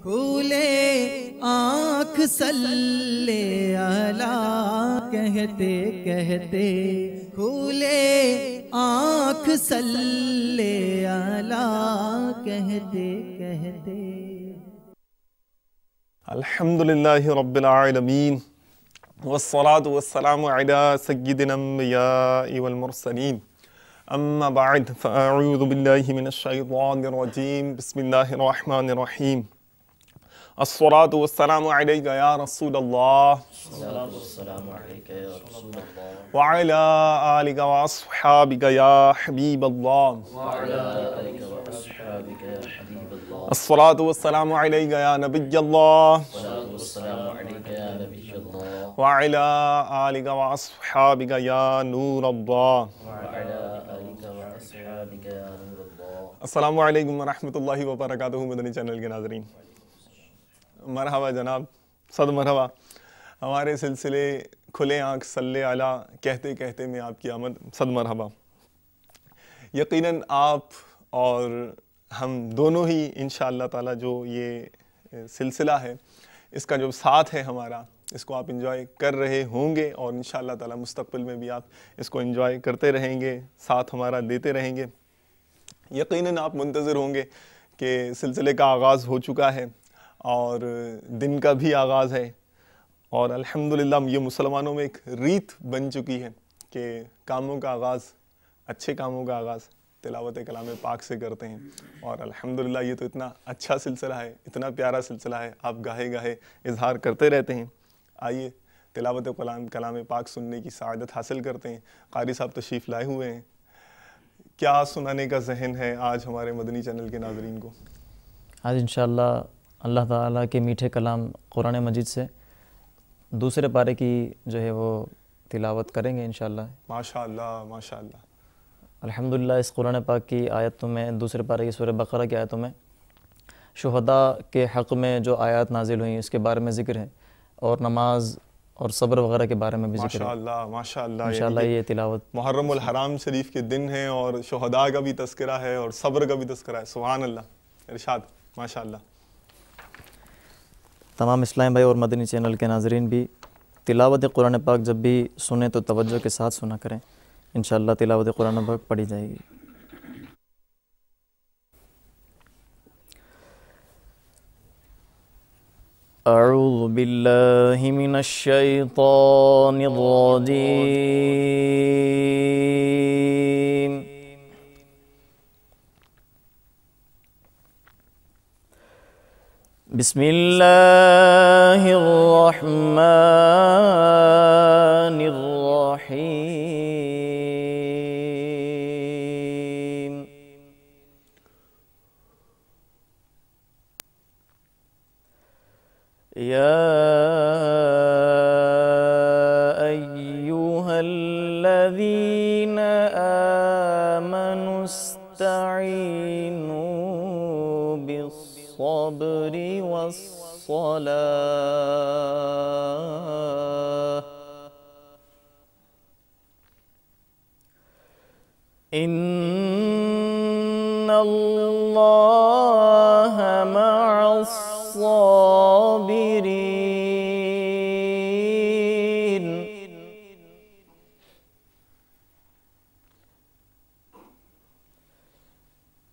کھولے آنکھ صلی علی کہتے کہتے، کھولے آنکھ صلی علی کہتے کہتے۔ الحمدللہ رب العالمین والصلاة والسلام علی سیدنا الانبیاء والمرسلین، اما بعد فاعوذ باللہ من الشیطان الرجیم، بسم اللہ الرحمن الرحیم۔ الصلاة والسلام علیک یا رسول اللہ وعلی آلک واصحابک یا حبیب اللہ۔ الصلاة والسلام علیک یا نبی اللہ وعلی آلک واصحابک یا نور اللہ۔ السلام علیکم ورحمۃ اللہ وبرکاتہ۔ مدنی چینل کے ناظرین، مرحبا جناب، صد مرحبا۔ ہمارے سلسلے کھلے آنکھ صلی علی کہتے کہتے میں آپ کی آمد، صد مرحبا۔ یقیناً آپ اور ہم دونوں ہی انشاءاللہ تعالی جو یہ سلسلہ ہے، اس کا جو ساتھ ہے ہمارا، اس کو آپ انجوائے کر رہے ہوں گے، اور انشاءاللہ تعالی مستقبل میں بھی آپ اس کو انجوائے کرتے رہیں گے، ساتھ ہمارا دیتے رہیں گے۔ یقیناً آپ منتظر ہوں گے کہ سلسلے کا آغاز ہو چکا ہے اور دن کا بھی آغاز ہے، اور الحمدللہ یہ مسلمانوں میں ایک ریت بن چکی ہے کہ کاموں کا آغاز، اچھے کاموں کا آغاز تلاوت کلام پاک سے کرتے ہیں، اور الحمدللہ یہ تو اتنا اچھا سلسلہ ہے، اتنا پیارا سلسلہ ہے، آپ گاہے گاہے اظہار کرتے رہتے ہیں۔ آئیے تلاوت کلام پاک سننے کی سعادت حاصل کرتے ہیں۔ قاری صاحب تشریف لائے ہوئے ہیں، کیا سنانے کا ذہن ہے آج ہمارے مدنی چینل کے ناظرین کو؟ آج انشاءاللہ اللہ تعالیٰ کے میٹھے کلام قرآن مجید سے دوسرے پارے کی جو ہے وہ تلاوت کریں گے انشاءاللہ۔ ماشاءاللہ ماشاءاللہ۔ الحمدللہ اس قرآن پاک کی آیتوں میں، دوسرے پارے کی سورہ بقرہ کی آیتوں میں شہداء کے حق میں جو آیات نازل ہوئیں اس کے بارے میں ذکر ہے، اور نماز اور صبر وغیرہ کے بارے میں بھی ذکر ہے۔ ماشاءاللہ ماشاءاللہ۔ انشاءاللہ یہ تلاوت محرم الحرام شریف کے دن ہیں، اور شہداء کا بھی تذکرہ ہے اور صبر کا بھی تذکرہ ہے۔ سبحان اللہ، ارشاد، ماشاءاللہ۔ تمام اسلام بھائی اور مدنی چینل کے ناظرین بھی تلاوت قرآن پاک جب بھی سنیں تو توجہ کے ساتھ سنا کریں، انشاءاللہ تلاوت قرآن پاک پڑھی جائے گی۔ اعوذ باللہ من الشیطان الرجیم، بسم اللہ الرحمن الرحیم۔ یا ایہا الذین آمنوا استعینوا بالصبر والصلاة ان اللہ مع الصابرین۔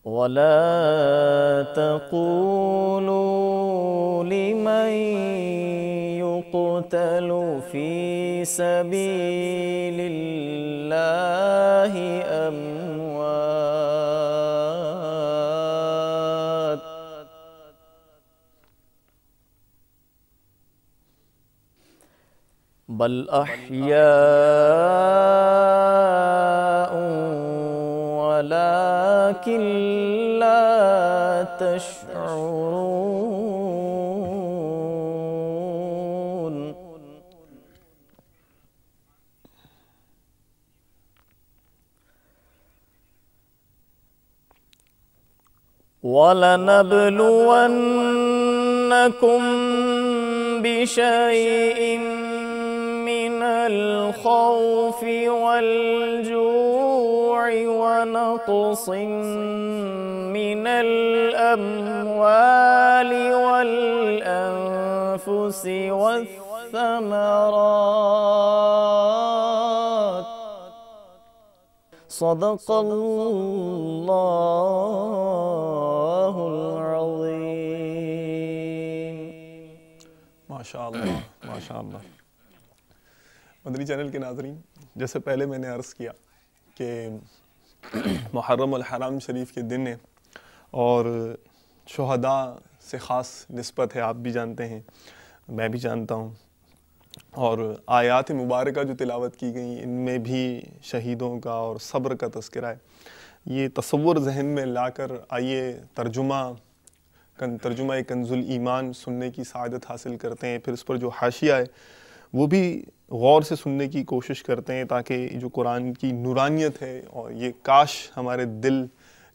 ولا تقولوا لمن يقتل في سبيل الله أموات بل أحياء ولكن لا تشعرون۔ وَلَنَبْلُوَنَّكُمْ بِشَيْءٍ مِّنَ الْخَوْفِ وَالْجُوعِ وَنَقْصٍ من الأموال والأنفس والثمرات صدق اللہ العظیم۔ ماشاء اللہ ماشاء اللہ۔ مدنی چینل کے ناظرین، جیسے پہلے میں نے عرض کیا کہ محرم الحرام شریف کے دن ہیں اور شہداء سے خاص نسبت ہے، آپ بھی جانتے ہیں، میں بھی جانتا ہوں، اور آیات مبارکہ جو تلاوت کی گئیں ان میں بھی شہیدوں کا اور صبر کا تذکرہ ہے۔ یہ تصور ذہن میں لا کر آئیے ترجمہ کنز الایمان سننے کی سعادت حاصل کرتے ہیں، پھر اس پر جو حاشیہ ہے وہ بھی غور سے سننے کی کوشش کرتے ہیں تاکہ جو قرآن کی نورانیت ہے اور یہ کاش ہمارے دل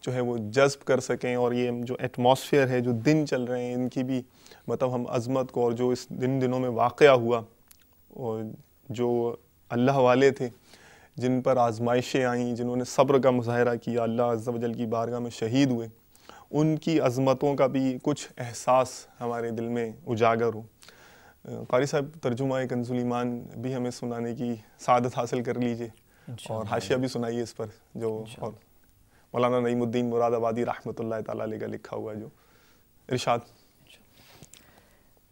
جو ہے وہ جذب کر سکیں، اور یہ جو ایٹماسفیئر ہے، جو دن چل رہے ہیں، ان کی بھی مطلب ہم عظمت کو، اور جو اس دنوں میں واقعہ ہوا اور جو اللہ والے تھے جن پر آزمائشیں آئیں، جنہوں نے صبر کا مظاہرہ کیا، اللہ عز و جل کی بارگاہ میں شہید ہوئے، ان کی عظمتوں کا بھی کچھ احساس ہمارے دل میں اجاگر ہو۔ قاری صاحب ترجمہ کنز الایمان بھی ہمیں سنانے کی سعادت حاصل کر لیجئے اور حاشیہ بھی سنائیے اس پر، جو اور مولانا نعیم الدین مراد آبادی رحمۃ اللہ تعالیٰ علیہ کا لکھا ہوا ہے، جو ارشاد۔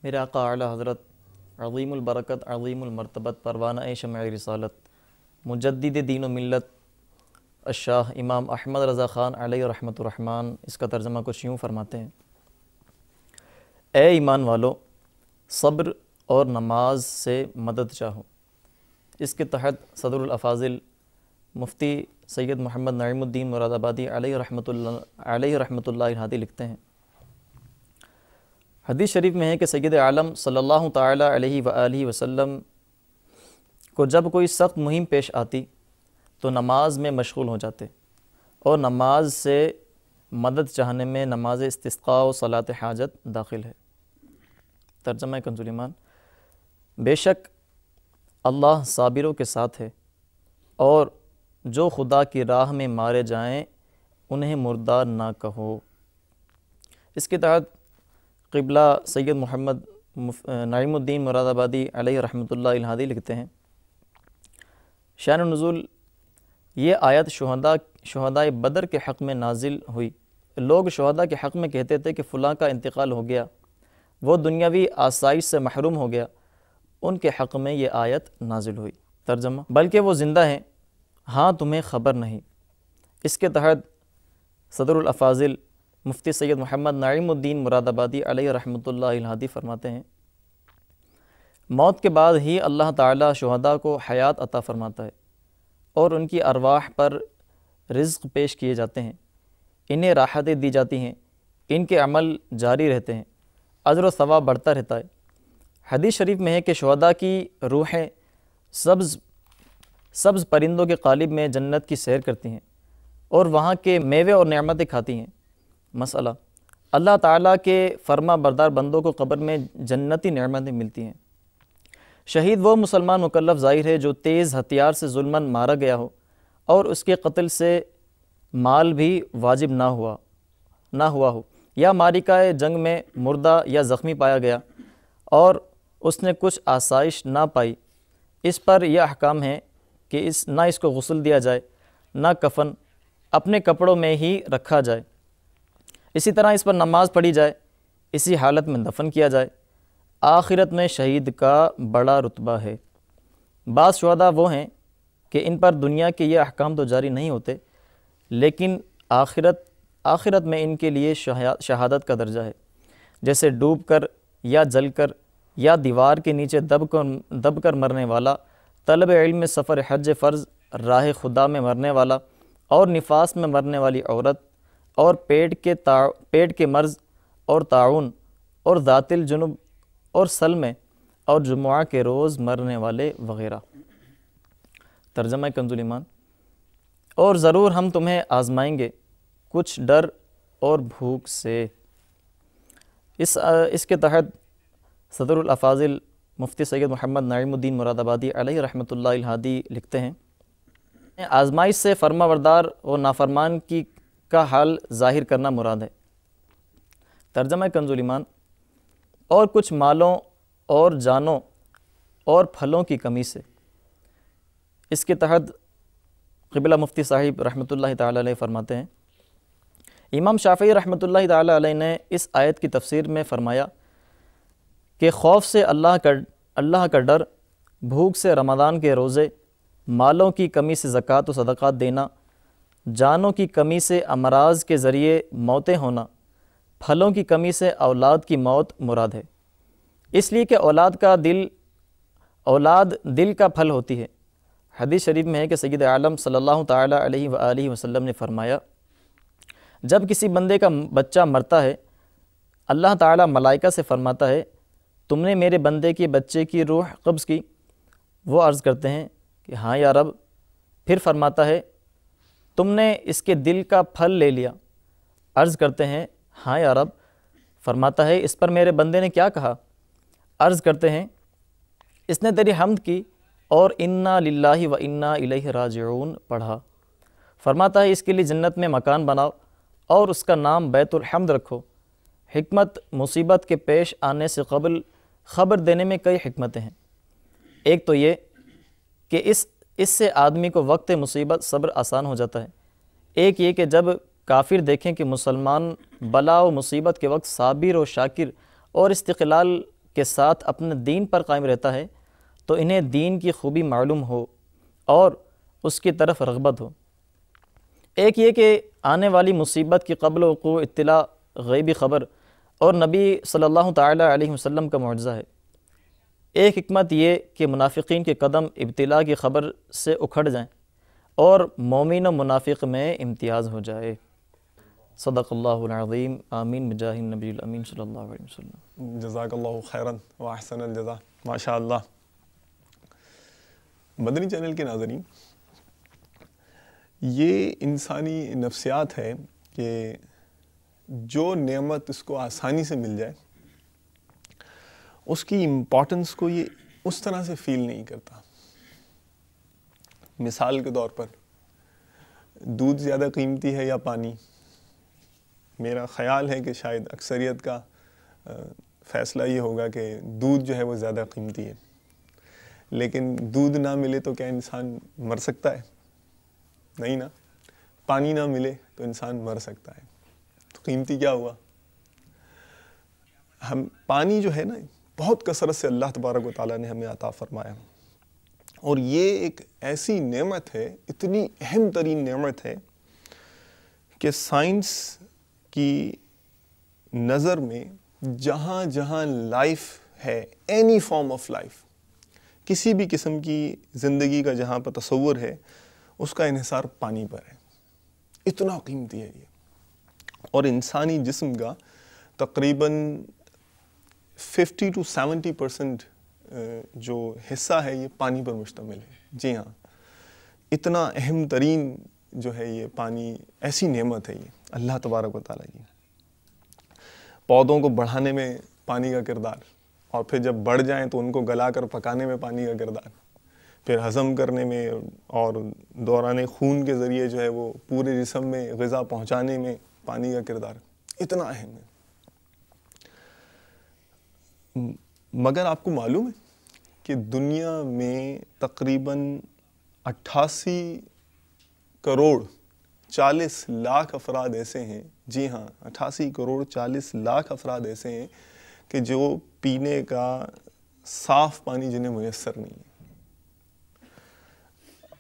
میرے آقا اعلیٰ حضرت عظیم البرکت عظیم المرتبت پروانہ شمع رسالت مجدد دین و ملت الشاہ امام احمد رضا خان علیہ رحمۃ الرحمن اس کا ترجمہ کچھ یوں فرماتے ہیں: اے ایمان والو، صبر اور نماز سے مدد چاہو۔ اس کے تحت صدر الافاضل مفتی سید محمد نعیم الدین مراد آبادی علیہ رحمۃ اللہ الہادی لکھتے ہیں: حدیث شریف میں ہے کہ سید عالم صلی اللہ تعالیٰ علیہ وآلہ وسلم کو جب کوئی سخت مہم پیش آتی تو نماز میں مشغول ہو جاتے، اور نماز سے مدد چاہنے میں نماز استسقاء و صلاۃ حاجت داخل ہے۔ ترجمہ کنز الایمان: بے شک اللہ صابروں کے ساتھ ہے، اور جو خدا کی راہ میں مارے جائیں انہیں مردار نہ کہو۔ اس کے تحت قبلہ سید محمد نعیم الدین مراد آبادی علیہ رحمۃ اللہ الہادی لکھتے ہیں: شان النزول: یہ آیت شہداء بدر کے حق میں نازل ہوئی۔ لوگ شہداء کے حق میں کہتے تھے کہ فلاں کا انتقال ہو گیا، وہ دنیاوی آسائش سے محروم ہو گیا، ان کے حق میں یہ آیت نازل ہوئی۔ ترجمہ: بلکہ وہ زندہ ہیں، ہاں تمہیں خبر نہیں۔ اس کے تحت صدر الافاضل مفتی سید محمد نعیم الدین مراد آبادی علیہ رحمۃ اللہ الہادی فرماتے ہیں: موت کے بعد ہی اللہ تعالیٰ شہداء کو حیات عطا فرماتا ہے، اور ان کی ارواح پر رزق پیش کیے جاتے ہیں، انہیں راحتیں دی جاتی ہیں، ان کے عمل جاری رہتے ہیں، اجر و ثواب بڑھتا رہتا ہے۔ حدیث شریف میں ہے کہ شہداء کی روحیں سبز پرندوں کے قالب میں جنت کی سیر کرتی ہیں اور وہاں کے میوے اور نعمتیں کھاتی ہیں۔ مسئلہ: اللہ تعالیٰ کے فرما بردار بندوں کو قبر میں جنتی نعمتیں ملتی ہیں۔ شہید وہ مسلمان مکلف ظاہر ہے جو تیز ہتھیار سے ظلماً مارا گیا ہو اور اس کے قتل سے مال بھی واجب نہ ہوا ہو، یا معرکہ جنگ میں مردہ یا زخمی پایا گیا اور اس نے کچھ آسائش نہ پائی۔ اس پر یہ احکام ہے کہ نہ اس کو غسل دیا جائے، نہ کفن، اپنے کپڑوں میں ہی رکھا جائے، اسی طرح اس پر نماز پڑھی جائے، اسی حالت میں دفن کیا جائے۔ آخرت میں شہید کا بڑا رتبہ ہے۔ بعض شہداء وہ ہیں کہ ان پر دنیا کے یہ احکام تو جاری نہیں ہوتے، لیکن آخرت میں ان کے لیے شہادت کا درجہ ہے، جیسے ڈوب کر یا جل کر یا دیوار کے نیچے دب کر مرنے والا، طلب علم میں سفر حج فرض، راہ خدا میں مرنے والا، اور نفاس میں مرنے والی عورت، اور پیٹ کے مرض اور طاعون، اور ذات الجنب اور سلمے، اور جمعہ کے روز مرنے والے وغیرہ۔ ترجمہ کنز الایمان: اور ضرور ہم تمہیں آزمائیں گے کچھ ڈر اور بھوک سے۔ اس کے تحت صدر الافاضل مفتی سید محمد نعیم الدین مراد آبادی علیہ رحمۃ اللہ الہادی لکھتے ہیں: آزمائش سے فرما بردار اور نافرمان کی کا حال ظاہر کرنا مراد ہے۔ ترجمہ کنز الایمان، اور کچھ مالوں اور جانوں اور پھلوں کی کمی سے۔ اس کے تحت قبلہ مفتی صاحب رحمۃ اللہ تعالی علیہ فرماتے ہیں، امام شافعی رحمۃ اللہ تعالی علیہ نے اس آیت کی تفسیر میں فرمایا کہ خوف سے اللہ کا ڈر، بھوک سے رمضان کے روزے، مالوں کی کمی سے زکوٰۃ و صدقات دینا، جانوں کی کمی سے امراض کے ذریعے موتیں ہونا، پھلوں کی کمی سے اولاد کی موت مراد ہے، اس لیے کہ اولاد دل کا پھل ہوتی ہے۔ حدیث شریف میں ہے کہ سید عالم صلی اللہ تعالی علیہ وآلہ وسلم نے فرمایا، جب کسی بندے کا بچہ مرتا ہے، اللہ تعالی ملائکہ سے فرماتا ہے تم نے میرے بندے کے بچے کی روح قبض کی؟ وہ عرض کرتے ہیں کہ ہاں یا رب۔ پھر فرماتا ہے تم نے اس کے دل کا پھل لے لیا؟ عرض کرتے ہیں ہاں یا رب۔ فرماتا ہے اس پر میرے بندے نے کیا کہا؟ عرض کرتے ہیں اس نے تیری حمد کی اور انا للہ و انا الیہ راجعون پڑھا۔ فرماتا ہے اس کے لیے جنت میں مکان بناؤ اور اس کا نام بیت الحمد رکھو۔ حکمت مصیبت کے پیش آنے سے قبل خبر دینے میں کئی حکمتیں ہیں۔ ایک تو یہ کہ اس سے آدمی کو وقت مصیبت صبر آسان ہو جاتا ہے۔ ایک یہ کہ جب کافر دیکھیں کہ مسلمان بلا و مصیبت کے وقت صابر و شاکر اور استقلال کے ساتھ اپنے دین پر قائم رہتا ہے تو انہیں دین کی خوبی معلوم ہو اور اس کی طرف رغبت ہو۔ ایک یہ کہ آنے والی مصیبت کی قبل وقوع اطلاع غیبی خبر اور نبی صلی اللہ تعالی علیہ وسلم کا معجزہ ہے۔ ایک حکمت یہ کہ منافقین کے قدم ابتلاء کی خبر سے اکھڑ جائیں اور مومن و منافق میں امتیاز ہو جائے۔ صدق اللہ العظیم، آمین بجاہ النبی الامین صلی اللہ علیہ وسلم۔ جزاک اللہ خیراً و احسن الجزا، ماشاء اللہ۔ مدنی چینل کے ناظرین، یہ انسانی نفسیات ہے کہ جو نعمت اس کو آسانی سے مل جائے اس کی امپورٹنس کو یہ اس طرح سے فیل نہیں کرتا۔ مثال کے طور پر دودھ زیادہ قیمتی ہے یا پانی؟ میرا خیال ہے کہ شاید اکثریت کا فیصلہ یہ ہوگا کہ دودھ جو ہے وہ زیادہ قیمتی ہے، لیکن دودھ نہ ملے تو کیا انسان مر سکتا ہے؟ نہیں نا۔ پانی نہ ملے تو انسان مر سکتا ہے، تو قیمتی کیا ہوا؟ ہم پانی جو ہے نا بہت کثرت سے اللہ تبارک و تعالیٰ نے ہمیں عطا فرمایا، اور یہ ایک ایسی نعمت ہے، اتنی اہم ترین نعمت ہے کہ سائنس کی نظر میں جہاں جہاں لائف ہے، اینی فارم آف لائف، کسی بھی قسم کی زندگی کا جہاں پر تصور ہے، اس کا انحصار پانی پر ہے۔ اتنا قیمتی ہے یہ، اور انسانی جسم کا تقریباً 50 to 70% جو حصہ ہے یہ پانی پر مشتمل ہے۔ جی ہاں، اتنا اہم ترین جو ہے یہ پانی، ایسی نعمت ہے یہ اللہ تبارک و تعالیٰ کی۔ پودوں کو بڑھانے میں پانی کا کردار، اور پھر جب بڑھ جائیں تو ان کو گلا کر پکانے میں پانی کا کردار، پھر ہضم کرنے میں اور دوران خون کے ذریعے جو ہے وہ پورے جسم میں غذا پہنچانے میں پانی کا کردار اتنا اہم ہے۔ مگر آپ کو معلوم ہے کہ دنیا میں تقریباً 88 کروڑ 40 لاکھ افراد ایسے ہیں، جی ہاں 88 کروڑ 40 لاکھ افراد ایسے ہیں کہ جو پینے کا صاف پانی جنہیں میسر نہیں ہے۔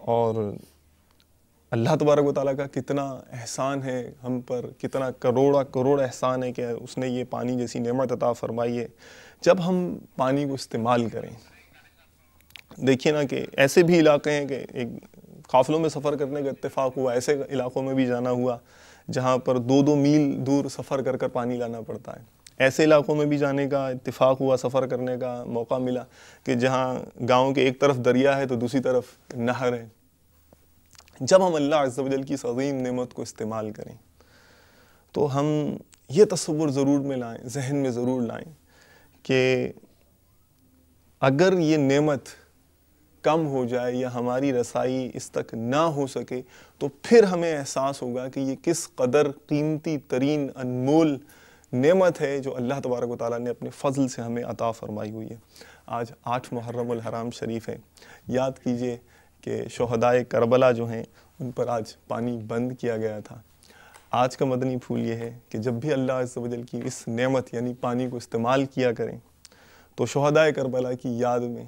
اور اللہ تبارک و تعالیٰ کا کتنا احسان ہے ہم پر، کتنا کروڑ احسان ہے کہ اس نے یہ پانی جیسی نعمت عطا فرمائی ہے۔ جب ہم پانی کو استعمال کریں، دیکھیے نا کہ ایسے بھی علاقے ہیں کہ ایک قافلوں میں سفر کرنے کا اتفاق ہوا، ایسے علاقوں میں بھی جانا ہوا جہاں پر 2 میل دور سفر کر پانی لانا پڑتا ہے۔ ایسے علاقوں میں بھی جانے کا اتفاق ہوا، سفر کرنے کا موقع ملا کہ جہاں گاؤں کے ایک طرف دریا ہے تو دوسری طرف نہر ہے۔ جب ہم اللہ عز و جل کی اس عظیم نعمت کو استعمال کریں تو ہم یہ تصور ضرور میں لائیں، ذہن میں ضرور لائیں کہ اگر یہ نعمت کم ہو جائے یا ہماری رسائی اس تک نہ ہو سکے تو پھر ہمیں احساس ہوگا کہ یہ کس قدر قیمتی ترین انمول نعمت ہے جو اللہ تبارک و تعالیٰ نے اپنے فضل سے ہمیں عطا فرمائی ہوئی ہے۔ آج 8 محرم الحرام شریف ہے، یاد کیجئے کہ شہدائے کربلا جو ہیں ان پر آج پانی بند کیا گیا تھا۔ آج کا مدنی پھول یہ ہے کہ جب بھی اللہ عز و جل کی اس نعمت یعنی پانی کو استعمال کیا کریں تو شہدائے کربلا کی یاد میں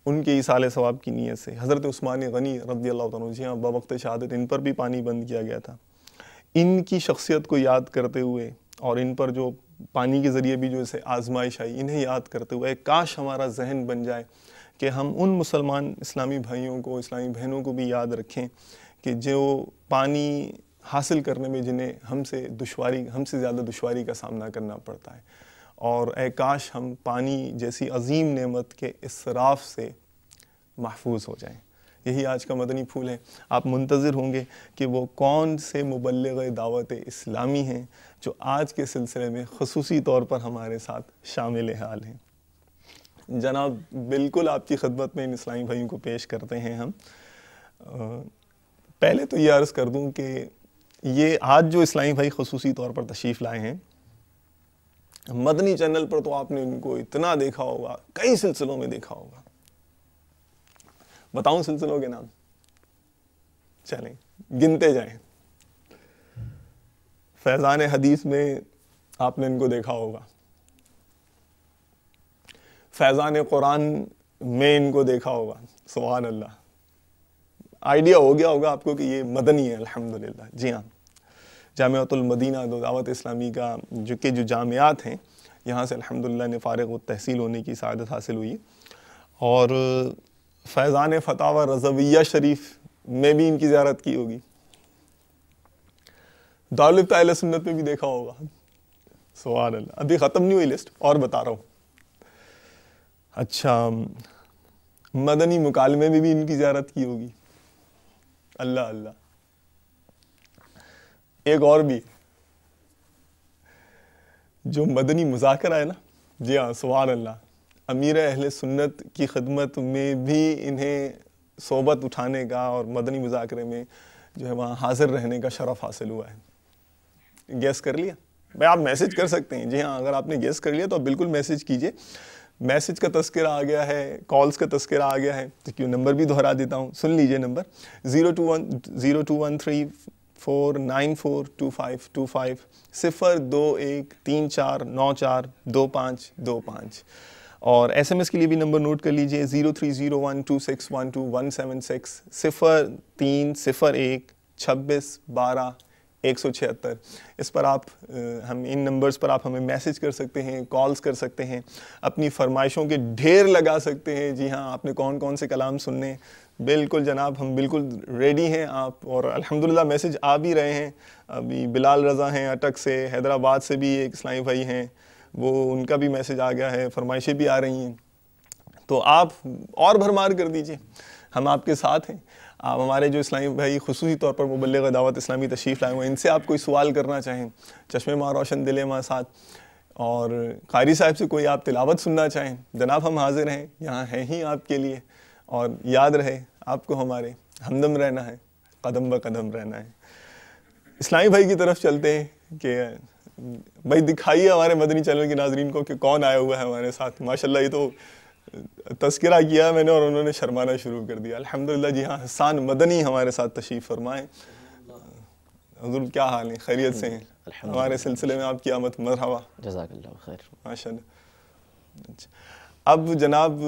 ان کے ایصال ثواب کی نیت سے حضرت عثمان غنی رضی اللہ عنہ، جی ہاں، بوقت شہادت ان پر بھی پانی بند کیا گیا تھا، ان کی شخصیت کو یاد کرتے ہوئے اور ان پر جو پانی کے ذریعے بھی جو اسے آزمائش آئی انہیں یاد کرتے ہوئے کاش ہمارا ذہن بن جائے کہ ہم ان مسلمان اسلامی بھائیوں کو، اسلامی بہنوں کو بھی یاد رکھیں کہ جو پانی حاصل کرنے میں جنہیں ہم سے زیادہ دشواری کا سامنا کرنا پڑتا ہے، اور اے کاش ہم پانی جیسی عظیم نعمت کے اسراف سے محفوظ ہو جائیں۔ یہی آج کا مدنی پھول ہے۔ آپ منتظر ہوں گے کہ وہ کون سے مبلغ دعوت اسلامی ہیں جو آج کے سلسلے میں خصوصی طور پر ہمارے ساتھ شامل حال ہیں۔ جناب بالکل آپ کی خدمت میں ان اسلامی بھائیوں کو پیش کرتے ہیں ہم۔ پہلے تو یہ عرض کر دوں کہ یہ آج جو اسلامی بھائی خصوصی طور پر تشریف لائے ہیں، مدنی چینل پر تو آپ نے ان کو اتنا دیکھا ہوگا، کئی سلسلوں میں دیکھا ہوگا۔ بتاؤں سلسلوں کے نام؟ چلیں گنتے جائیں۔ فیضان حدیث میں آپ نے ان کو دیکھا ہوگا، فیضان قرآن میں ان کو دیکھا ہوگا، سبحان اللہ، آئیڈیا ہو گیا ہوگا آپ کو کہ یہ مدنی ہے الحمدللہ۔ جی ہاں، جامعۃ المدینہ دعوت اسلامی کا جو جامعات ہیں یہاں سے الحمدللہ نے فارغ التحصیل ہونے کی سعادت حاصل ہوئی، اور فیضان فتاوی رضویہ شریف میں بھی ان کی زیارت کی ہوگی، دارالفتہ اہل سنت میں بھی دیکھا ہوگا، سبحان اللہ۔ ابھی ختم نہیں ہوئی لسٹ، اور بتا رہا ہوں۔ اچھا، مدنی مکالمے میں بھی ان کی زیارت کی ہوگی، اللہ اللہ۔ ایک اور بھی جو مدنی مذاکرہ ہے نا، جی ہاں سبحان اللہ، امیر اہل سنت کی خدمت میں بھی انہیں صحبت اٹھانے کا اور مدنی مذاکرے میں جو ہے وہاں حاضر رہنے کا شرف حاصل ہوا ہے۔ گیس کر لیا؟ بھائی آپ میسج کر سکتے ہیں، جی ہاں، اگر آپ نے گیس کر لیا تو آپ بالکل میسج کیجئے۔ میسج کا تذکرہ آ گیا ہے، کالز کا تذکرہ آ گیا ہے، تو کیوں نمبر بھی دہرا دیتا ہوں، سن لیجئے نمبر 0213494252 021349422525، اور ایس ایم ایس کے لیے بھی نمبر نوٹ کر لیجئے 0301261217 03012612 اس پر آپ ہم ان نمبرز پر آپ ہمیں میسج کر سکتے ہیں، کالز کر سکتے ہیں، اپنی فرمائشوں کے ڈھیر لگا سکتے ہیں۔ جی ہاں، آپ نے کون کون سے کلام سننے، بالکل جناب ہم بالکل ریڈی ہیں آپ، اور الحمدللہ میسج آ بھی رہے ہیں۔ ابھی بلال رضا ہیں اٹک سے، حیدرآباد سے بھی ایک اسلامی بھائی ہیں، وہ ان کا بھی میسج آ گیا ہے، فرمائشیں بھی آ رہی ہیں، تو آپ اور بھرمار کر دیجئے، ہم آپ کے ساتھ ہیں۔ آپ ہمارے جو اسلامی بھائی خصوصی طور پر مبلغ دعوت اسلامی تشریف لائے ہوئے ہیں، ان سے آپ کوئی سوال کرنا چاہیں، چشمے ماں روشن دل ماں ساتھ، اور قاری صاحب سے کوئی آپ تلاوت سننا چاہیں، جناب ہم حاضر ہیں، یہاں ہیں ہی آپ کے لیے، اور یاد رہے آپ کو ہمارے ہمدم رہنا ہے، قدم بقدم رہنا ہے۔ اسلامی بھائی کی طرف چلتے ہیں کہ بھائی دکھائیے ہمارے مدنی چینل کے ناظرین کو کہ کون آیا ہوا ہے ہمارے ساتھ۔ ماشاءاللہ یہ تو تذکرہ کیا میں نے اور انہوں نے شرمانا شروع کر دیا، الحمدللہ۔ جی ہاں، حسان مدنی ہمارے ساتھ تشریف فرمائیں۔ حضور کیا حال ہیں، خیریت سے ہیں؟ ہمارے سلسلے میں آپ کی آمد مرحبا، جزاک اللہ خیر، ماشاءاللہ۔ اب جناب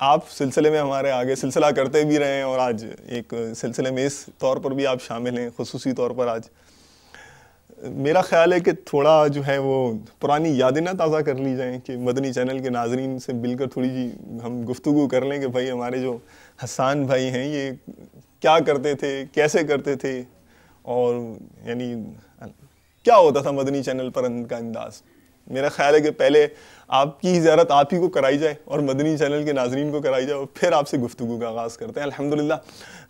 آپ سلسلے میں ہمارے آگے سلسلہ کرتے بھی رہے ہیں، اور آج ایک سلسلے میں اس طور پر بھی آپ شامل ہیں، خصوصی طور پر آج میرا خیال ہے کہ تھوڑا جو ہے وہ پرانی یادیں نہ تازہ کر لی جائیں، کہ مدنی چینل کے ناظرین سے مل کر تھوڑی جی ہم گفتگو کر لیں کہ بھائی ہمارے جو حسان بھائی ہیں یہ کیا کرتے تھے، کیسے کرتے تھے، اور یعنی کیا ہوتا تھا مدنی چینل پر ان کا انداز۔ میرا خیال ہے کہ پہلے آپ کی زیارت آپ ہی کو کرائی جائے اور مدنی چینل کے ناظرین کو کرائی جائے، اور پھر آپ سے گفتگو کا آغاز کرتے ہیں۔ الحمدللہ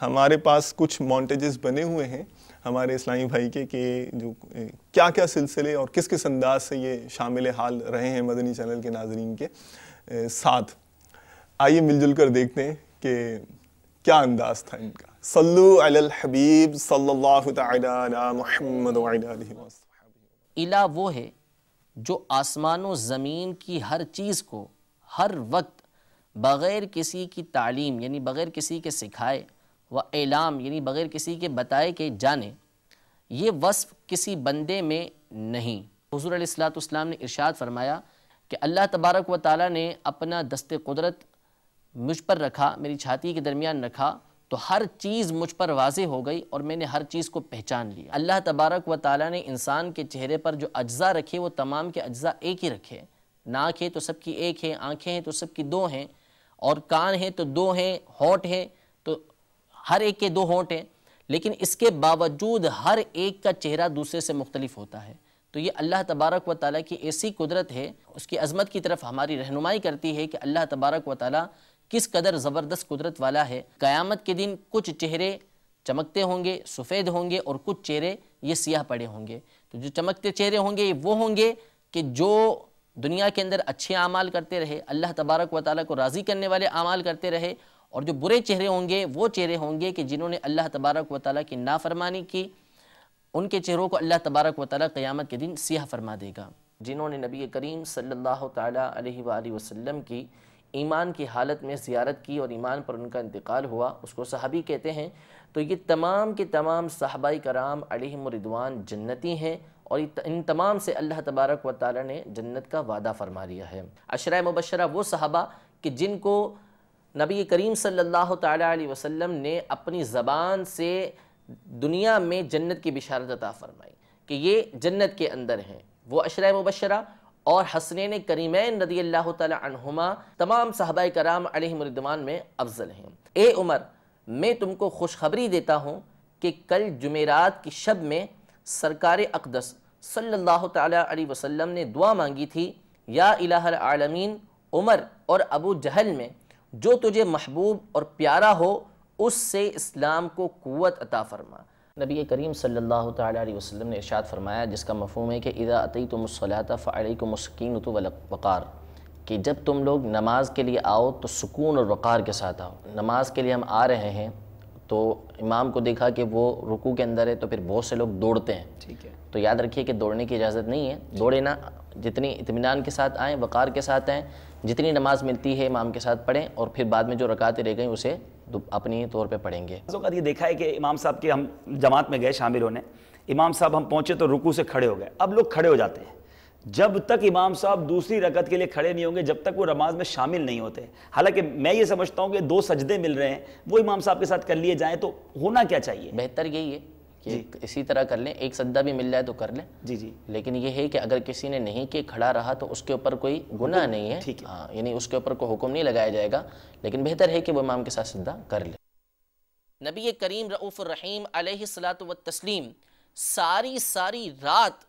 ہمارے پاس کچھ مونٹیجز بنے ہوئے ہیں ہمارے اسلامی بھائی کے، کہ جو کیا کیا سلسلے اور کس کس انداز سے یہ شامل حال رہے ہیں مدنی چینل کے ناظرین کے ساتھ۔ آئیے مل جل کر دیکھتے ہیں کہ کیا انداز تھا ان کا. صلو علی الحبیب صلی اللہ تعالی علی محمد وعلی آلہ وصحبہ. الہ وہ ہے جو آسمان و زمین کی ہر چیز کو ہر وقت بغیر کسی کی تعلیم یعنی بغیر کسی کے سکھائے و اعلام یعنی بغیر کسی کے بتائے کہ جانے. یہ وصف کسی بندے میں نہیں. حضور علیہ الصلوۃ والسلام نے ارشاد فرمایا کہ اللہ تبارک و تعالیٰ نے اپنا دست قدرت مجھ پر رکھا, میری چھاتی کے درمیان رکھا, تو ہر چیز مجھ پر واضح ہو گئی اور میں نے ہر چیز کو پہچان لیا. اللہ تبارک و تعالیٰ نے انسان کے چہرے پر جو اجزاء رکھے وہ تمام کے اجزاء ایک ہی رکھے. ناک ہے تو سب کی ایک ہے, آنکھیں ہیں تو سب کی دو ہیں, اور کان ہیں تو دو ہیں, ہونٹ ہیں تو ہر ایک کے دو ہونٹ ہیں, لیکن اس کے باوجود ہر ایک کا چہرہ دوسرے سے مختلف ہوتا ہے. تو یہ اللہ تبارک و تعالیٰ کی ایسی قدرت ہے, اس کی عظمت کی طرف ہماری رہنمائی کرتی ہے کہ اللہ تبارک و تعالیٰ کس قدر زبردست قدرت والا ہے. قیامت کے دن کچھ چہرے چمکتے ہوں گے, سفید ہوں گے, اور کچھ چہرے یہ سیاہ پڑے ہوں گے. تو جو چمکتے چہرے ہوں گے یہ وہ ہوں گے کہ جو دنیا کے اندر اچھے اعمال کرتے رہے, اللہ تبارک و تعالیٰ کو راضی کرنے والے اعمال کرتے رہے, اور جو برے چہرے ہوں گے وہ چہرے ہوں گے کہ جنہوں نے اللہ تبارک و تعالیٰ کی نافرمانی کی, ان کے چہروں کو اللہ تبارک و تعالیٰ قیامت کے دن سیاہ فرما دے گا. جنہوں نے نبی کریم صلی اللہ تعالیٰ علیہ وآلہ وسلم کی ایمان کی حالت میں زیارت کی اور ایمان پر ان کا انتقال ہوا, اس کو صحابی کہتے ہیں. تو یہ تمام کے تمام صحابہ کرام علیہم رضوان جنتی ہیں, اور ان تمام سے اللہ تبارک و تعالیٰ نے جنت کا وعدہ فرما لیا ہے. عشرہ مبشرہ وہ صحابہ کہ جن کو نبی کریم صلی اللہ تعالیٰ علیہ وسلم نے اپنی زبان سے دنیا میں جنت کی بشارت عطا فرمائی کہ یہ جنت کے اندر ہیں. وہ عشرہ مبشرہ اور حسنین کریمین رضی اللہ تعالیٰ عنہما تمام صحابہ کرام علیہم رضوان میں افضل ہیں. اے عمر, میں تم کو خوشخبری دیتا ہوں کہ کل جمعرات کی شب میں سرکار اقدس صلی اللہ تعالیٰ علیہ وسلم نے دعا مانگی تھی, یا الہ العالمین, عمر اور ابو جہل میں جو تجھے محبوب اور پیارا ہو اس سے اسلام کو قوت عطا فرما. نبی کریم صلی اللہ تعالیٰ علیہ وسلم نے ارشاد فرمایا, جس کا مفہوم ہے کہ اذا اتیتم الصلاۃ فعلیکم السکینۃ والوقار, کہ جب تم لوگ نماز کے لیے آؤ تو سکون اور وقار کے ساتھ آؤ. نماز کے لیے ہم آ رہے ہیں تو امام کو دیکھا کہ وہ رکوع کے اندر ہے تو پھر بہت سے لوگ دوڑتے ہیں, ٹھیک ہے, تو یاد رکھیے کہ دوڑنے کی اجازت نہیں ہے. دوڑے نہ, جتنی اطمینان کے ساتھ آئیں, وقار کے ساتھ آئیں, جتنی نماز ملتی ہے امام کے ساتھ پڑھیں, اور پھر بعد میں جو رکعتیں رہ گئیں اسے اپنی طور پہ پڑھیں گے. بعض اوقات یہ دیکھا ہے کہ امام صاحب کے ہم جماعت میں گئے شامل ہونے, امام صاحب ہم پہنچے تو رکوع سے کھڑے ہو گئے. اب لوگ کھڑے ہو جاتے ہیں, جب تک امام صاحب دوسری رکعت کے لیے کھڑے نہیں ہوں گے جب تک وہ نماز میں شامل نہیں ہوتے. حالانکہ میں یہ سمجھتا ہوں کہ 2 سجدے مل رہے ہیں وہ امام صاحب کے ساتھ کر لیے جائیں تو ہونا کیا چاہیے؟ بہتر یہی ہے کہ اسی طرح کر لیں, ایک سجدہ بھی مل جائے تو کر لیں. جی لیکن یہ ہے کہ اگر کسی نے نہیں کہ کھڑا رہا تو اس کے اوپر کوئی گناہ نہیں ہے, ہاں, یعنی اس کے اوپر کوئی حکم نہیں لگایا جائے گا, لیکن بہتر ہے کہ وہ امام کے ساتھ سجدہ کر لے. نبی کریم رؤوف الرحیم علیہ الصلاۃ والتسلیم ساری رات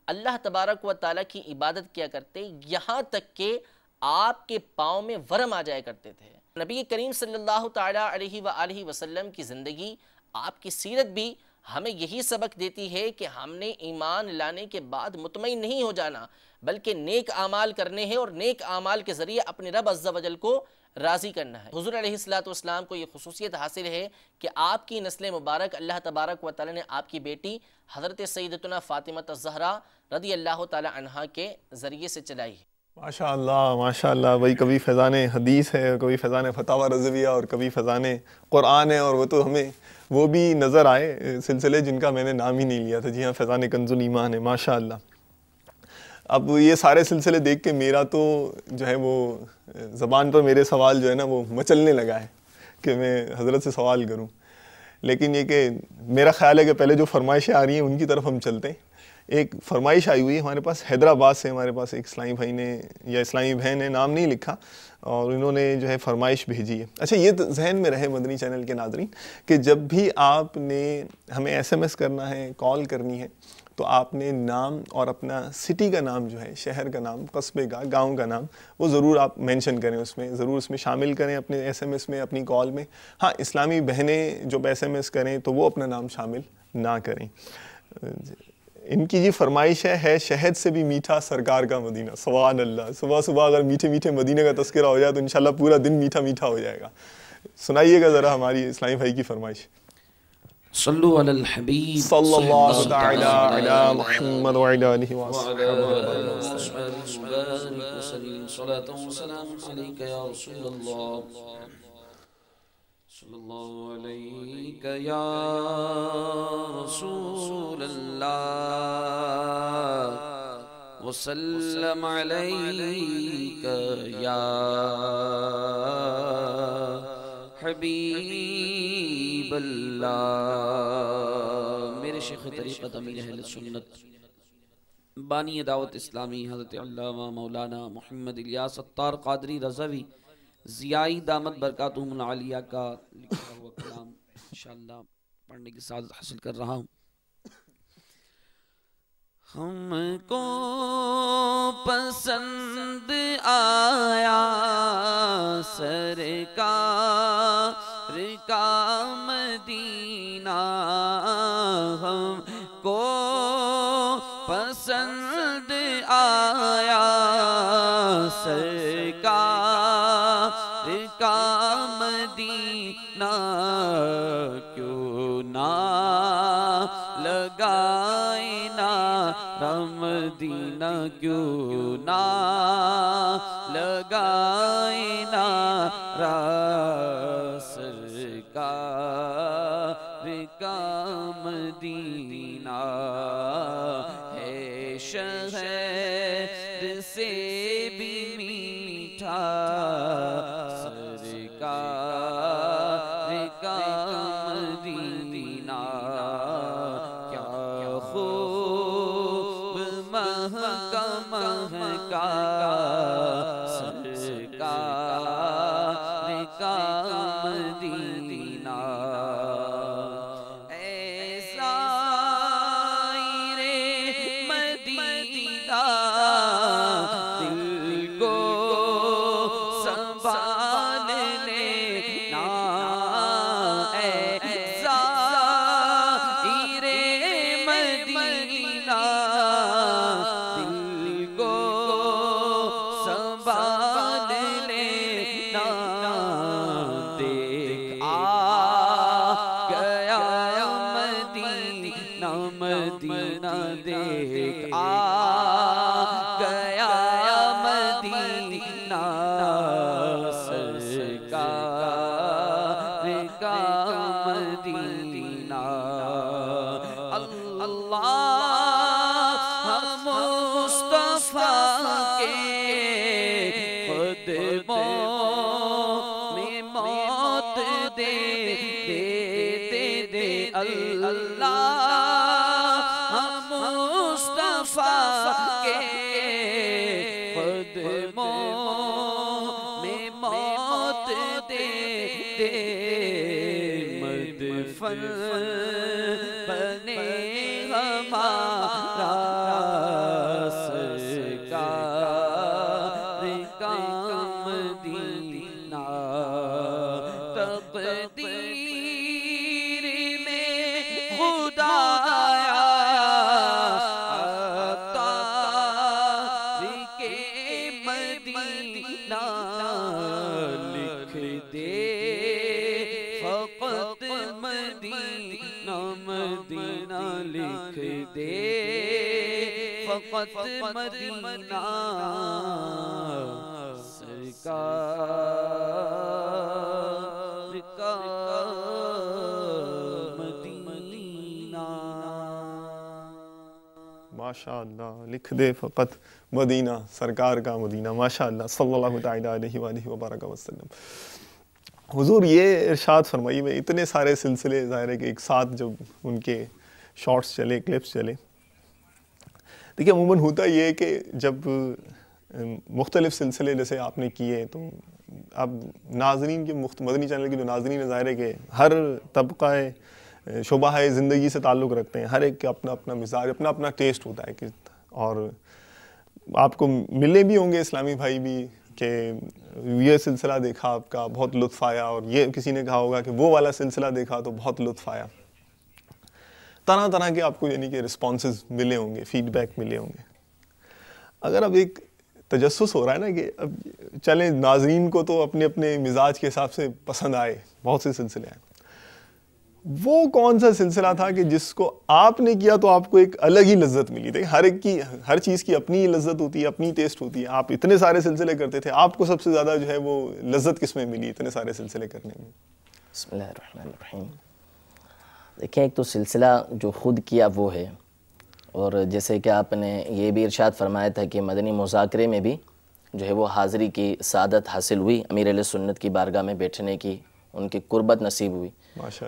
اللہ تبارک و تعالیٰ کی عبادت کیا کرتے, یہاں تک کہ آپ کے پاؤں میں ورم آ جایا کرتے تھے. نبی کریم صلی اللہ تعالیٰ علیہ وآلہ وسلم کی زندگی, آپ کی سیرت بھی ہمیں یہی سبق دیتی ہے کہ ہم نے ایمان لانے کے بعد مطمئن نہیں ہو جانا, بلکہ نیک اعمال کرنے ہیں اور نیک اعمال کے ذریعے اپنے رب عز و جل کو راضی کرنا ہے. حضور علیہ الصلوۃ والسلام کو یہ خصوصیت حاصل ہے کہ آپ کی نسل مبارک اللہ تبارک و تعالیٰ نے آپ کی بیٹی حضرت سیدتنا فاطمہ الزہرا رضی اللہ تعالیٰ عنہا کے ذریعے سے چلائی ہے. ماشاءاللہ, وہی کبھی فیضان حدیث ہے, کبھی فیضان فتاوی رضویہ, اور کبھی فیضان قرآن ہے, اور وہ تو ہمیں وہ بھی نظر آئے سلسلے جن کا میں نے نام ہی نہیں لیا تھا. جی ہاں, فیضان کنز الایمان ہے ماشاءاللہ. اب یہ سارے سلسلے دیکھ کے میرا تو جو ہے وہ زبان پر میرے سوال جو ہے نا وہ مچلنے لگا ہے کہ میں حضرت سے سوال کروں, لیکن یہ کہ میرا خیال ہے کہ پہلے جو فرمائشیں آ رہی ہیں ان کی طرف ہم چلتے ہیں. ایک فرمائش آئی ہوئی ہے ہمارے پاس حیدرآباد سے, ہمارے پاس ایک اسلامی بھائی نے یا اسلامی بہن نے, نام نہیں لکھا, اور انہوں نے جو ہے فرمائش بھیجی ہے. اچھا, یہ ذہن میں رہے مدنی چینل کے ناظرین کہ جب بھی آپ نے ہمیں SMS کرنا ہے, کال کرنی ہے, تو آپ نے نام اور اپنا سٹی کا نام جو ہے, شہر کا نام, قصبے کا, گاؤں کا نام, وہ ضرور آپ مینشن کریں, اس میں ضرور اس میں شامل کریں اپنے SMS میں, اپنی کال میں. ہاں, اسلامی بہنیں جو SMS کریں تو وہ اپنا نام شامل نہ کریں. ان کی یہ فرمائش ہے شہد سے بھی میٹھا سرکار کا مدینہ. سبحان اللہ. صبح صبح اگر میٹھے میٹھے مدینہ کا تذکرہ ہو جائے تو انشاءاللہ پورا دن میٹھا میٹھا ہو جائے گا. سنائیے گا ذرا ہماری اسلامی بھائی کی فرمائش. صلو علی الحبیب صلی اللہ تعالی علی محمد وعلی آلہ وصحبہ وسلم صلاة وسلام علیک یا رسول اللہ صلی اللہ علیک یا رسول اللہ وسلم علیک یا حبیب اللہ. میرے شیخ طریقت امیر اہل سنت بانی دعوت اسلامی حضرت علامہ مولانا محمد الیاس اتار قادری رضوی ضیائی دامت برکاتہم العالیہ کا لکھا ہوا کلام انشاءاللہ پڑھنے کی سعادت حاصل کر رہا ہوں. ہم کو پسند آیا سرکار کا مدینہ, ہم کو پسند آیا سرکار کا مدینہ, کیوں نہ لگائے نعرہ مدینہ, کیوں نہ لگائے نعرہ سرکار کا مدینہ. ہے شہد سے بھی میٹھا سرکار کا مدینہ, کیا خوب مہکا مہکا سرکار کا مدینہ. ایسا مدینہ دل کو سنبھال لینا, ایسا مدینہ دل کو سنبھال لینا. دیکھ آ گیا مدینہ, مدینہ دیکھ آ گیا مدینہ سرکار کا مدینہ. اللہ مصطفیٰ کے قدموں میں موت دے دے دے دے. اللہ مصطفیٰ کے قدموں میں موت دے دے. مدفن بنے ہمارا سرکار کا مدینہ. تقدیر میں خدایا مدینہ لکھ دے, فقط مدینہ مدینہ لکھ دے, فقط مدینہ سرکار کا مدینہ. ماشاءاللہ, لکھ دے فقط مدینہ سرکار کا مدینہ. ماشاءاللہ صلی اللہ تعالیٰ علیہ وآلہ وبارک وسلم. حضور یہ ارشاد فرمائی میں اتنے سارے سلسلے ظاہر ہے کہ ایک ساتھ جب ان کے شارٹس چلے, کلپس چلے. دیکھیے عموماً ہوتا یہ ہے کہ جب مختلف سلسلے جیسے آپ نے کیے تو اب ناظرین کے مدنی چینل کے جو ناظرین ظاہر ہے کہ ہر طبقہ شعبہ زندگی سے تعلق رکھتے ہیں, ہر ایک کا اپنا اپنا مزاج, اپنا اپنا ٹیسٹ ہوتا ہے کہ, اور آپ کو ملے بھی ہوں گے اسلامی بھائی بھی کہ یہ سلسلہ دیکھا آپ کا بہت لطف آیا, اور یہ کسی نے کہا ہوگا کہ وہ والا سلسلہ دیکھا تو بہت لطف آیا. طرح طرح کے آپ کو یعنی کہ رسپانسز ملے ہوں گے, فیڈ بیک ملے ہوں گے. اگر اب ایک تجسس ہو رہا ہے نا کہ اب چلیں ناظرین کو تو اپنے اپنے مزاج کے حساب سے پسند آئے, بہت سے سلسلے ہیں, وہ کون سا سلسلہ تھا کہ جس کو آپ نے کیا تو آپ کو ایک الگ ہی لذت ملی تھی؟ ہر ایک کی, ہر چیز کی اپنی لذت ہوتی ہے, اپنی ٹیسٹ ہوتی ہے. آپ اتنے سارے سلسلے کرتے تھے, آپ کو سب سے زیادہ جو ہے وہ لذت کس میں ملی اتنے سارے سلسلے کرنے میں؟ بسم اللہ الرحمن الرحیم. دیکھیں ایک تو سلسلہ جو خود کیا وہ ہے, اور جیسے کہ آپ نے یہ بھی ارشاد فرمایا تھا کہ مدنی مذاکرے میں بھی جو ہے وہ حاضری کی سعادت حاصل ہوئی, امیر اہل سنت کی بارگاہ میں بیٹھنے کی ان کی قربت نصیب ہوئی.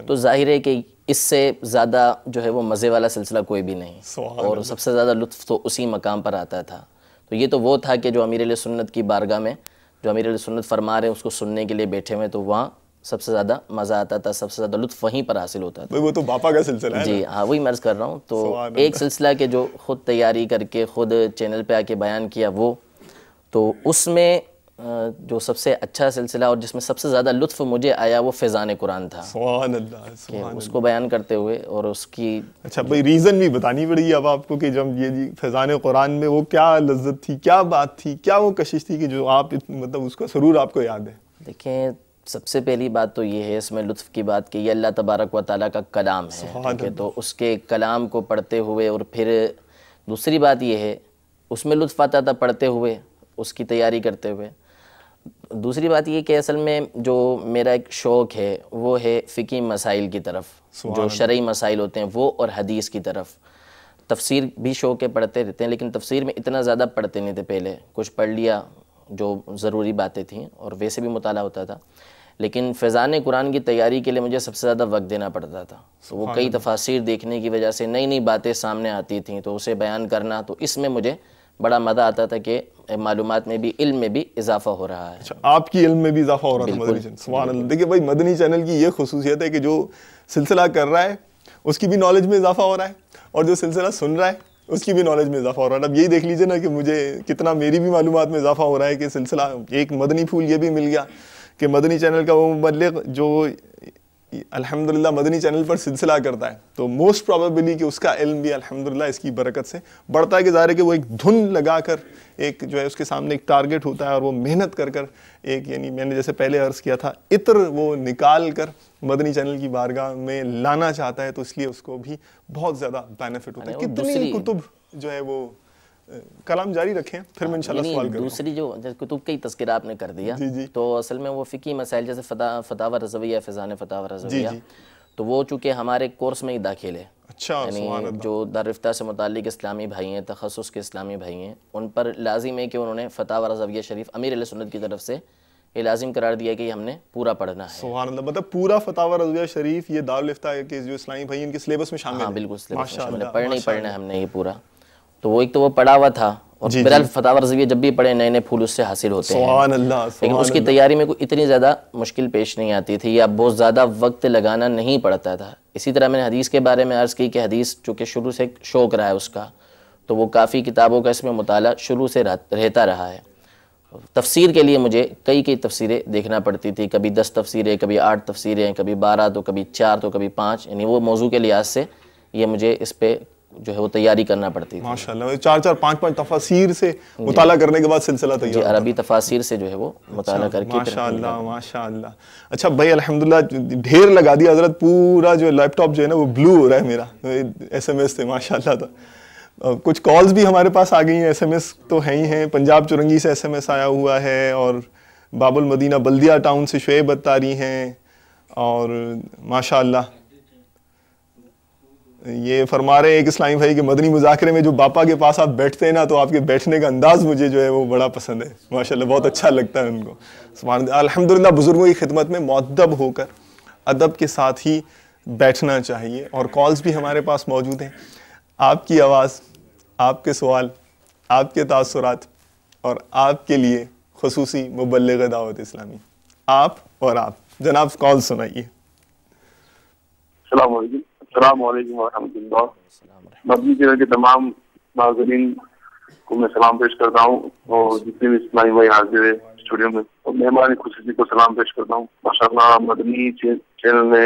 تو ظاہر ہے کہ اس سے زیادہ جو ہے وہ مزے والا سلسلہ کوئی بھی نہیں, اور سب سے زیادہ لطف تو اسی مقام پر آتا تھا. تو یہ تو وہ تھا کہ جو امیر اہل سنت کی بارگاہ میں جو امیر اہل سنت فرما رہے ہیں اس کو سننے کے لیے بیٹھے ہوئے, تو وہاں سب سے زیادہ مزہ آتا تھا, سب سے زیادہ لطف وہیں پر حاصل ہوتا تھا. وہ تو باپا کا سلسلہ ہے. جی ہاں, وہی مرض کر رہا ہوں. تو ایک سلسلہ کہ جو خود تیاری کر کے خود چینل پہ آ کے بیان کیا وہ, تو اس میں جو سب سے اچھا سلسلہ اور جس میں سب سے زیادہ لطف مجھے آیا وہ فیضان قرآن تھا. سبحان اللہ, کہ اس کو بیان کرتے ہوئے اور اس کی اچھا بھائی ریزن بھی بتانی پڑے گی اب آپ کو کہ جب یہ جی فیضان قرآن میں وہ کیا لذت تھی, کیا بات تھی, کیا وہ کشش تھی کہ جو آپ مطلب اس کا سرور آپ کو یاد ہے؟ دیکھیں سب سے پہلی بات تو یہ ہے اس میں لطف کی بات کہ یہ اللہ تبارک و تعالیٰ کا کلام ہے, تو اس کے کلام کو پڑھتے ہوئے, اور پھر دوسری بات یہ ہے اس میں لطف آتا تھا پڑھتے ہوئے, اس کی تیاری کرتے ہوئے. دوسری بات یہ کہ اصل میں جو میرا ایک شوق ہے وہ ہے فقہی مسائل کی طرف, جو شرعی مسائل ہوتے ہیں وہ, اور حدیث کی طرف. تفسیر بھی شوق ہے, پڑھتے رہتے ہیں, لیکن تفسیر میں اتنا زیادہ پڑھتے نہیں تھے. پہلے کچھ پڑھ لیا جو ضروری باتیں تھیں, اور ویسے بھی مطالعہ ہوتا تھا. لیکن فیضان قرآن کی تیاری کے لیے مجھے سب سے زیادہ وقت دینا پڑتا تھا. تو وہ کئی تفاسیر دیکھنے کی وجہ سے نئی نئی باتیں سامنے آتی تھیں, تو اسے بیان کرنا, تو اس میں مجھے بڑا مزہ آتا تھا کہ معلومات میں بھی, علم میں بھی اضافہ ہو رہا ہے. اچھا آپ کی علم میں بھی اضافہ ہو رہا تھا مدنی چینل. سبحان اللہ. دیکھیے بھائی مدنی چینل کی یہ خصوصیت ہے کہ جو سلسلہ کر رہا ہے اس کی بھی نالج میں اضافہ ہو رہا ہے, اور جو سلسلہ سن رہا ہے اس کی بھی نالج میں اضافہ ہو رہا ہے. اب یہی دیکھ لیجیے نا کہ مجھے کتنا میری بھی معلومات میں اضافہ ہو رہا ہے کہ سلسلہ ایک مدنی پھول یہ بھی مل گیا کہ مدنی چینل کا وہ مبلغ جو الحمدللہ مدنی چینل پر سلسلہ کرتا ہے, تو موسٹ پروبیبلی کہ اس کا علم بھی الحمدللہ اس کی برکت سے بڑھتا ہے. کہ ظاہر ہے کہ وہ ایک دھن لگا کر ایک جو ہے اس کے سامنے ایک ٹارگٹ ہوتا ہے, اور وہ محنت کر کر ایک یعنی میں نے جیسے پہلے عرض کیا تھا عطر وہ نکال کر مدنی چینل کی بارگاہ میں لانا چاہتا ہے, تو اس لیے اس کو بھی بہت زیادہ بینیفٹ ہوتا ہے. کتنی کتب جو ہے وہ کلام جاری رکھیں, پھر میں انشاءاللہ سوال کروں. دوسری جو کتب کا ہی تذکرہ آپ نے کر دیا, تو اصل میں وہ فقہی مسائل جیسے فتاوی رضویہ, فیضان فتاوی رضویہ, تو وہ چونکہ ہمارے کورس میں ہی داخل ہے. اچھا, یعنی جو دارالفتہ سے متعلق اسلامی بھائی ہیں, تخصص کے اسلامی بھائی ہیں, ان پر لازم ہے کہ انہوں نے فتاوی رضویہ شریف امیر اہل سنت کی طرف سے یہ لازم قرار دیا کہ یہ ہم نے پورا پڑھنا ہے. سبحان اللہ. مطلب پورا فتاوی رضویہ شریف یہ دارالفتہ کے جو اسلامی بھائی ان کے سلیبس میں شامل ہے. ہاں بالکل سلیبس میں شامل ہے, پڑھنا ہی پڑھنا ہے ہم نے یہ پورا. تو وہ ایک تو وہ پڑھا ہوا تھا, اور بہرحال فتاوی رضویہ جب بھی پڑھے نئے نئے پھول اس سے حاصل ہوتے ہیں. سبحان اللہ. لیکن اس کی تیاری میں کوئی اتنی زیادہ مشکل پیش نہیں آتی تھی, یا بہت زیادہ وقت لگانا نہیں پڑتا تھا. اسی طرح میں نے حدیث کے بارے میں عرض کی کہ حدیث چونکہ شروع سے شوق رہا ہے اس کا, تو وہ کافی کتابوں کا اس میں مطالعہ شروع سے رہتا رہا ہے. تفسیر کے لیے مجھے کئی تفسیریں دیکھنا پڑتی تھی, کبھی 10 تفسیریں, کبھی 8 تفسیریں, کبھی 12, تو کبھی 4, تو کبھی 5. یعنی وہ موضوع کے لحاظ سے یہ مجھے اس پہ جو ہے وہ تیاری کرنا پڑتی تھی. ماشاءاللہ 4 5 تفاسیر سے مطالعہ کرنے کے بعد سلسلہ تیار. جی عربی تفاسیر سے جو ہے وہ مطالعہ کر کے. ماشاءاللہ ماشاءاللہ. اچھا بھائی الحمدللہ ڈھیر لگا دیا حضرت, پورا جو لیپ ٹاپ جو ہے نا وہ بلو ہو رہا ہے میرا. SMS تھے ماشاءاللہ. تو کچھ کالز بھی ہمارے پاس آ گئی ہیں, SMS تو ہیں ہی ہیں. پنجاب چرنگی سے SMS آیا ہوا ہے, اور باب المدینہ بلدیہ ٹاؤن سے شعیب اتاری ہیں, اور ماشاءاللہ یہ فرما رہے ہیں ایک اسلامی بھائی کہ مدنی مذاکرے میں جو باپا کے پاس آپ بیٹھتے ہیں نا, تو آپ کے بیٹھنے کا انداز مجھے جو ہے وہ بڑا پسند ہے ماشاءاللہ, بہت اچھا لگتا ہے ان کو. سبحان اللہ. الحمدللہ بزرگوں کی خدمت میں مؤدب ہو کر ادب کے ساتھ ہی بیٹھنا چاہیے. اور کالز بھی ہمارے پاس موجود ہیں. آپ کی آواز, آپ کے سوال, آپ کے تاثرات, اور آپ کے لیے خصوصی مبلغ دعوت اسلامی, آپ اور آپ جناب کال سنائیے. السلام علیکم. السلام علیکم ورحمۃ اللہ. مدنی چینل کے تمام ناظرین کو میں سلام پیش کرتا ہوں, اور جتنے بھی اسلامی بھائی حاضر ہے اسٹوڈیو میں, اور مہمان خصوصی کو سلام پیش کرتا ہوں. ماشاءاللہ مدنی چینل نے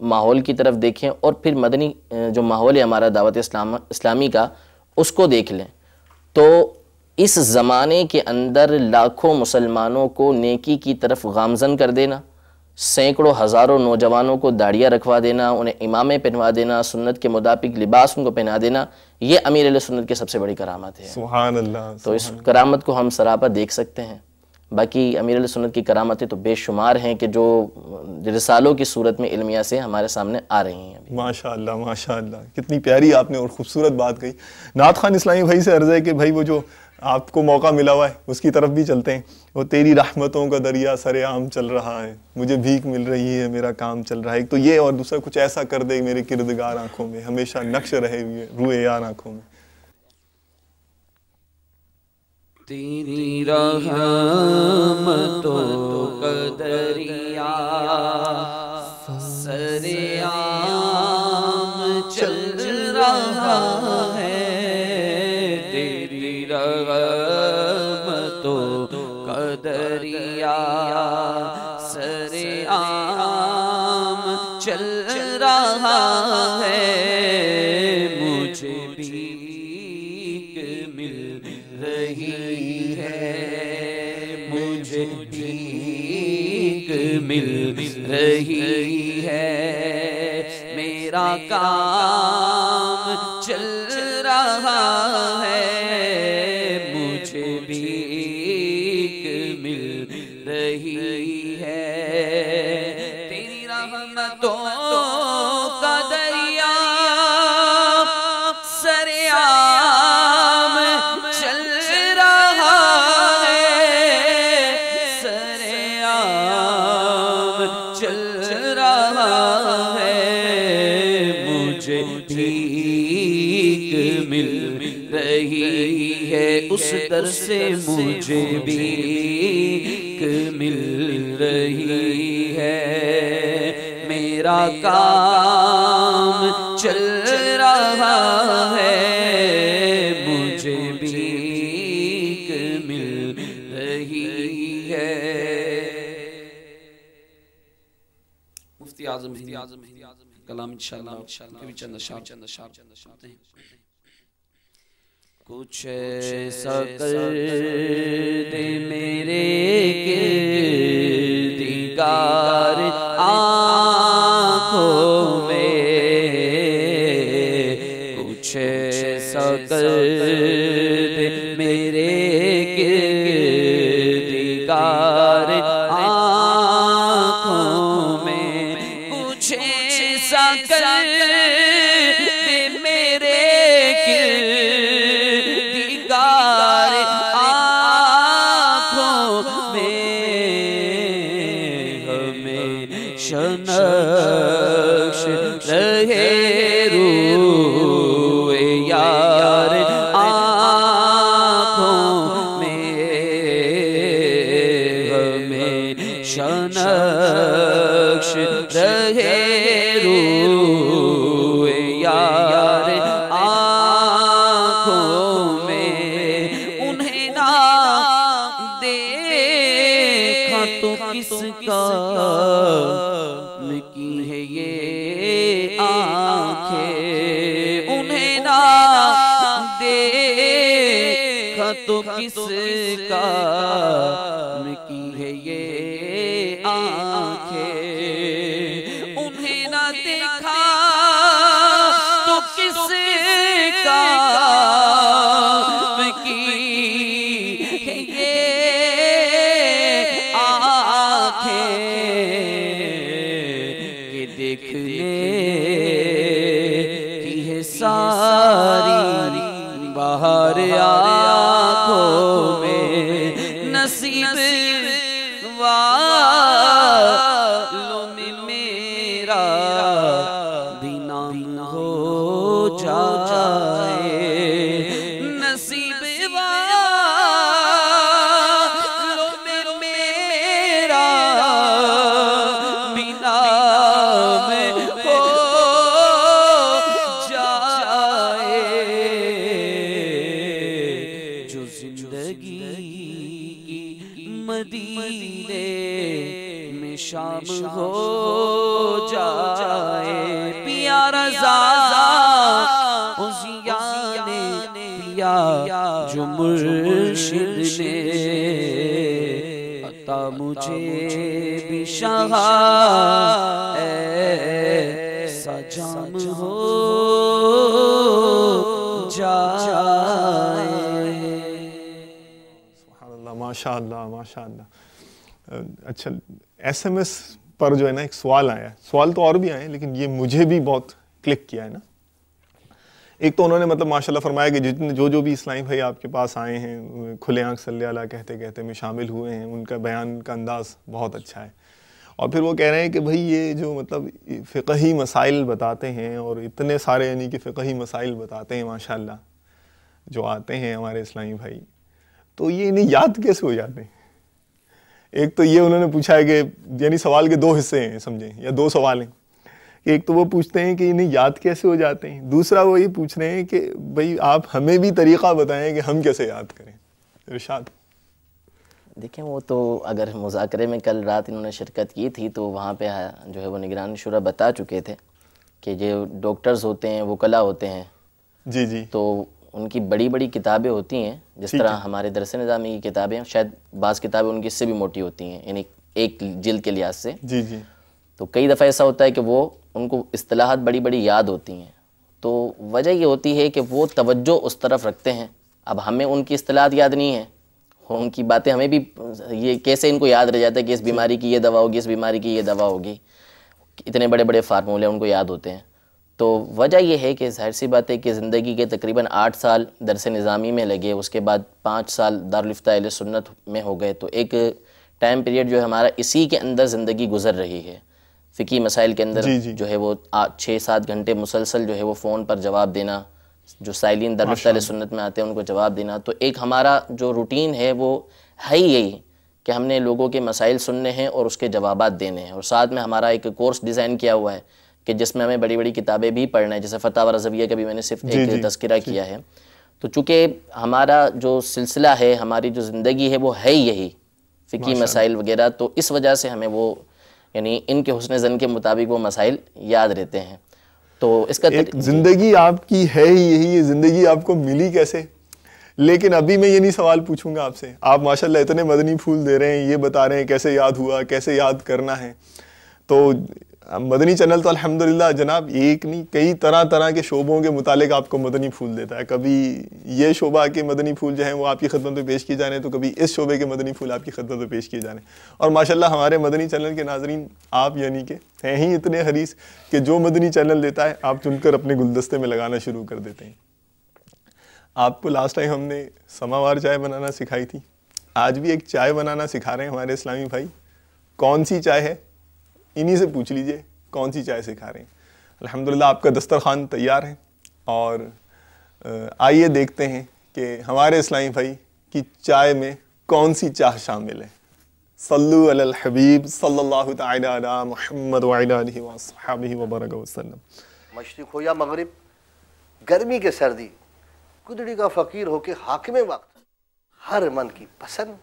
ماحول کی طرف دیکھیں اور پھر مدنی جو ماحول ہے ہمارا دعوت اسلامی کا اس کو دیکھ لیں، تو اس زمانے کے اندر لاکھوں مسلمانوں کو نیکی کی طرف گامزن کر دینا، سینکڑوں ہزاروں نوجوانوں کو داڑیاں رکھوا دینا، انہیں امامیں پہنوا دینا، سنت کے مطابق لباس ان کو پہنا دینا، یہ امیر اہل سنت کی سب سے بڑی کرامت ہے۔ سبحان اللہ۔ تو اس کرامت کو ہم سراپا دیکھ سکتے ہیں۔ باقی امیر اہل سنت کی کرامتیں تو بے شمار ہیں کہ جو رسالوں کی صورت میں علمیہ سے ہمارے سامنے آ رہی ہیں۔ ماشاءاللہ ماشاءاللہ، کتنی پیاری آپ نے اور خوبصورت بات کہی۔ نعت خوان اسلامی بھائی سے عرض ہے کہ بھائی وہ جو آپ کو موقع ملا ہوا ہے اس کی طرف بھی چلتے ہیں۔ وہ تیری رحمتوں کا دریا سر عام چل رہا ہے، مجھے بھیک مل رہی ہے، میرا کام چل رہا ہے، ایک تو یہ، اور دوسرا کچھ ایسا کر دے میرے کردگار آنکھوں میں، ہمیشہ نقش رہے روئے یار آنکھوں میں۔ تیری رحمتوں کا دریا سر عام چل رہا ہے، تیری رحمتوں کا دریا سر عام چل رہا ہے، مجھے بھیک مل رہی ہے، مجھے بھیک مل رہی ہے، میرا کام چل رہا ہے، مجھے بھیک مل رہی ہے، تیری رحمتوں کا دریا سر عام چل رہا ہے، سر عام چل رہا ہے، مجھے بھیک مل رہی ہے، اس در سے مجھے بھیک مل رہی ہے، میرا کام چل رہا ہے، مجھے بھیک مل رہی ہے۔ مفتی اعظم کلام انشاءاللہ کبھی چند اشعار سنتے ہیں۔ کچھ ایسا کر دے میرے کردگار آنکھوں میں، کچھ ایسا کر دے میرے کردگار آنکھوں میں، کچھ ایسا کر دے میرے کردگار آنکھوں میں، ہمیشہ نقش رہے روئے یار آنکھوں میں، ہمیشہ نقش رہے روئے یار آنکھوں میں، انہیں نہ دیکھا تو کس کام کی ہے یہ آنکھیں، انہیں نہ دیکھا تو کس کام کی ہے یہ آنکھیں، انہیں نہ دیکھا تو کس کام کی ہے یہ آنکھیں، کہ دیکھنے کی ہے ساری بہار آنکھوں میں، نصیب والوں میں میرا بھی نام ہو جائے، نصیب والوں میں میرا بھی نام ہو جائے، جو زندگی کی مدینے میں شام ہو جائے، مرشد نے عطا مجھے بھی شاہ ایسا جام ہو جائے. سبحان اللہ، ماشاء اللہ ماشاء اللہ. اچھا، ایس ایم ایس پر جو ہے نا ایک سوال آیا ہے، سوال تو اور بھی آئے ہیں لیکن یہ مجھے بھی بہت کلک کیا ہے نا. ایک تو انہوں نے مطلب ماشاءاللہ فرمایا کہ جتنے جو بھی اسلامی بھائی آپ کے پاس آئے ہیں کھلے آنکھ صلی اللہ کہتے کہتے میں شامل ہوئے ہیں، ان کا بیان کا انداز بہت اچھا ہے. اور پھر وہ کہہ رہے ہیں کہ بھائی یہ جو مطلب فقہی مسائل بتاتے ہیں اور اتنے سارے یعنی کہ فقہی مسائل بتاتے ہیں ماشاءاللہ جو آتے ہیں ہمارے اسلامی بھائی، تو یہ انہیں یاد کیسے ہو جاتے ہیں؟ ایک تو یہ انہوں نے پوچھا ہے کہ یعنی سوال کے دو حصے ہیں سمجھیں، یا دو سوال ہیں. ایک تو وہ پوچھتے ہیں کہ انہیں یاد کیسے ہو جاتے ہیں، دوسرا وہ یہ پوچھ رہے ہیں کہ بھئی آپ ہمیں بھی طریقہ بتائیں کہ ہم کیسے یاد کریں. ارشاد. دیکھیں وہ تو اگر مذاکرے میں کل رات انہوں نے شرکت کی تھی تو وہاں پہ جو ہے وہ نگران شورا بتا چکے تھے کہ جو ڈاکٹرز ہوتے ہیں، وکلاء ہوتے ہیں، جی جی، تو ان کی بڑی بڑی کتابیں ہوتی ہیں، جس طرح ہمارے درس نظامی کی کتابیں، شاید بعض کتابیں ان کی اس سے بھی موٹی ہوتی ہیں، یعنی ایک جلد کے لحاظ سے. جی جی. تو کئی دفعہ ایسا ہوتا ہے کہ وہ ان کو اصطلاحات بڑی بڑی یاد ہوتی ہیں، تو وجہ یہ ہوتی ہے کہ وہ توجہ اس طرف رکھتے ہیں. اب ہمیں ان کی اصطلاحات یاد نہیں ہیں، ان کی باتیں ہمیں بھی یہ کیسے ان کو یاد رہ جاتا ہے کہ اس بیماری کی یہ دوا ہوگی، اس بیماری کی یہ دوا ہوگی، اتنے بڑے بڑے فارمولے ان کو یاد ہوتے ہیں. تو وجہ یہ ہے کہ ظاہر سی بات ہے کہ زندگی کے تقریباً 8 سال درس نظامی میں لگے، اس کے بعد 5 سال دارالفتہ اہل سنت میں ہو گئے، تو ایک ٹائم پیریڈ جو ہے ہمارا اسی کے اندر زندگی گزر رہی ہے. فقہی مسائل کے اندر جو ہے وہ 6-7 گھنٹے مسلسل جو ہے وہ فون پر جواب دینا، جو سائلین دارالفتہ اہل سنت میں آتے ہیں ان کو جواب دینا. تو ایک ہمارا جو روٹین ہے وہ ہے یہی کہ ہم نے لوگوں کے مسائل سننے ہیں اور اس کے جوابات دینے ہیں. اور ساتھ میں ہمارا ایک کورس ڈیزائن کیا ہوا ہے کہ جس میں ہمیں بڑی بڑی کتابیں بھی پڑھنا ہے، جیسے فتاوی رضویہ کا بھی میں نے صرف ایک تذکرہ کیا ہے. تو چونکہ ہمارا جو سلسلہ ہے، ہماری جو زندگی ہے وہ ہے یہی فقہی مسائل وغیرہ، تو اس وجہ سے ہمیں وہ یعنی ان کے حسن ظن کے مطابق وہ مسائل یاد رہتے ہیں. تو اس کا زندگی آپ کی ہے ہی یہی، یہ زندگی آپ کو ملی کیسے؟ لیکن ابھی میں یہ نہیں سوال پوچھوں گا آپ سے، آپ ماشاءاللہ اتنے مدنی پھول دے رہے ہیں، یہ بتا رہے ہیں کیسے یاد ہوا، کیسے یاد کرنا ہے. تو مدنی چینل تو الحمدللہ جناب ایک نہیں کئی طرح طرح کے شعبوں کے متعلق آپ کو مدنی پھول دیتا ہے. کبھی یہ شعبہ کے مدنی پھول جو ہیں وہ آپ کی خدمت میں پیش کیے جا رہے ہیں، تو کبھی اس شعبے کے مدنی پھول آپ کی خدمت میں پیش کیے جا رہے ہیں. اور ماشاءاللہ ہمارے مدنی چینل کے ناظرین آپ یعنی کہ ہیں ہی اتنے حریص کہ جو مدنی چینل دیتا ہے آپ چن کر اپنے گلدستے میں لگانا شروع کر دیتے ہیں. آپ کو لاسٹ ٹائم ہم نے سماوار چائے بنانا سکھائی تھی، آج بھی ایک چائے بنانا سکھا رہے ہیں ہمارے اسلامی بھائی. کون سی چائے ہے؟ انہی سے پوچھ لیجئے کون سی چائے سکھا رہے ہیں. الحمدللہ آپ کا دسترخوان تیار ہے، اور آئیے دیکھتے ہیں کہ ہمارے اسلامی بھائی کی چائے میں کون سی چاہ شامل ہے. صلو علی الحبیب صلی اللہ تعالی علی محمد وعلی آلہ وصحبہ وبارک وسلم. مشرق ہو یا مغرب، گرمی کے سردی، گدڑی کا فقیر ہو کے حاکم وقت، ہر من کی پسند،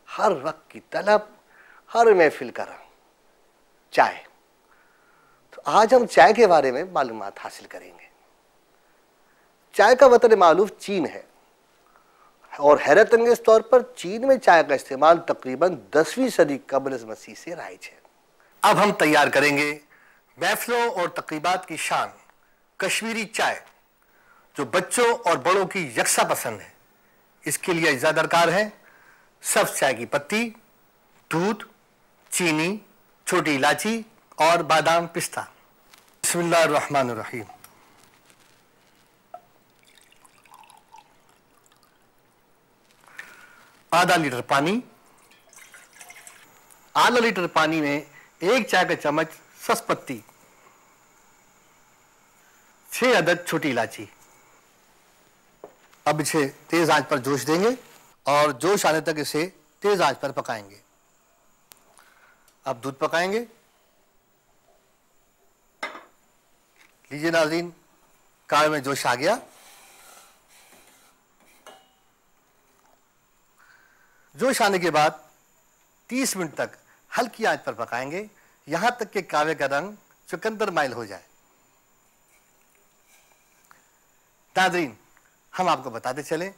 ہر وقت کی طلب، ہر محفل کا رنگ، چائے. تو آج ہم چائے کے بارے میں معلومات حاصل کریں گے. چائے کا وطن معروف چین ہے، اور حیرت انگیز طور پر چین میں چائے کا استعمال تقریباً 10ویں صدی قبل از مسیح سے رائج ہے. اب ہم تیار کریں گے محفلوں اور تقریبات کی شان کشمیری چائے، جو بچوں اور بڑوں کی یکساں پسند ہے. اس کے لیے اجزاء درکار ہیں: سبز چائے کی پتی، دودھ، چینی، چھوٹی الائچی اور بادام پستہ. بسم اللہ الرحمن الرحیم. آدھا لیٹر پانی. آدھا لیٹر پانی میں 1 چائے کا چمچ سبز پتی، 6 عدد چھوٹی الائچی. اب اسے تیز آنچ پر جوش دیں گے اور جوش آنے تک اسے تیز آنچ پر پکائیں گے. اب دودھ پکائیں گے. لیجئے ناظرین، کاوے میں جوش آ گیا. جوش آنے کے بعد 30 منٹ تک ہلکی آنچ پر پکائیں گے، یہاں تک کہ کاوے کا رنگ چقندر مائل ہو جائے. ناظرین، ہم آپ کو بتاتے چلیں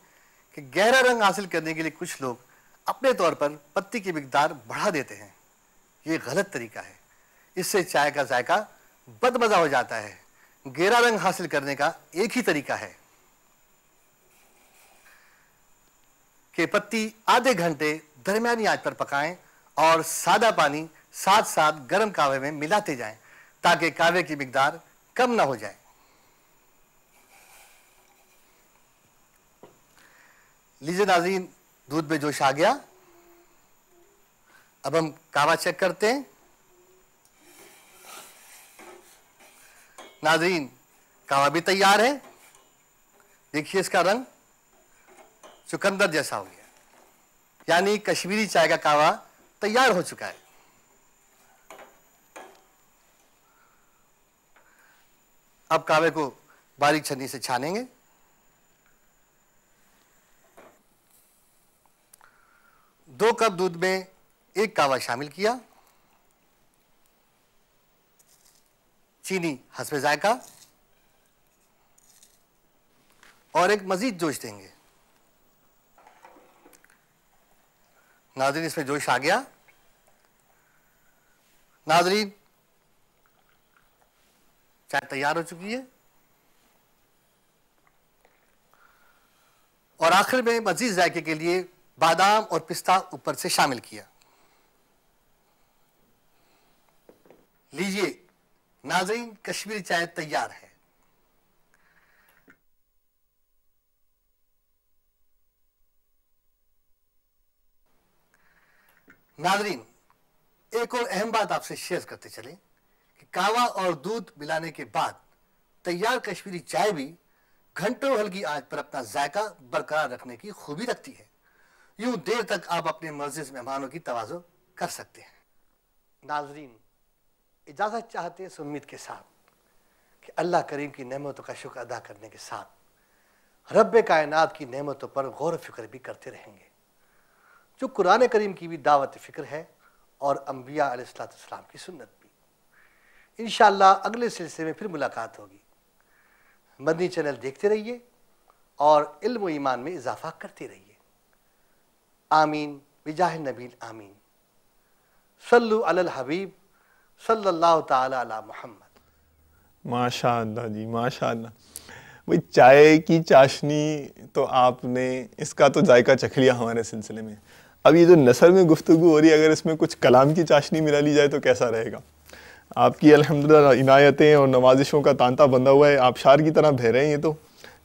کہ گہرا رنگ حاصل کرنے کے لیے کچھ لوگ اپنے طور پر پتی کی مقدار بڑھا دیتے ہیں. یہ غلط طریقہ ہے. اس سے چائے کا ذائقہ بد مزہ ہو جاتا ہے. گہرا رنگ حاصل کرنے کا ایک ہی طریقہ ہے کہ پتی آدھے گھنٹے درمیانی آنچ پر پکائیں اور سادہ پانی ساتھ ساتھ گرم کہوے میں ملاتے جائیں تاکہ کہوے کی مقدار کم نہ ہو جائے. لیجئے ناظرین، دودھ میں جوش آ گیا. اب ہم کہوہ چیک کرتے ہیں. ناظرین، کہوہ بھی تیار ہے. دیکھیے اس کا رنگ چقندر جیسا ہو گیا، یعنی کشمیری چائے کا کہوہ تیار ہو چکا ہے. اب کہوے کو باریک چھنی سے چھانیں گے. دو کپ دودھ میں ایک کہوہ شامل کیا. چینی حسب ذائقہ اور ایک مزید جوش دیں گے. ناظرین، اس میں جوش آ گیا. ناظرین، چائے تیار ہو چکی ہے. اور آخر میں مزید ذائقے کے لیے بادام اور پستہ اوپر سے شامل کیا. لیجئے ناظرین، کشمیری چائے تیار ہے. ناظرین، ایک اور اہم بات آپ سے شیئر کرتے چلیں کہ کہوہ اور دودھ ملانے کے بعد تیار کشمیری چائے بھی گھنٹوں ہلکی آنچ پر اپنا ذائقہ برقرار رکھنے کی خوبی رکھتی ہے. یوں دیر تک آپ اپنے معزز مہمانوں کی توازو کر سکتے ہیں. ناظرین، اجازت چاہتے ہیں اس امید کے ساتھ کہ اللہ کریم کی نعمتوں کا شکر ادا کرنے کے ساتھ رب کائنات کی نعمتوں پر غور و فکر بھی کرتے رہیں گے، جو قرآن کریم کی بھی دعوت فکر ہے اور انبیاء علیہ السلام کی سنت بھی. انشاءاللہ اگلے سلسلے میں پھر ملاقات ہوگی. مدنی چینل دیکھتے رہیے اور علم و ایمان میں اضافہ کرتے رہیے. آمین بجاہ نبی آمین. صلو علی الحبیب صلی اللہ تعالی علی محمد. ماشاء اللہ جی، ماشاء اللہ. وہی چائے کی چاشنی تو آپ نے اس کا تو ذائقہ چکھ لیا ہمارے سلسلے میں. اب یہ جو نثر میں گفتگو ہو رہی ہے، اگر اس میں کچھ کلام کی چاشنی ملا لی جائے تو کیسا رہے گا. آپ کی الحمدللہ عنایتیں اور نوازشوں کا تانتا بندھا ہوا ہے. آپ شعر کی طرح بہہ رہے ہیں. یہ تو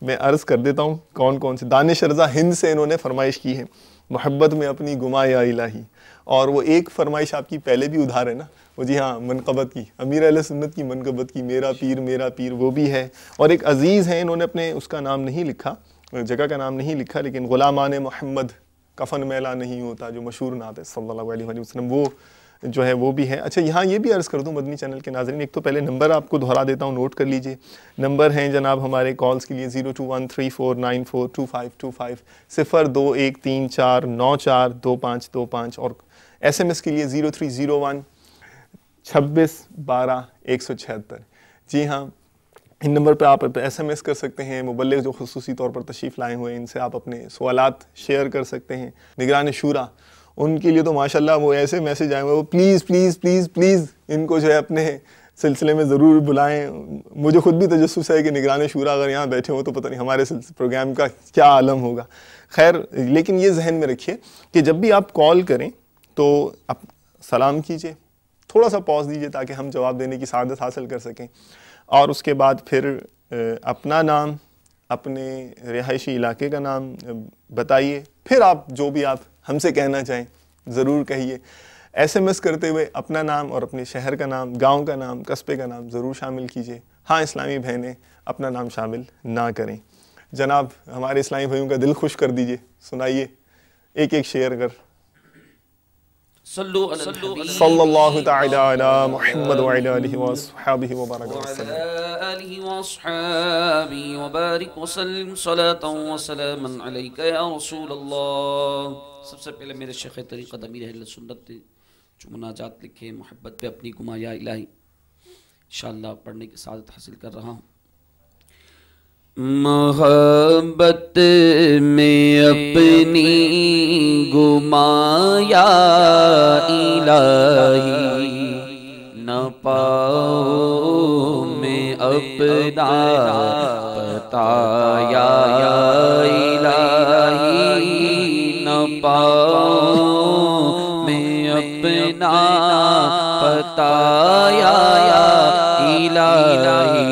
میں عرض کر دیتا ہوں کون کون سے. دانش رضا ہند سے انہوں نے فرمائش کی ہے، محبت میں اپنی گما یا الہی. اور وہ ایک فرمائش آپ کی پہلے بھی ادھار ہے نا، وہ جی ہاں منقبت کی، امیر اہل سنت کی منقبت کی، میرا پیر وہ بھی ہے. اور ایک عزیز ہیں، انہوں نے اپنے اس کا نام نہیں لکھا، جگہ کا نام نہیں لکھا، لیکن غلامان محمد کفن میلا نہیں ہوتا، جو مشہور نعت ہے صلی اللہ علیہ وسلم، وہ جو ہے وہ بھی ہے. اچھا، یہاں یہ بھی عرض کر دوں مدنی چینل کے ناظرین، ایک تو پہلے نمبر آپ کو دہرا دیتا ہوں، نوٹ کر لیجئے. نمبر ہیں جناب ہمارے کالز کے لیے 0213494225 0213494225 اور ایس ایم ایس کے لیے 0301 26 12 176. جی ہاں، ان نمبر پہ آپ ایس ایم ایس کر سکتے ہیں. مبلغ جو خصوصی طور پر تشریف لائے ہوئے ہیں، ان سے آپ اپنے سوالات شیئر کر سکتے ہیں. نگران شورا، ان کے لیے تو ماشاءاللہ وہ ایسے میسج آئے ہوئے، وہ پلیز پلیز پلیز پلیز ان کو جو ہے اپنے سلسلے میں ضرور بلائیں. مجھے خود بھی تجسس ہے کہ نگران شورا اگر یہاں بیٹھے ہوں تو پتہ نہیں ہمارے پروگرام کا کیا عالم ہوگا. خیر، لیکن یہ ذہن میں رکھیے کہ جب بھی آپ کال کریں تو آپ سلام کیجئے، تھوڑا سا پاز دیجئے تاکہ ہم جواب دینے کی سعادت حاصل کر سکیں. اور اس کے بعد پھر اپنا نام، اپنے رہائشی علاقے کا نام بتائیے. پھر آپ جو بھی آپ ہم سے کہنا چاہیں ضرور کہیے. ایس ایم ایس کرتے ہوئے اپنا نام اور اپنے شہر کا نام، گاؤں کا نام، قصبے کا نام ضرور شامل کیجئے. ہاں، اسلامی بہنیں اپنا نام شامل نہ کریں. جناب ہمارے اسلامی بھائیوں کا دل خوش کر دیجئے، سنائیے ایک ایک شعر کر. صلو علی الحبیب صلی اللہ تعالی علی محمد وعلی آلہ وصحابہ وبارک وسلم. وعلى آله وأصحابه وبارك وسلم صلاة وسلاما عليك يا رسول اللہ. سب سے پہلے میرے شیخ طریقت امیر اہل سنت نے جو مناجات لکھے، محبت پہ اپنی گما یا الہی، انشاءاللہ پڑھنے کی سعادت حاصل کر رہا ہوں. محبت میں اپنی گمایا الہی، نہ پاؤں میں اپنا بتایا الہی، نہ پاؤں میں اپنا بتایا الہی،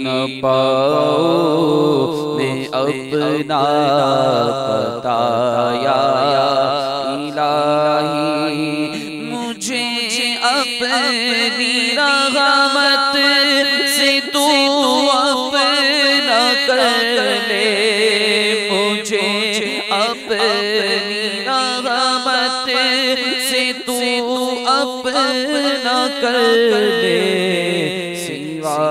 نہ پاؤں میں اپنا بتایا الہی، مجھے اپنی رحمت سے تو اپنا کر لے، مجھے اپنی رحمت سے تو اپنا کر لے، سوا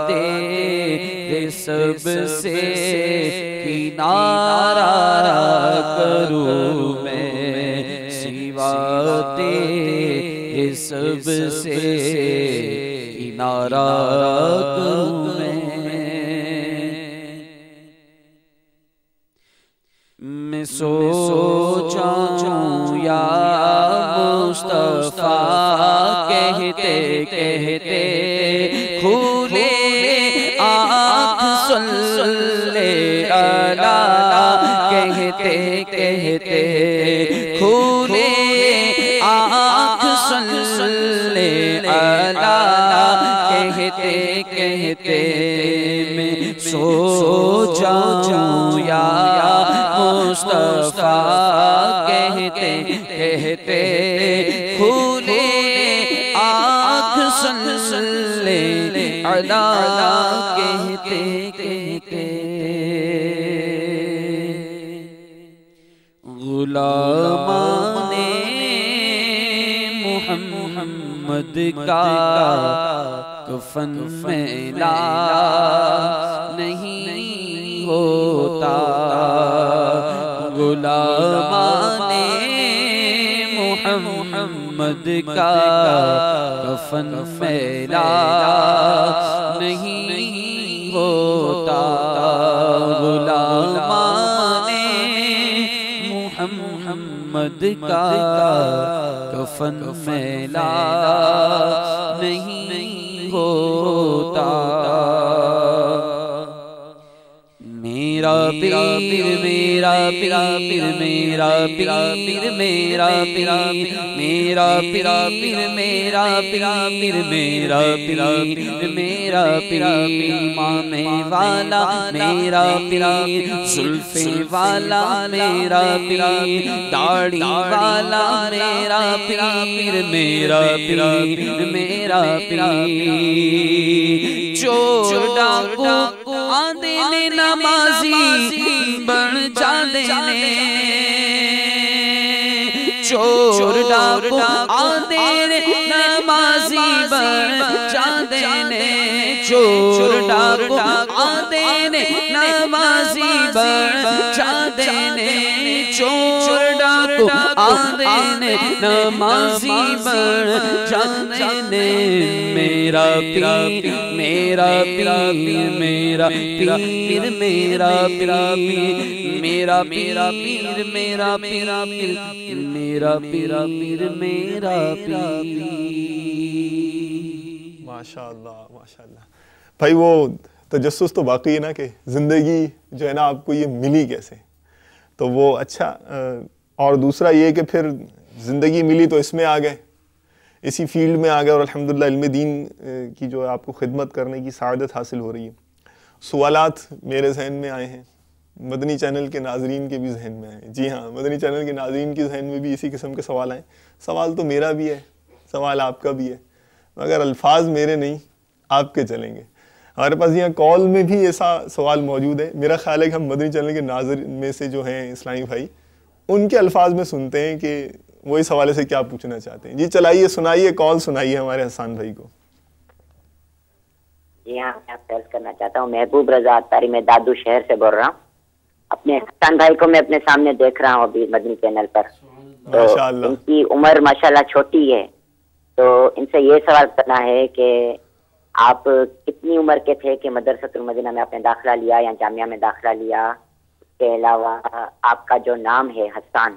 تیرے سب سے کنارہ کروں میں، سوا تیرے سب سے کنارہ کروں میں سوچوں یا مصطفیٰ کہتے کہتے کھولے آنکھ صلی علی، کہتے کہتے کھولے آنکھ صلی علی، کہتے کہتے میں سوچوں یا مصطفیٰ کہتے کہتے کھولے آنکھ صلی علی، کہتے کہتے غلامان محمد کا کفن میلا نہیں ہوتا، غلامان محمد کا کفن میلا نہیں ہوتا، غلامان محمد کا کفن میلا نہیں ہوتا، میرا پیر میرا پیر میرا پیر میرا پیر میرا پیر میرا پیر میرا پیر میرا پیر امام والا میرا پیر، زلف والا میرا پیر، داڑھی والا میرا پیر میرا پیر میرا پیر، چور ڈاکو آندے نے نمازی بن جاندے نے، چور ڈاکو آندے نے نمازی بن جاندے نے، چور ڈاکو آندے نے نمازی بن جاندے نے، چور ڈاکو آندے نے نمازی بن جاندے نے، میرا پیر میرا پیر میرا پیر میرا پیر میرا پیر میرا پیر میرا پیر میرا پیر۔ ماشاءاللہ ماشاءاللہ بھائی، وہ تجسس تو باقی ہے نا کہ زندگی جو ہے نا آپ کو یہ ملی کیسے، تو وہ اچھا، اور دوسرا یہ کہ پھر زندگی ملی تو اس میں آ گئے، اسی فیلڈ میں آ گئے، اور الحمدللہ علم دین کی جو آپ کو خدمت کرنے کی سعادت حاصل ہو رہی ہے۔ سوالات میرے ذہن میں آئے ہیں، مدنی چینل کے ناظرین کے بھی ذہن میں آئے ہیں، جی ہاں، مدنی چینل کے ناظرین کے ذہن میں بھی اسی قسم کے سوال آئے، سوال تو میرا بھی ہے، سوال آپ کا بھی ہے، مگر الفاظ میرے نہیں، آپ کے چلیں گے۔ ہمارے پاس یہاں کال میں بھی ایسا سوال موجود ہے، میرا خیال ہے کہ ہم مدنی چینل کے ناظرین میں سے جو ہیں اسلامی بھائی، ان کے الفاظ میں سنتے ہیں کہ وہ اس حوالے سے کیا پوچھنا چاہتے ہیں۔ جی چلائیے، سنائیے، کال سنائیے ہمارے حسان بھائی کو۔ جی ہاں، میں آپ سے عرض کرنا چاہتا ہوں، محبوب رضا اتاری، میں دادو شہر سے بول رہا ہوں۔ اپنے حسان بھائی کو میں اپنے سامنے دیکھ رہا ہوں ابھی مدنی چینل پر، تو ان کی عمر ماشاءاللہ چھوٹی ہے، تو ان سے یہ سوال کرنا ہے کہ آپ کتنی عمر کے تھے کہ مدرسۃ المدینہ میں آپ نے داخلہ لیا یا جامعہ میں داخلہ لیا؟ اس کے علاوہ آپ کا جو نام ہے حسان،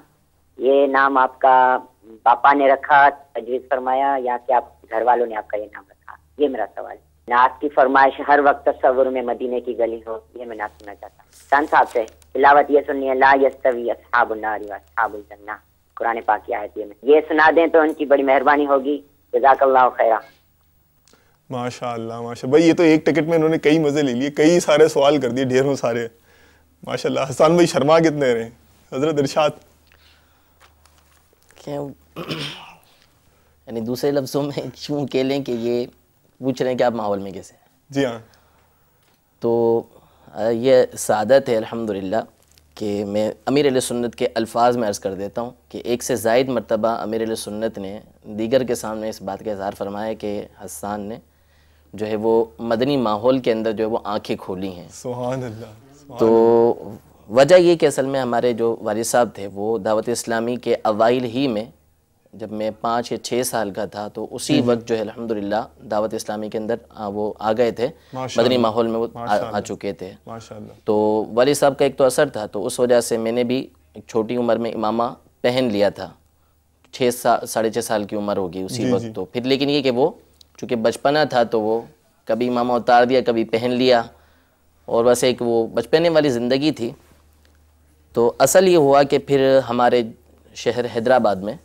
یہ نام آپ کا باپا نے رکھا، تجویز فرمایا، یا کہ آپ گھر والوں نے آپ کا یہ نام رکھا؟ یہ میرا سوال ہے۔ نعت کی فرمائش ہر وقت تصور میں مدینے کی گلی ہو، یہ میں نعت سننا چاہتا ہوں۔ خان صاحب سے تلاوت یہ سننی ہے، لا یستوی اصحاب النار و اصحاب الجنہ، قرآن پاک کی آیت یہ سنا دیں تو ان کی بڑی مہربانی ہوگی، جزاک اللہ خیرہ۔ ماشاء اللہ ماشاء اللہ بھائی، یہ تو ایک ٹکٹ میں انہوں نے کئی مزے لے لیے، کئی سارے سوال کر دیے، ڈھیروں سارے، ماشاء اللہ۔ حسان بھائی شرما کتنے رہے؟ حضرت ارشاد یعنی دوسرے لفظوں میں کیوں کہہ لیں کہ یہ پوچھ رہے ہیں کہ آپ ماحول میں کیسے؟ جی ہاں، تو یہ سعادت ہے الحمدللہ کہ میں امیر اہل سنت کے الفاظ میں عرض کر دیتا ہوں کہ ایک سے زائد مرتبہ امیر اہل سنت نے دیگر کے سامنے اس بات کا اظہار فرمایا کہ حسان نے جو ہے وہ مدنی ماحول کے اندر جو ہے وہ آنکھیں کھولی ہیں۔ سبحان اللہ۔ تو وجہ یہ کہ اصل میں ہمارے جو والد صاحب تھے وہ دعوت اسلامی کے اوائل ہی میں، جب میں 5 یا 6 سال کا تھا تو اسی وقت جو ہے الحمدللہ دعوت اسلامی کے اندر وہ آ گئے تھے، مدنی ماحول میں وہ آ چکے تھے۔ تو والد صاحب کا ایک تو اثر تھا، تو اس وجہ سے میں نے بھی ایک چھوٹی عمر میں امامہ پہن لیا تھا، 6.5 سال کی عمر ہوگی اسی وقت۔ تو پھر لیکن یہ کہ وہ چونکہ بچپنا تھا تو وہ کبھی امامہ اتار دیا، کبھی پہن لیا، اور بس ایک وہ بچپنے والی زندگی تھی۔ تو اصل یہ ہوا کہ پھر ہمارے شہر حیدرآباد میں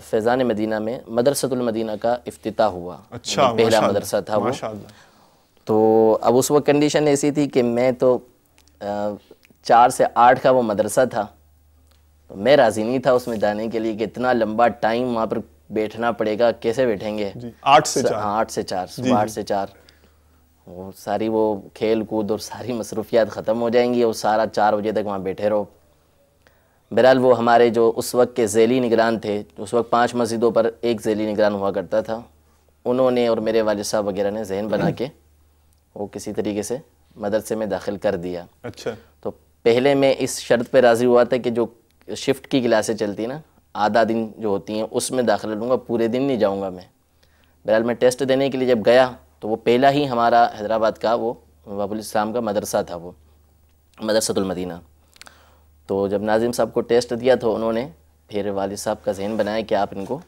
فیضان مدینہ میں مدرسۃ المدینہ کا افتتاح ہوا، پہلا مدرسہ تھا وہ۔ تو اب اس وقت کنڈیشن ایسی تھی کہ میں تو 4 سے 8 کا وہ مدرسہ تھا، تو میں راضی نہیں تھا اس میں جانے کے لیے کہ اتنا لمبا ٹائم وہاں پر بیٹھنا پڑے گا، کیسے بیٹھیں گے؟ 8 سے 4 ہاں 8 سے 4 صبح 8 سے 4 وہ ساری وہ کھیل کود اور ساری مصروفیات ختم ہو جائیں گی، اور سارا 4 بجے تک وہاں بیٹھے رہو۔ بہرحال وہ ہمارے جو اس وقت کے ذیلی نگران تھے، اس وقت 5 مسجدوں پر ایک ذیلی نگران ہوا کرتا تھا، انہوں نے اور میرے والد صاحب وغیرہ نے ذہن بنا کے وہ کسی طریقے سے مدرسے میں داخل کر دیا۔ اچھا، تو پہلے میں اس شرط پہ راضی ہوا تھا کہ جو شفٹ کی کلاسیں چلتی نا، آدھا دن جو ہوتی ہیں، اس میں داخلہ لوں گا، پورے دن نہیں جاؤں گا میں۔ بہرحال میں ٹیسٹ دینے کے لیے جب گیا تو وہ پہلا ہی ہمارا حیدرآباد کا وہ باب الاسلام کا مدرسہ تھا، وہ مدرسۃ المدینہ۔ تو جب ناظم صاحب کو ٹیسٹ دیا تو انہوں نے پھر والد صاحب کا ذہن بنایا کہ آپ ان کو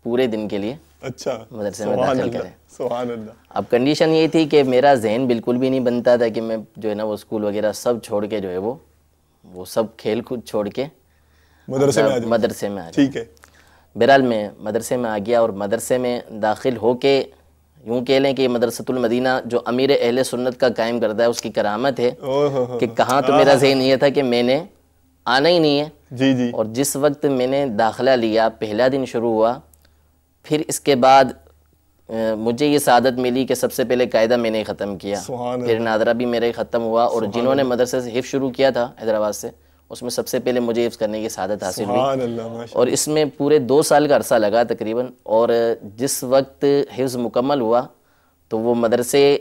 پورے دن کے لیے مدرسے میں داخل کریں۔ سبحان اللہ۔ اب کنڈیشن یہ تھی کہ میرا ذہن بالکل بھی نہیں بنتا تھا کہ میں جو ہے نا وہ اسکول وغیرہ سب چھوڑ کے جو ہے وہ سب کھیل کود چھوڑ کے مدرسے میں آ جاؤں۔ ٹھیک ہے۔ بہرحال میں مدرسے میں آ گیا، اور مدرسے میں داخل ہو کے یوں کہہ لیں کہ مدرسۃ المدینہ جو امیر اہل سنت کا قائم کرتا ہے، اس کی کرامت ہے کہ کہاں تو میرا ذہن یہ تھا کہ میں نے آنا ہی نہیں ہے۔ اور جس وقت میں نے داخلہ لیا، پہلا دن شروع ہوا، پھر اس کے بعد مجھے یہ سعادت ملی کہ سب سے پہلے قاعدہ میں نے ختم کیا، پھر ناظرہ بھی میرا ہی ختم ہوا، اور جنہوں نے مدرسے سے حفظ شروع کیا تھا حیدرآباد سے، اس میں سب سے پہلے مجھے حفظ کرنے کی سعادت حاصل ہوئی، اور اس میں پورے 2 سال کا عرصہ لگا تقریباً۔ اور جس وقت حفظ مکمل ہوا تو وہ مدرسے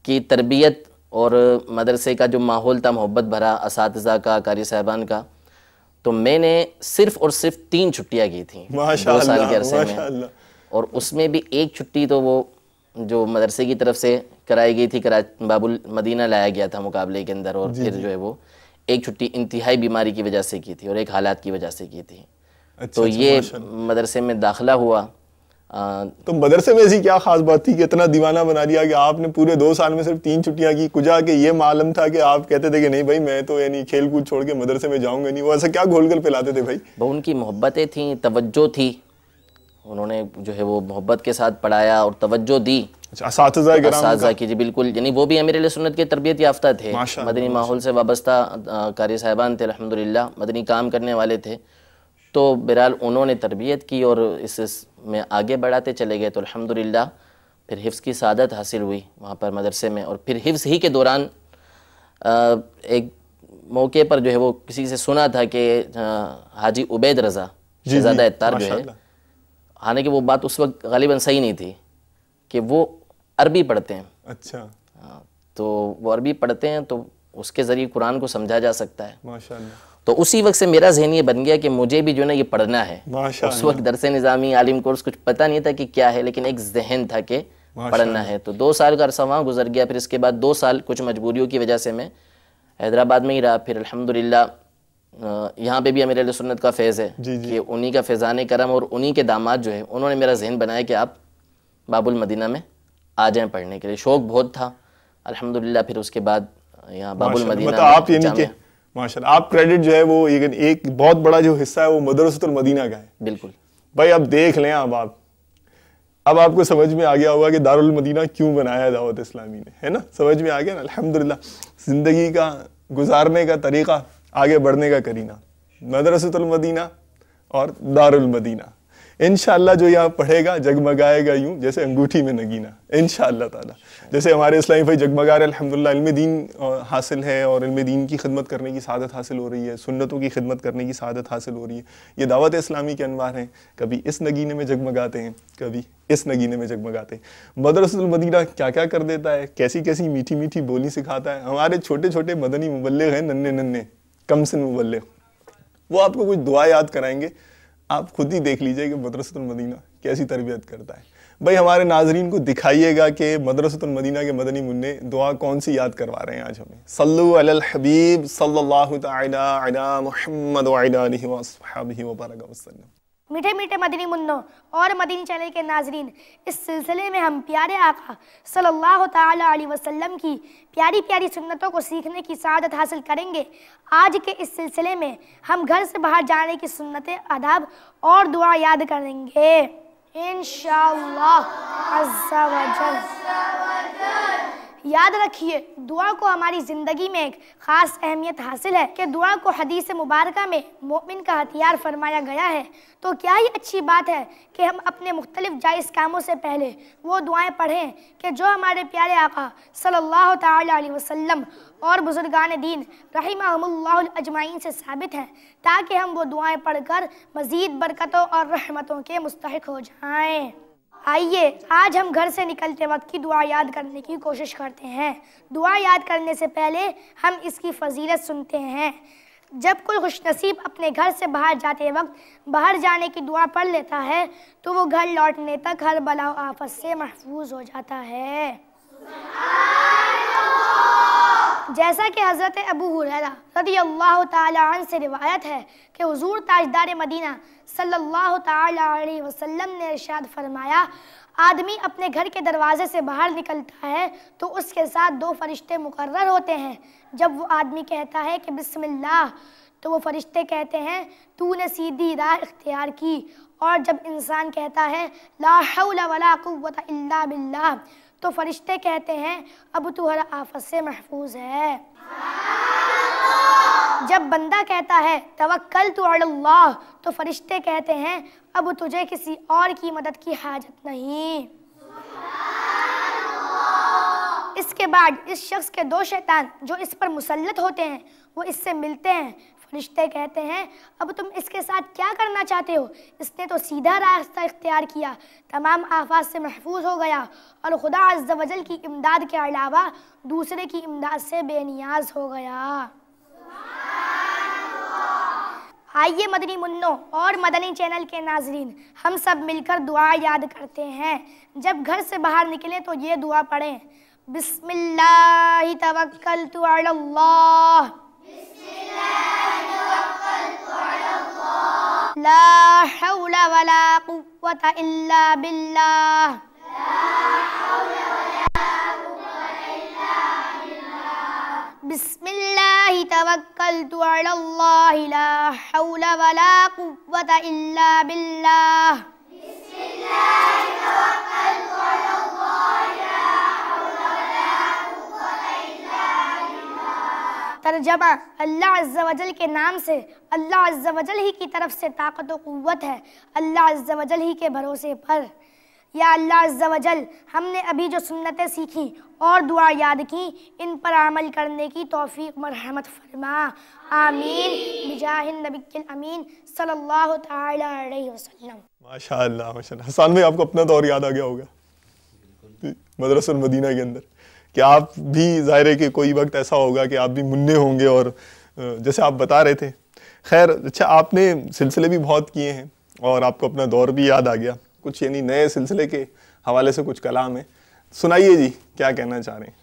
کی تربیت اور مدرسے کا جو ماحول تھا محبت بھرا، اساتذہ کا، قاری صاحبان کا، تو میں نے صرف اور صرف 3 چھٹیاں کی تھیں 2 سال کے عرصے میں، اور اس میں بھی ایک چھٹی تو وہ جو مدرسے کی طرف سے کرائی گئی تھی، باب المدینہ لایا گیا تھا مقابلے کے اندر، اور پھر جو ہے وہ ایک چھٹی انتہائی بیماری کی وجہ سے کی تھی اور ایک حالات کی وجہ سے کی تھی۔ تو یہ مدرسے میں داخلہ ہوا۔ تو مدرسے میں ایسی کیا خاص بات تھی کہ اتنا دیوانہ بنا دیا کہ آپ نے پورے 2 سال میں صرف 3 چھٹیاں کی؟ کجا کہ یہ معلوم تھا کہ آپ کہتے تھے کہ نہیں بھائی میں تو یعنی کھیل کود چھوڑ کے مدرسے میں جاؤں گا نہیں؟ وہ ایسا کیا گھول کر پلاتے تھے بھائی؟ وہ ان کی محبتیں تھیں، توجہ تھی، انہوں نے جو ہے وہ محبت کے ساتھ پڑھایا اور توجہ دی۔ اساتذہ کی جی بالکل، یعنی وہ بھی امیر اہل سنت کے تربیت یافتہ تھے، مدنی ماحول سے وابستہ قاری صاحبان تھے الحمدللہ، مدنی کام کرنے والے تھے۔ تو بہرحال انہوں نے تربیت کی اور اس میں آگے بڑھاتے چلے گئے، تو الحمدللہ پھر حفظ کی سعادت حاصل ہوئی وہاں پر مدرسے میں۔ اور پھر حفظ ہی کے دوران ایک موقع پر جو ہے وہ کسی سے سنا تھا کہ حاجی عبید رضا شہزادہ اتار جو ہے، حالانکہ وہ بات اس وقت غالباً صحیح نہیں تھی، کہ وہ عربی پڑھتے ہیں۔ اچھا، تو وہ عربی پڑھتے ہیں تو اس کے ذریعے قرآن کو سمجھا جا سکتا ہے۔ ماشاءاللہ۔ تو اسی وقت سے میرا ذہن یہ بن گیا کہ مجھے بھی جو ہے نا یہ پڑھنا ہے۔ اس وقت درس نظامی، عالم کورس کچھ پتہ نہیں تھا کہ کیا ہے، لیکن ایک ذہن تھا کہ پڑھنا ہے. تو 2 سال کا عرصہ وہاں گزر گیا. پھر اس کے بعد 2 سال کچھ مجبوریوں کی وجہ سے میں حیدرآباد میں ہی رہا. پھر الحمدللہ یہاں پہ بھی امیر اہل سنت کا فیض ہے کہ انہی کا فیضان کرم اور انہی کے داماد جو ہے انہوں نے میرا ذہن بنایا کہ آپ باب المدینہ میں آ جائیں پڑھنے کے لیے. شوق بہت تھا الحمدللہ. پھر اس کے بعد یہاں باب المدینہ مطلب آپ یعنی کہ ماشاءاللہ آپ کریڈٹ جو ہے وہ ایک بہت بڑا جو حصہ ہے وہ مدرسۃ المدینہ کا ہے. بالکل بھائی اب دیکھ لیں اب آپ کو سمجھ میں آ گیا ہوگا کہ دارالمدینہ کیوں بنایا ہے دعوت اسلامی نے, ہے نا. سمجھ میں آ گیا نا الحمدللہ. زندگی کا گزارنے کا طریقہ, آگے بڑھنے کا کرینہ, مدرسۃ المدینہ اور دارالمدینہ. انشاءاللہ جو یہاں پڑھے گا جگمگائے گا یوں جیسے انگوٹھی میں نگینہ انشاءاللہ تعالیٰ. جیسے ہمارے اسلامی بھائی جگمگا رہے الحمدللہ, علم دین حاصل ہے اور علم دین کی خدمت کرنے کی سعادت حاصل ہو رہی ہے, سنتوں کی خدمت کرنے کی سعادت حاصل ہو رہی ہے. یہ دعوت اسلامی کے انوار ہیں, کبھی اس نگینے میں جگمگاتے ہیں, کبھی اس نگینے میں جگمگاتے ہیں. مدرسۃ المدینہ کیا کیا کر دیتا ہے, کیسی کیسی میٹھی میٹھی بولی سکھاتا ہے. ہمارے چھوٹے چھوٹے مدنی مبلغ ہیں, ننھے کم سن مبلغ, وہ آپ کو کچھ دعا یاد کرائیں گے. آپ خود ہی دیکھ لیجئے کہ مدرسۃ المدینہ کیسی تربیت کرتا ہے. بھائی ہمارے ناظرین کو دکھائیے گا کہ مدرسۃ المدینہ کے مدنی منع دعا کون سی یاد کروا رہے ہیں آج ہمیں. صلو علی الحبیب صلی اللہ تعالی علی محمد وعلی آلہ وصحبہ وبارک وسلم. میٹھے میٹھے مدنی منوں اور مدنی چینل کے ناظرین, اس سلسلے میں ہم پیارے آقا صلی اللہ تعالی علیہ وسلم کی پیاری پیاری سنتوں کو سیکھنے کی سعادت حاصل کریں گے. آج کے اس سلسلے میں ہم گھر سے باہر جانے کی سنتیں, آداب اور دعا یاد کریں گے انشاءاللہ عز و جل. یاد رکھیے دعا کو ہماری زندگی میں ایک خاص اہمیت حاصل ہے کہ دعا کو حدیث مبارکہ میں مومن کا ہتھیار فرمایا گیا ہے. تو کیا ہی اچھی بات ہے کہ ہم اپنے مختلف جائز کاموں سے پہلے وہ دعائیں پڑھیں کہ جو ہمارے پیارے آقا صلی اللہ تعالی علیہ وسلم اور بزرگان دین رحمہم اللہ اجمعین سے ثابت ہیں, تاکہ ہم وہ دعائیں پڑھ کر مزید برکتوں اور رحمتوں کے مستحق ہو جائیں. آئیے آج ہم گھر سے نکلتے وقت کی دعا یاد کرنے کی کوشش کرتے ہیں. دعا یاد کرنے سے پہلے ہم اس کی فضیلت سنتے ہیں. جب کوئی خوش نصیب اپنے گھر سے باہر جاتے وقت باہر جانے کی دعا پڑھ لیتا ہے تو وہ گھر لوٹنے تک ہر بلا و آفت سے محفوظ ہو جاتا ہے. جیسا کہ حضرت ابو ہریرہ رضی اللہ تعالی عنہ سے روایت ہے کہ حضور تاجدار مدینہ صلی اللہ تعالی علیہ وسلم نے ارشاد فرمایا, آدمی اپنے گھر کے دروازے سے باہر نکلتا ہے تو اس کے ساتھ 2 فرشتے مقرر ہوتے ہیں. جب وہ آدمی کہتا ہے کہ بسم اللہ تو وہ فرشتے کہتے ہیں تو نے سیدھی راہ اختیار کی, اور جب انسان کہتا ہے لا حول ولا قوت الا باللہ تو فرشتے کہتے ہیں اب تو ہر آفت سے محفوظ ہے. جب بندہ کہتا ہے توکلت علی اللہ تو فرشتے کہتے ہیں اب تجھے کسی اور کی مدد کی حاجت نہیں. اس کے بعد اس شخص کے 2 شیطان جو اس پر مسلط ہوتے ہیں وہ اس سے ملتے ہیں. فرشتے کہتے ہیں اب تم اس کے ساتھ کیا کرنا چاہتے ہو, اس نے تو سیدھا راستہ اختیار کیا, تمام آفات سے محفوظ ہو گیا اور خدا عز و جل کی امداد کے علاوہ دوسرے کی امداد سے بے نیاز ہو گیا. آئیے مدنی منوں اور مدنی چینل کے ناظرین ہم سب مل کر دعا یاد کرتے ہیں. جب گھر سے باہر نکلیں تو یہ دعا پڑھیں, بسم اللہ توکلت علی اللہ, لا حول ولا قوة الا باللہ, بسم اللہ توکلت علی اللہ, لا حول ولا قوة الا باللہ, ترجمہ اللہ عز و جل کے نام سے, اللہ عز و جل ہی کی طرف سے طاقت و قوت ہے, اللہ عز و جل ہی کے بھروسے پر. یا اللہ عز و جل ہم نے ابھی جو سنتیں سیکھیں اور دعا یاد کی ان پر عمل کرنے کی توفیق مرحمت فرما, آمین بجاہ النبی الامین صلی اللہ تعالی علیہ وسلم. ماشاءاللہ ماشاءاللہ. حسان بھائی آپ کو اپنا دور یاد آ گیا ہوگا مدرسہ المدینہ کے اندر کہ آپ بھی ظاہر ہے کہ کوئی وقت ایسا ہوگا کہ آپ بھی منع ہوں گے اور جیسے آپ بتا رہے تھے. خیر اچھا آپ نے سلسلے بھی بہت کیے ہیں اور آپ کو اپنا دور بھی یاد آ گیا. کچھ یعنی نئے سلسلے کے حوالے سے کچھ کلام ہے. سنائیے جی کیا کہنا چاہ رہے ہیں.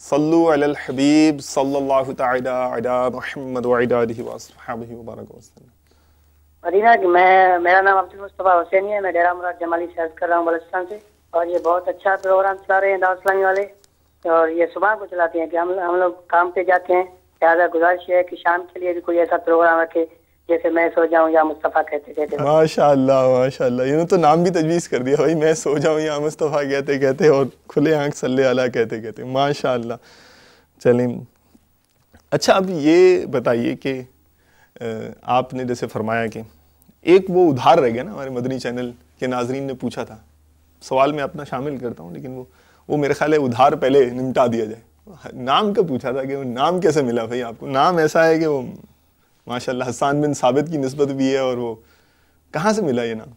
صلو علی الحبیب صلی اللہ تعالی علی محمد وعلی آلہ وصحبہ وبارک وسلم. مدینہ کہ میرا نام عبد المصطفیٰ حسینی ہے. میں ڈیرہ مراد جمالی سے عرض کر رہا ہوں بلوچستان سے. اور یہ بہت اچھا پروگرام چلا رہے ہیں دعوت اسلامی والے, اور یہ صبح کو چلاتے ہیں کہ ہم لوگ کام پہ جاتے ہیں. لہٰذا گزارش ہے کہ شام کے لیے بھی کوئی ایسا پروگرام رکھے جیسے میں سو جاؤں یا مصطفیٰ کہتے. ماشاء اللہ ماشاء اللہ, یہ تو نام بھی تجویز کر دیا بھائی, میں سو جاؤں یا مصطفیٰ کہتے اور کھلے آنکھ صلی علیہ کہتے. ماشاء اللہ. چلیں اچھا, اب یہ بتائیے کہ آپ نے جیسے فرمایا کہ ایک وہ ادھار رہ گیا نا, ہمارے مدنی چینل کے ناظرین نے پوچھا تھا, سوال میں اپنا شامل کرتا ہوں لیکن وہ میرے خیال ہے ادھار پہلے نمٹا دیا جائے. نام کا پوچھا تھا کہ وہ نام کیسے ملا بھائی آپ کو؟ نام ایسا ہے کہ وہ ماشاءاللہ حسان بن ثابت کی نسبت بھی ہے, اور وہ کہاں سے ملا یہ نام؟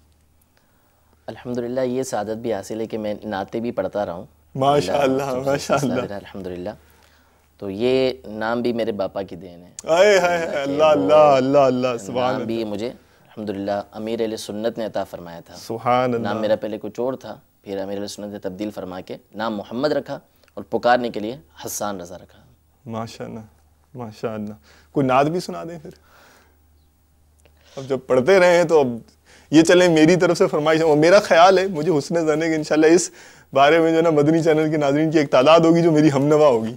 الحمدللہ یہ سعادت بھی حاصل ہے کہ میں نعتیں بھی پڑھتا رہا ہوں. ماشاءاللہ ماشاءاللہ الحمدللہ. تو یہ نام بھی میرے باپا کی دین ہے. اے ہائے اللہ اللہ اللہ اللہ سبحان اللہ. نام بھی مجھے الحمدللہ امیر اہل سنت نے عطا فرمایا تھا. سبحان اللہ. نام میرا پہلے کچھ اور تھا, پھر امیر اہل سنت نے تبدیل فرما کے نام محمد رکھا اور پکارنے کے لیے حسان رضا رکھا. ماشاءاللہ ماشاءاللہ. کوئی نعت بھی سنا دیں پھر, اب جب پڑھتے رہے ہیں تو اب یہ چلیں میری طرف سے فرمائش ہے. اور میرا خیال ہے, مجھے حسن ظن ہے کہ انشاءاللہ اس بارے میں جو ہے نا مدنی چینل کے ناظرین کی ایک تعداد ہوگی جو میری ہمنوا ہوگی.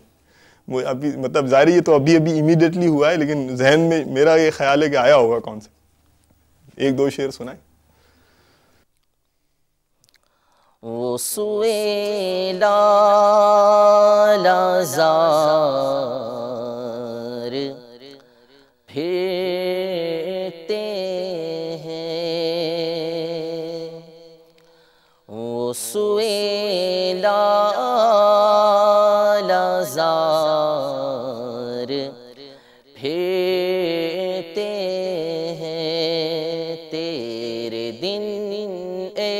وہ ابھی مطلب ظاہر یہ تو ابھی امیڈیٹلی ہوا ہے, لیکن ذہن میں میرا یہ خیال ہے کہ آیا ہوگا کون سے. ایک دو شعر سنائیں. وہ سوئے لازار پھرتے ہیں, وہ سوئے لازار پھرتے ہیں, تیرے دن اے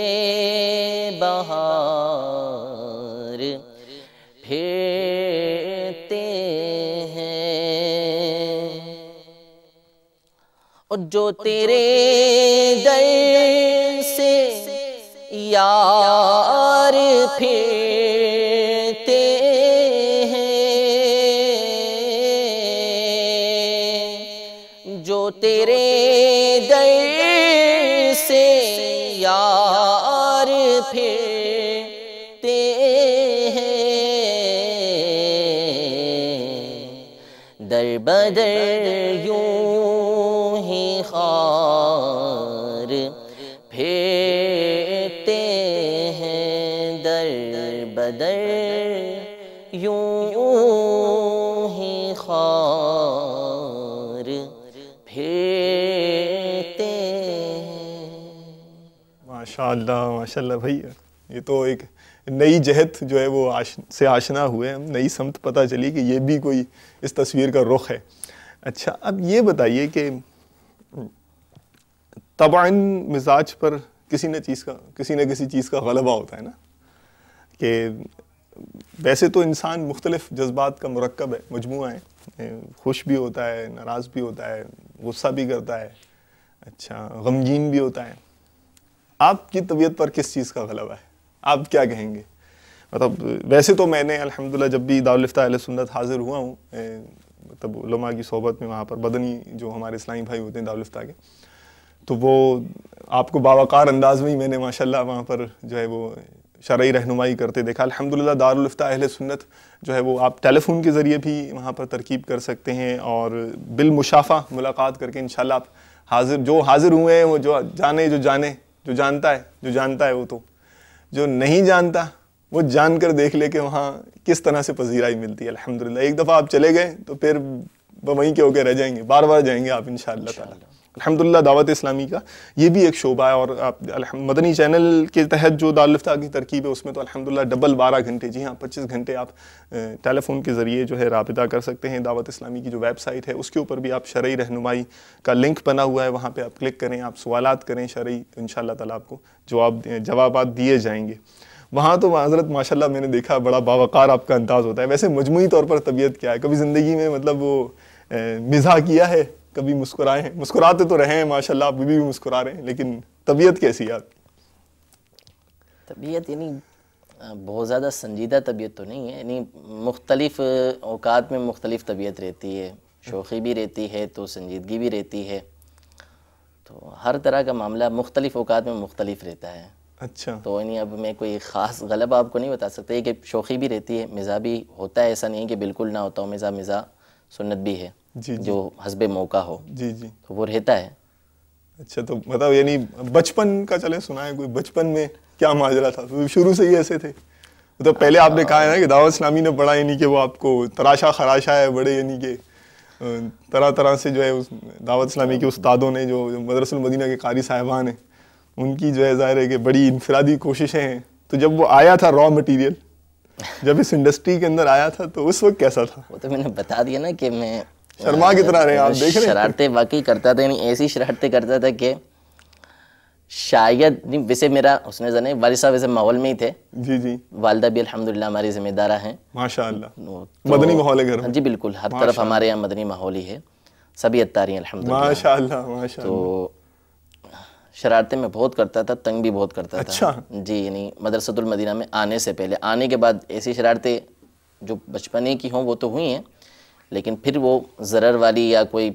بہار پھرتے ہیں, اور جو تیرے در سے یار پھرتے ہیں, جو تیرے در سے یار پھرتے ہیں, در بدر یوں ہی خار پھرتے ہیں, در بدر یوں ہی خار پھرتے ہیں. ماشاءاللہ ماشاءاللہ بھائی, یہ تو ایک نئی جہت جو ہے وہ سے آشنا ہوئے ہم, نئی سمت پتہ چلی کہ یہ بھی کوئی اس تصویر کا رخ ہے. اچھا اب یہ بتائیے کہ طبعاً مزاج پر کسی نہ کسی چیز کا غلبہ ہوتا ہے نا, کہ ویسے تو انسان مختلف جذبات کا مرکب ہے, مجموعہ ہے, خوش بھی ہوتا ہے, ناراض بھی ہوتا ہے, غصہ بھی کرتا ہے, اچھا غمگین بھی ہوتا ہے. آپ کی طبیعت پر کس چیز کا غلبہ ہے, آپ کیا کہیں گے؟ مطلب ویسے تو میں نے الحمدللہ جب بھی دارالفتہ اہل سنت حاضر ہوا ہوں, مطلب علماء کی صحبت میں, وہاں پر بدنی جو ہمارے اسلامی بھائی ہوتے ہیں دارالفتہ کے, تو وہ آپ کو باوقار انداز میں ہی میں نے ماشاءاللہ وہاں پر جو ہے وہ شرعی رہنمائی کرتے دیکھا. الحمدللہ دارالفتہ اہل سنت جو ہے وہ آپ ٹیلی فون کے ذریعے بھی وہاں پر ترکیب کر سکتے ہیں, اور بالمشافہ ملاقات کر کے انشاءاللہ آپ حاضر ہوئے ہیں, وہ جو جانتا ہے وہ تو, جو نہیں جانتا وہ جان کر دیکھ لے کہ وہاں کس طرح سے پذیرائی ملتی ہے. الحمدللہ ایک دفعہ آپ چلے گئے تو پھر وہیں کے ہو کے رہ جائیں گے, بار بار جائیں گے آپ انشاءاللہ تعالی. الحمدللہ دعوت اسلامی کا یہ بھی ایک شعبہ ہے, اور مدنی چینل کے تحت جو دارالفتہ کی ترکیب ہے اس میں تو الحمدللہ ڈبل 12 گھنٹے, جی ہاں 25 گھنٹے آپ ٹیلی فون کے ذریعے جو ہے رابطہ کر سکتے ہیں. دعوت اسلامی کی جو ویب سائٹ ہے اس کے اوپر بھی آپ شرعی رہنمائی کا لنک بنا ہوا ہے, وہاں پہ آپ کلک کریں, آپ سوالات کریں شرعی, انشاءاللہ تعالی آپ کو جوابات دیے جائیں گے. وہاں تو حضرت ماشاءاللہ میں نے دیکھا بڑا باوقار آپ کا انداز ہوتا ہے. ویسے مجموعی طور پر طبیعت کیا ہے, کبھی زندگی میں مطلب وہ مزاح کیا ہے, کبھی مسکرائے ہیں؟ مسکراتے تو رہے ہیں ماشاءاللہ, آپ بھی مسکرا رہے ہیں, لیکن طبیعت کیسی ہے آپ کی؟ طبیعت یعنی بہت زیادہ سنجیدہ طبیعت تو نہیں ہے، یعنی مختلف اوقات میں مختلف طبیعت رہتی ہے، شوخی بھی رہتی ہے تو سنجیدگی بھی رہتی ہے، تو ہر طرح کا معاملہ مختلف اوقات میں مختلف رہتا ہے. اچھا. تو یعنی اب میں کوئی خاص غلط آپ کو نہیں بتا سکتا. یہ کہ شوخی بھی رہتی ہے، مزاح بھی ہوتا ہے، ایسا نہیں کہ بالکل نہ ہوتا ہو، مزاح سنت بھی ہے جو حسب موقع ہو، تو وہ رہتا ہے. اچھا. تو مطلب یعنی بچپن کا چلے سنائیں، کوئی بچپن میں کیا ماجرا تھا؟ شروع سے ہی ایسے تھے؟ مطلب پہلے آپ نے کہا ہے نا کہ دعوت اسلامی نے پڑھا، یعنی کہ وہ آپ کو تراشا خراشا ہے بڑے، یعنی کہ طرح طرح سے جو ہے دعوت اسلامی کے استادوں نے، جو مدرسہ المدینہ کے قاری صاحبان ہیں، ان کی جو ہے ظاہر ہے کہ بڑی انفرادی کوششیں ہیں. تو جب وہ آیا تھا را مٹیریل، جب اس انڈسٹری کے اندر آیا تھا، تو اس وقت کیسا تھا؟ وہ تو میں نے بتا دیا نا کہ میں شرما کی طرح رہے آپ دیکھ رہے ہیں. شرارتیں واقعی کرتا تھا، یعنی ایسی شرارتیں کرتا تھا کہ شاید نہیں. ویسے میرا حسن زن ہے، والد صاحب ویسے ماحول میں ہی تھے. جی جی. والدہ بھی الحمدللہ ہماری ذمہ دارہ ہیں. ماشاء اللہ. مدنی ماحول ہے گھر میں؟ جی بالکل، ہر طرف ہمارے یہاں مدنی ماحول ہی ہے، سبھی اتاری ہیں الحمدللہ. ماشاء اللہ ماشاء اللہ. تو شرارتیں میں بہت کرتا تھا، تنگ بھی بہت کرتا تھا. اچھا. جی یعنی مدرسۃ المدینہ میں آنے سے پہلے، آنے کے بعد ایسی شرارتیں جو بچپنے کی ہوں وہ تو ہوئی ہیں، لیکن پھر وہ ضرر والی یا کوئی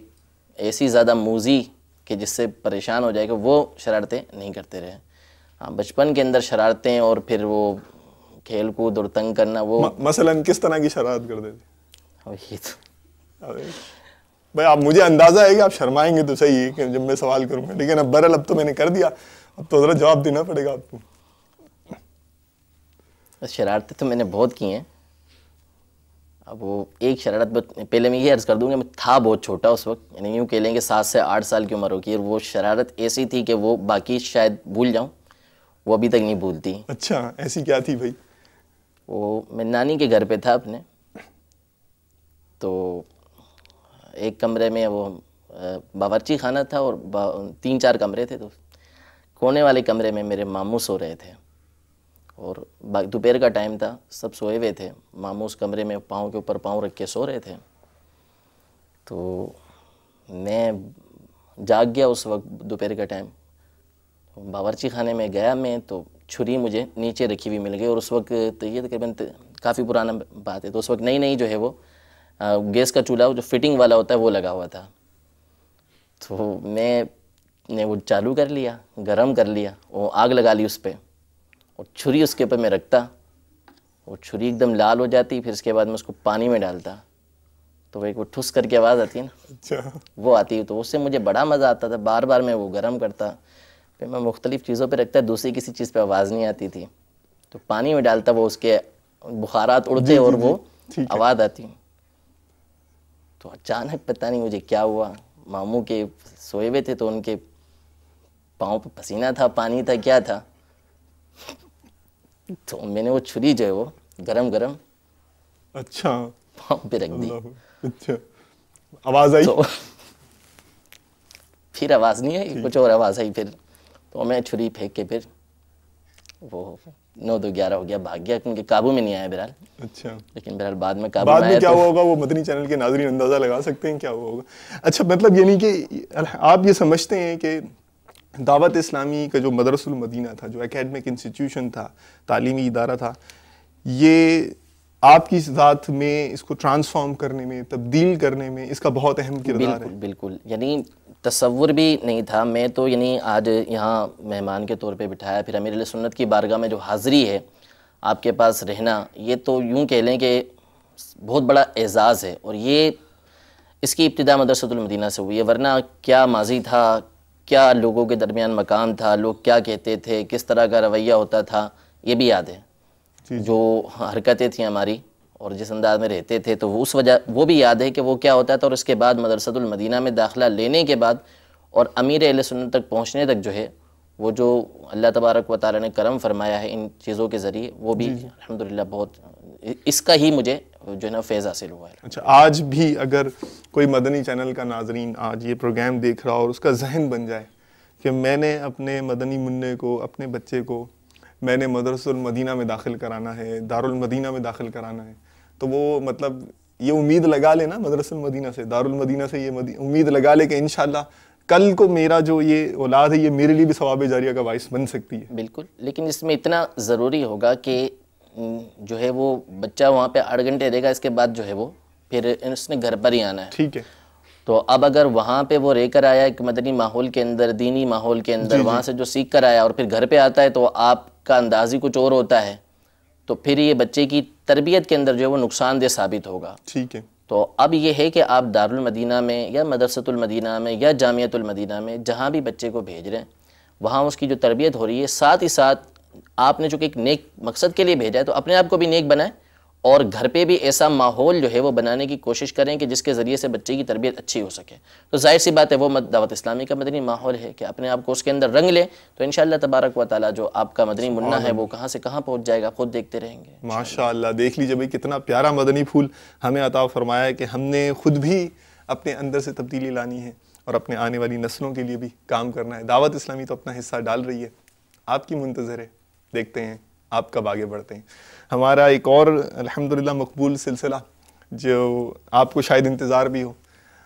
ایسی زیادہ موذی کہ جس سے پریشان ہو جائے گا، وہ شرارتیں نہیں کرتے رہے. ہاں بچپن کے اندر شرارتیں اور پھر وہ کھیل کود اور تنگ کرنا، وہ مثلاً کس طرح کی شرارت کرتے تھے؟ وہی تو بھائی آپ، مجھے اندازہ ہے کہ آپ شرمائیں گے تو صحیح کہ جب میں سوال کروں گا، لیکن اب برحال اب تو میں نے کر دیا، اب تو ذرا جواب دینا پڑے گا آپ کو. شرارتیں تو میں نے بہت کی ہیں. اب وہ ایک شرارت پہلے میں یہ عرض کر دوں گا، میں تھا بہت چھوٹا اس وقت، یعنی یوں کہہ لیں کہ 7 سے 8 سال کی عمر ہوگی، اور وہ شرارت ایسی تھی کہ وہ باقی شاید بھول جاؤں، وہ ابھی تک نہیں بھولتی. اچھا. ایسی کیا تھی بھائی؟ وہ میں نانی کے گھر پہ تھا اپنے، تو ایک کمرے میں وہ باورچی خانہ تھا اور 3-4 کمرے تھے، تو کونے والے کمرے میں میرے ماموں سو رہے تھے، اور دوپہر کا ٹائم تھا، سب سوئے ہوئے تھے. ماموں اس کمرے میں پاؤں کے اوپر پاؤں رکھ کے سو رہے تھے. تو میں جاگ گیا اس وقت، دوپہر کا ٹائم. باورچی خانے میں گیا میں، تو چھری مجھے نیچے رکھی ہوئی مل گئی، اور اس وقت تو یہ تقریباً کافی پرانا بات ہے، تو اس وقت نئی جو ہے وہ گیس کا چولہا جو فٹنگ والا ہوتا ہے وہ لگا ہوا تھا. تو میں نے وہ چالو کر لیا، گرم کر لیا، وہ آگ لگا لی اس پہ، اور چھری اس کے اوپر میں رکھتا، وہ چھری ایک دم لال ہو جاتی. پھر اس کے بعد میں اس کو پانی میں ڈالتا، تو وہ ایک وہ ٹھس کر کے آواز آتی ہے نا، وہ آتی. تو اس سے مجھے بڑا مزہ آتا تھا، بار بار میں وہ گرم کرتا، پھر میں مختلف چیزوں پہ رکھتا، دوسری کسی چیز پہ آواز نہیں آتی تھی، تو پانی میں ڈالتا، وہ اس کے بخارات اڑتے اور وہ آواز آتی. تو اچانک پتہ نہیں مجھے کیا ہوا، ماموں کے سوئے ہوئے تھے، تو ان کے پاؤں پہ پسینہ تھا، پانی تھا، کیا تھا، تو میں نے وہ چھری جو ہے وہ گرم اچھا پاؤں پہ رکھ دی. اچھا. آواز آئی؟ پھر آواز نہیں آئی، کچھ اور آواز آئی. پھر تو میں چھری پھینک کے پھر وہ 9-2-11 ہو گیا، بھاگ گیا، کیونکہ قابو میں نہیں آیا بہرحال. اچھا. لیکن بہرحال بعد میں قابو میں آیا. بعد میں کیا ہوا ہوگا وہ مدنی چینل کے ناظرین اندازہ لگا سکتے ہیں کیا ہوا ہوگا. اچھا مطلب یعنی کہ آپ یہ سمجھتے ہیں کہ دعوت اسلامی کا جو مدرسہ المدینہ تھا، جو اکیڈمک انسٹیٹیوشن تھا، تعلیمی ادارہ تھا، یہ آپ کی ذات میں اس کو ٹرانسفارم کرنے میں، تبدیل کرنے میں اس کا بہت اہم کردار ہے؟ بالکل. یعنی تصور بھی نہیں تھا. میں تو یعنی آج یہاں مہمان کے طور پہ بٹھایا، پھر امیر اہل سنت کی بارگاہ میں جو حاضری ہے، آپ کے پاس رہنا، یہ تو یوں کہہ لیں کہ بہت بڑا اعزاز ہے. اور یہ اس کی ابتدا مدرسۃ المدینہ سے ہوئی ہے، ورنہ کیا ماضی تھا، کیا لوگوں کے درمیان مقام تھا، لوگ کیا کہتے تھے، کس طرح کا رویہ ہوتا تھا، یہ بھی یاد ہے. جو حرکتیں تھیں ہماری اور جس انداز میں رہتے تھے، تو اس وجہ وہ بھی یاد ہے کہ وہ کیا ہوتا تھا. اور اس کے بعد مدرسۃ المدینہ میں داخلہ لینے کے بعد اور امیر اہل سنت تک پہنچنے تک جو ہے، وہ جو اللہ تبارک و تعالیٰ نے کرم فرمایا ہے ان چیزوں کے ذریعے، وہ بھی الحمدللہ بہت، اس کا ہی مجھے جو ہے نا فیض حاصل ہوا ہے. اچھا. آج بھی اگر کوئی مدنی چینل کا ناظرین آج یہ پروگرام دیکھ رہا اور اس کا ذہن بن جائے کہ میں نے اپنے مدنی منع کو، اپنے بچے کو میں نے مدرسہ المدینہ میں داخل کرانا ہے، دارالمدینہ میں داخل کرانا ہے، تو وہ مطلب یہ امید لگا لے نا مدرسہ المدینہ سے، دارالمدینہ سے، یہ امید لگا لے کہ انشاءاللہ کل کو میرا جو یہ اولاد ہے یہ میرے لیے بھی ثواب جاریہ کا باعث بن سکتی ہے. بالکل. لیکن اس میں اتنا ضروری ہوگا کہ جو ہے وہ بچہ وہاں پہ 8 گھنٹے رہے گا, اس کے بعد جو ہے وہ پھر اس نے گھر پر ہی آنا ہے. ٹھیک ہے. تو اب اگر وہاں پہ وہ رہ کر آیا ایک مدنی ماحول کے اندر, دینی ماحول کے اندر, وہاں سے جو سیکھ کر آیا اور پھر گھر پہ آتا ہے تو آپ کا انداز ہی کچھ اور ہوتا ہے, تو پھر یہ بچے کی تربیت کے اندر جو ہے وہ نقصان دہ ثابت ہوگا. ٹھیک ہے. تو اب یہ ہے کہ آپ دارالمدینہ میں یا مدرسۃ المدینہ میں یا جامعۃ المدینہ میں جہاں بھی بچے کو بھیج رہے ہیں وہاں اس کی جو تربیت ہو رہی ہے, ساتھ ہی ساتھ آپ نے چونکہ ایک نیک مقصد کے لیے بھیجا ہے تو اپنے آپ کو بھی نیک بنائیں اور گھر پہ بھی ایسا ماحول جو ہے وہ بنانے کی کوشش کریں کہ جس کے ذریعے سے بچے کی تربیت اچھی ہو سکے. تو ظاہر سی بات ہے وہ دعوت اسلامی کا مدنی ماحول ہے کہ اپنے آپ کو اس کے اندر رنگ لیں, تو انشاءاللہ تبارک و تعالیٰ جو آپ کا مدنی منا ہے وہ کہاں سے کہاں پہنچ جائے گا, خود دیکھتے رہیں گے. ماشاءاللہ. دیکھ لیجئے بھائی کتنا پیارا مدنی پھول ہمیں عطا فرمایا ہے کہ ہم نے خود بھی اپنے اندر سے تبدیلی لانی ہے اور اپنے آنے والی نسلوں کے لیے بھی کام کرنا ہے. دعوت اسلامی تو اپنا حصہ ڈال رہی ہے, آپ کی منتظر ہے, دیکھتے ہیں آپ کب آگے بڑھتے ہیں. ہمارا ایک اور الحمدللہ مقبول سلسلہ جو آپ کو شاید انتظار بھی ہو,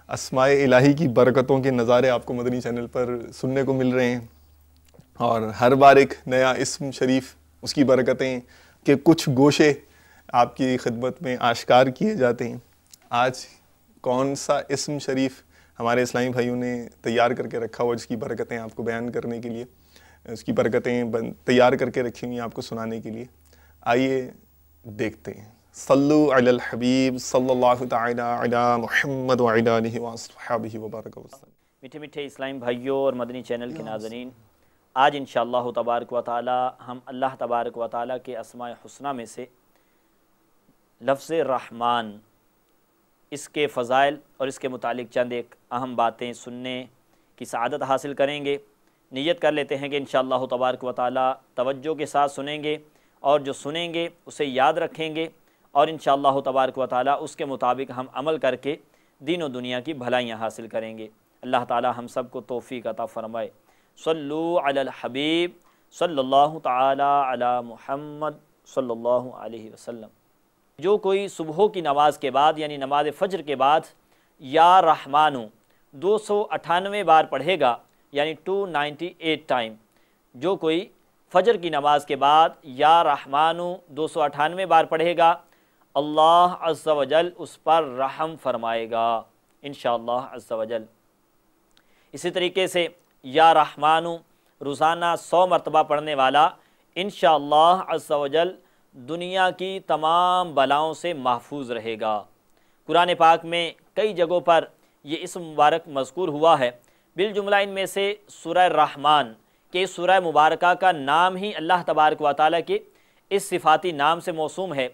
اسماء الہی کی برکتوں کے نظارے آپ کو مدنی چینل پر سننے کو مل رہے ہیں, اور ہر بار ایک نیا اسم شریف, اس کی برکتیں کے کچھ گوشے آپ کی خدمت میں آشکار کیے جاتے ہیں. آج کون سا اسم شریف ہمارے اسلامی بھائیوں نے تیار کر کے رکھا ہوا جس کی برکتیں آپ کو بیان کرنے کے لیے, اس کی برکتیں تیار کر کے رکھی ہوئی ہیں آپ کو سنانے کے لیے. آئیے دیکھتے ہیں. صلو علی الحبیب صلی اللہ تعالی علی محمد وعلی آلہ وصحبہ وبارک وسلم. میٹھے میٹھے اسلامی بھائیوں اور مدنی چینل کے ناظرین, آج انشاءاللہ تبارک و تعالی ہم اللہ تبارک و تعالی کے اسماء حسنہ میں سے لفظ رحمان, اس کے فضائل اور اس کے متعلق چند ایک اہم باتیں سننے کی سعادت حاصل کریں گے. نیت کر لیتے ہیں کہ انشاءاللہ تبارک و تعالی توجہ کے ساتھ سنیں گے اور جو سنیں گے اسے یاد رکھیں گے, اور انشاءاللہ تبارک و تعالی اس کے مطابق ہم عمل کر کے دین و دنیا کی بھلائیاں حاصل کریں گے. اللہ تعالی ہم سب کو توفیق عطا فرمائے. صلو علی الحبیب صلی اللہ تعالی علی محمد صلی اللہ علیہ وسلم. جو کوئی صبح کی نماز کے بعد یعنی نماز فجر کے بعد یا رحمانو 298 بار پڑھے گا, یعنی 298 ٹائم, جو کوئی فجر کی نماز کے بعد یا رحمانو 298 بار پڑھے گا, اللہ عز و جل اس پر رحم فرمائے گا انشاءاللہ عز و جل. اسی طریقے سے یا رحمانو روزانہ 100 مرتبہ پڑھنے والا انشاءاللہ عز و جل دنیا کی تمام بلاؤں سے محفوظ رہے گا. قرآن پاک میں کئی جگہوں پر یہ اسم مبارک مذکور ہوا ہے, بالجملہ ان میں سے سورہ رحمان کہ سورہ مبارکہ کا نام ہی اللہ تبارک و تعالیٰ کے اس صفاتی نام سے موسوم ہے,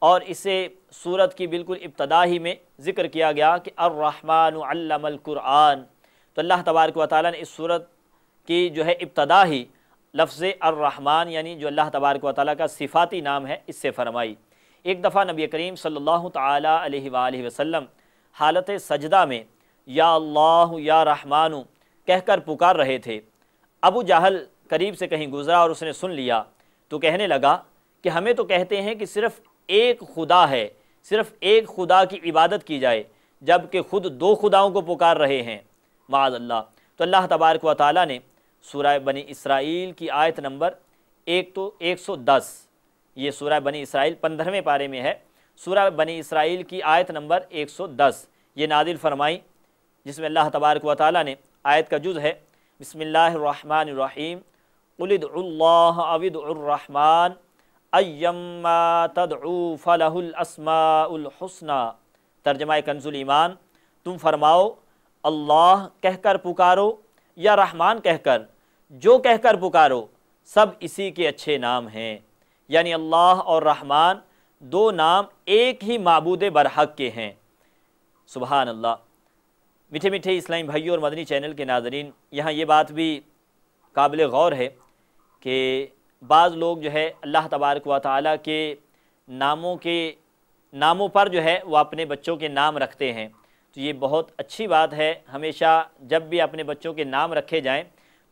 اور اسے سورت کی بالکل ابتدا ہی میں ذکر کیا گیا کہ الرحمن علم القرآن. تو اللہ تبارک و تعالیٰ نے اس سورت کی جو ہے ابتدا ہی لفظ الرحمن یعنی جو اللہ تبارک و تعالیٰ کا صفاتی نام ہے اس سے فرمائی. ایک دفعہ نبی کریم صلی اللہ تعالیٰ علیہ وآلہ وسلم حالت سجدہ میں یا اللہ یا رحمانو کہہ کر پکار رہے تھے. ابو جہل قریب سے کہیں گزرا اور اس نے سن لیا تو کہنے لگا کہ ہمیں تو کہتے ہیں کہ صرف ایک خدا ہے, صرف ایک خدا کی عبادت کی جائے, جبکہ خود 2 خداؤں کو پکار رہے ہیں معاذ اللہ. تو اللہ تبارک و تعالیٰ نے سورہ بنی اسرائیل کی آیت نمبر 110, یہ سورہ بنی اسرائیل 15ویں پارے میں ہے, سورہ بنی اسرائیل کی آیت نمبر 110 یہ نازل فرمائی, جس میں اللہ تبارک و تعالیٰ نے آیت کا جز ہے بسم اللہ الرحمن الرحیم قل ادعوا اللہ او ادعوا الرحمن ایما تدعو فلہ الاسماء الحسنى. ترجمہ کنز الایمان, تم فرماؤ اللہ کہہ کر پکارو یا رحمان کہہ کر, جو کہہ کر پکارو سب اسی کے اچھے نام ہیں. یعنی اللہ اور رحمان 2 نام ایک ہی معبود برحق کے ہیں. سبحان اللہ. میٹھے میٹھے اسلامی بھائیوں اور مدنی چینل کے ناظرین, یہاں یہ بات بھی قابل غور ہے کہ بعض لوگ جو ہے اللہ تبارک و تعالیٰ کے ناموں پر جو ہے وہ اپنے بچوں کے نام رکھتے ہیں. تو یہ بہت اچھی بات ہے. ہمیشہ جب بھی اپنے بچوں کے نام رکھے جائیں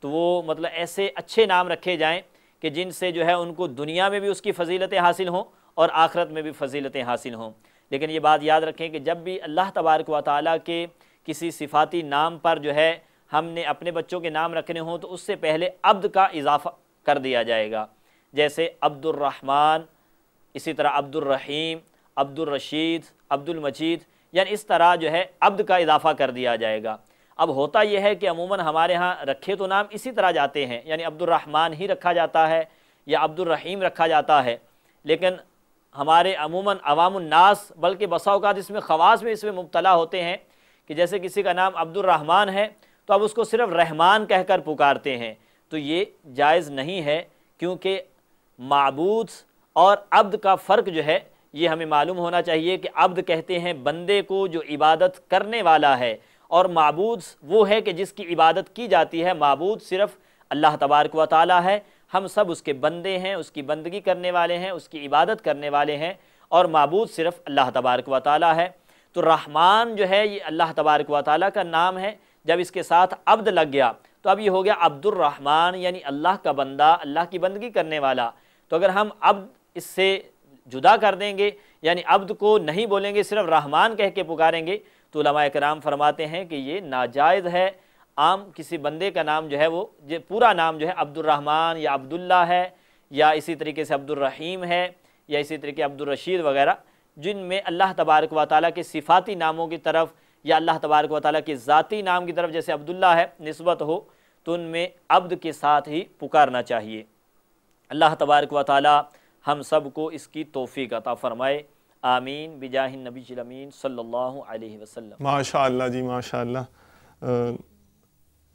تو وہ مطلب ایسے اچھے نام رکھے جائیں کہ جن سے جو ہے ان کو دنیا میں بھی اس کی فضیلتیں حاصل ہوں اور آخرت میں بھی فضیلتیں حاصل ہوں. لیکن یہ بات یاد رکھیں کہ جب بھی اللہ تبارک و تعالیٰ کے کسی صفاتی نام پر جو ہے ہم نے اپنے بچوں کے نام رکھنے ہوں تو اس سے پہلے عبد کا اضافہ کر دیا جائے گا، جیسے عبد الرحمن، اسی طرح عبد الرحیم، عبد الرشید، عبد المجید، یعنی اس طرح جو ہے عبد کا اضافہ کر دیا جائے گا۔ اب ہوتا یہ ہے کہ عموماً ہمارے ہاں رکھے تو نام اسی طرح جاتے ہیں، یعنی عبد الرحمن ہی رکھا جاتا ہے یا عبد الرحیم رکھا جاتا ہے، لیکن ہمارے عموماً عوام الناس بلکہ بسا اوقات اس میں خواص میں اس میں مبتلا ہوتے ہیں کہ جیسے کسی کا نام عبد الرحمن ہے تو اب اس کو صرف رحمان کہہ کر پکارتے ہیں، تو یہ جائز نہیں ہے، کیونکہ معبود اور عبد کا فرق جو ہے یہ ہمیں معلوم ہونا چاہیے کہ عبد کہتے ہیں بندے کو جو عبادت کرنے والا ہے، اور معبود وہ ہے کہ جس کی عبادت کی جاتی ہے۔ معبود صرف اللہ تبارک و تعالی ہے، ہم سب اس کے بندے ہیں، اس کی بندگی کرنے والے ہیں، اس کی عبادت کرنے والے ہیں، اور معبود صرف اللہ تبارک و تعالی ہے۔ تو رحمان جو ہے یہ اللہ تبارک و تعالی کا نام ہے، جب اس کے ساتھ عبد لگ گیا تو اب یہ ہو گیا عبد الرحمن، یعنی اللہ کا بندہ، اللہ کی بندگی کرنے والا۔ تو اگر ہم عبد اس سے جدا کر دیں گے، یعنی عبد کو نہیں بولیں گے، صرف رحمان کہہ کے پکاریں گے، تو علماء کرام فرماتے ہیں کہ یہ ناجائز ہے۔ عام کسی بندے کا نام جو ہے وہ پورا نام جو ہے عبد الرحمن یا عبداللہ ہے، یا اسی طریقے سے عبد الرحیم ہے، یا اسی طریقے عبد الرشید وغیرہ، جن میں اللہ تبارک و تعالیٰ کے صفاتی ناموں کی طرف یا اللہ تبارک و تعالیٰ کے ذاتی نام کی طرف جیسے عبداللہ ہے نسبت ہو، تو ان میں عبد کے ساتھ ہی پکارنا چاہیے۔ اللہ تبارک و تعالیٰ ہم سب کو اس کی توفیق عطا فرمائے، آمین بجاہ النبی الامین صلی اللہ علیہ وسلم۔ ماشاء اللہ جی، ماشاء اللہ۔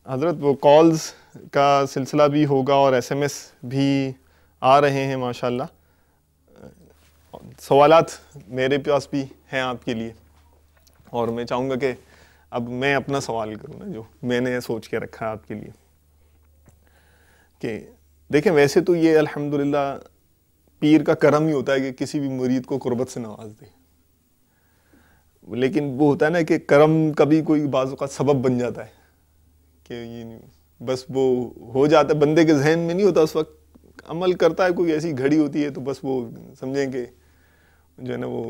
حضرت وہ کالز کا سلسلہ بھی ہوگا اور ایس ایم ایس بھی آ رہے ہیں ماشاء اللہ۔ سوالات میرے پاس بھی ہیں آپ کے لیے، اور میں چاہوں گا کہ اب میں اپنا سوال کروں نا جو میں نے سوچ کے رکھا ہے آپ کے لیے، کہ دیکھیں ویسے تو یہ الحمدللہ پیر کا کرم ہی ہوتا ہے کہ کسی بھی مرید کو قربت سے نواز دے، لیکن وہ ہوتا ہے نا کہ کرم کبھی کوئی بعض اوقات سبب بن جاتا ہے کہ یہ بس وہ ہو جاتا ہے، بندے کے ذہن میں نہیں ہوتا، اس وقت عمل کرتا ہے، کوئی ایسی گھڑی ہوتی ہے تو بس وہ سمجھیں کہ جو ہے نا وہ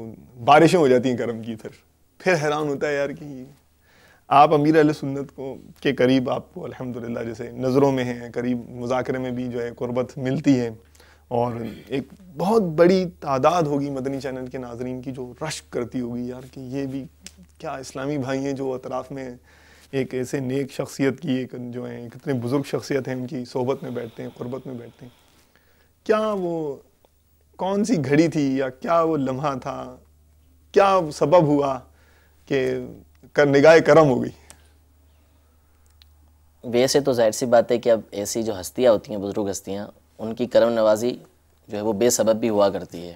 بارشیں ہو جاتی ہیں کرم کی، پھر حیران ہوتا ہے یار کہ آپ امیر اہل سنت کو کے قریب، آپ کو الحمدللہ جیسے نظروں میں ہیں، قریب مذاکرے میں بھی جو ہے قربت ملتی ہے، اور ایک بہت بڑی تعداد ہوگی مدنی چینل کے ناظرین کی جو رشک کرتی ہوگی یار کہ یہ بھی کیا اسلامی بھائی ہیں جو اطراف میں ایک ایسے نیک شخصیت کی ایک جو ہیں کتنے بزرگ شخصیت ہیں، ان کی صحبت میں بیٹھتے ہیں، قربت میں بیٹھتے ہیں۔ کیا وہ کون سی گھڑی تھی یا کیا وہ لمحہ تھا، کیا سبب ہوا کہ نگاہ کرم ہو گئی؟ ویسے تو ظاہر سی بات ہے کہ اب ایسی جو ہستیاں ہوتی ہیں، بزرگ ہستیاں، ان کی کرم نوازی جو ہے وہ بے سبب بھی ہوا کرتی ہے۔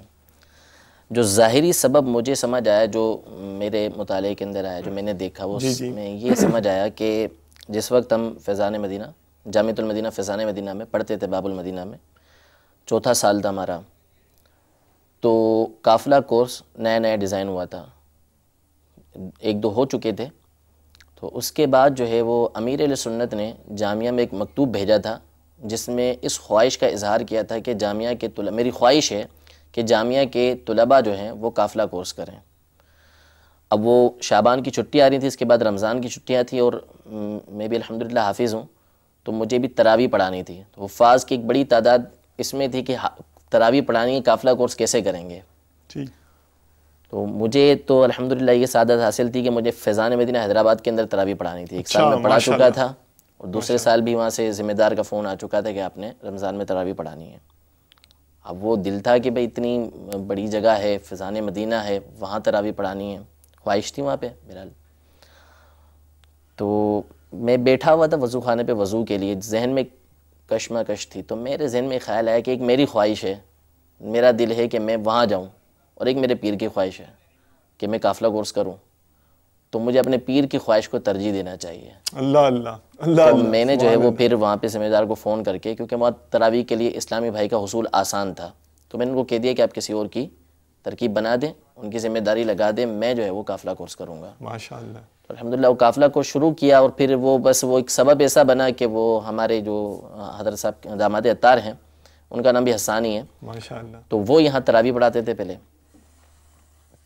جو ظاہری سبب مجھے سمجھ آیا، جو میرے مطالعے کے اندر آیا، جو میں نے دیکھا، وہ میں یہ سمجھ آیا کہ جس وقت ہم فیضان مدینہ، جامعۃ المدینہ فیضان مدینہ میں پڑھتے تھے، باب المدینہ میں، چوتھا سال تھا ہمارا، تو قافلہ کورس نیا نیا ڈیزائن ہوا تھا، ایک دو ہو چکے تھے، تو اس کے بعد جو ہے وہ امیر اہل سنت نے جامعہ میں ایک مکتوب بھیجا تھا جس میں اس خواہش کا اظہار کیا تھا کہ جامعہ کے طلباء، میری خواہش ہے کہ جامعہ کے طلباء جو ہیں وہ قافلہ کورس کریں۔ اب وہ شعبان کی چھٹی آ رہی تھی، اس کے بعد رمضان کی چھٹیاں تھیں، اور میں بھی الحمدللہ حافظ ہوں، تو مجھے بھی تراویح پڑھانی تھی، تو حفاظ کی ایک بڑی تعداد اس میں تھی کہ تراویح پڑھانی ہے، قافلہ کورس کیسے کریں گے؟ تو مجھے تو الحمدللہ یہ سعادت حاصل تھی کہ مجھے فیضان مدینہ حیدرآباد کے اندر تراویح پڑھانی تھی، ایک سال میں پڑھا چکا تھا، اور دوسرے سال بھی وہاں سے ذمہ دار کا فون آ چکا تھا کہ آپ نے رمضان میں تراویح پڑھانی ہے۔ اب وہ دل تھا کہ بھئی اتنی بڑی جگہ ہے، فیضان مدینہ ہے، وہاں تراویح پڑھانی ہے، خواہش تھی وہاں پہ بہرحال۔ تو میں بیٹھا ہوا تھا وضو خانے پہ وضو کے لیے، ذہن میں کشمکش تھی، تو میرے ذہن میں خیال آیا کہ ایک میری خواہش ہے، میرا دل ہے کہ میں وہاں جاؤں، اور ایک میرے پیر کی خواہش ہے کہ میں قافلہ کورس کروں، تو مجھے اپنے پیر کی خواہش کو ترجیح دینا چاہیے۔ اللہ اللہ اللہ۔ تو میں نے جو ہے وہ پھر وہاں پہ ذمہ دار کو فون کر کے، کیونکہ وہاں تراویح کے لیے اسلامی بھائی کا حصول آسان تھا، تو میں نے ان کو کہہ دیا کہ آپ کسی اور کی ترکیب بنا دیں، ان کی ذمہ داری لگا دیں، میں جو ہے وہ قافلہ کورس کروں گا۔ ماشاءاللہ۔ تو الحمدللہ وہ قافلہ کورس شروع کیا، اور پھر وہ بس وہ ایک سبب ایسا بنا کہ وہ ہمارے جو حضرت صاحب داماد عطار ہیں، ان کا نام بھی حسان ہی ہے، ماشاءاللہ، تو وہ یہاں تراویح پڑھاتے تھے پہلے،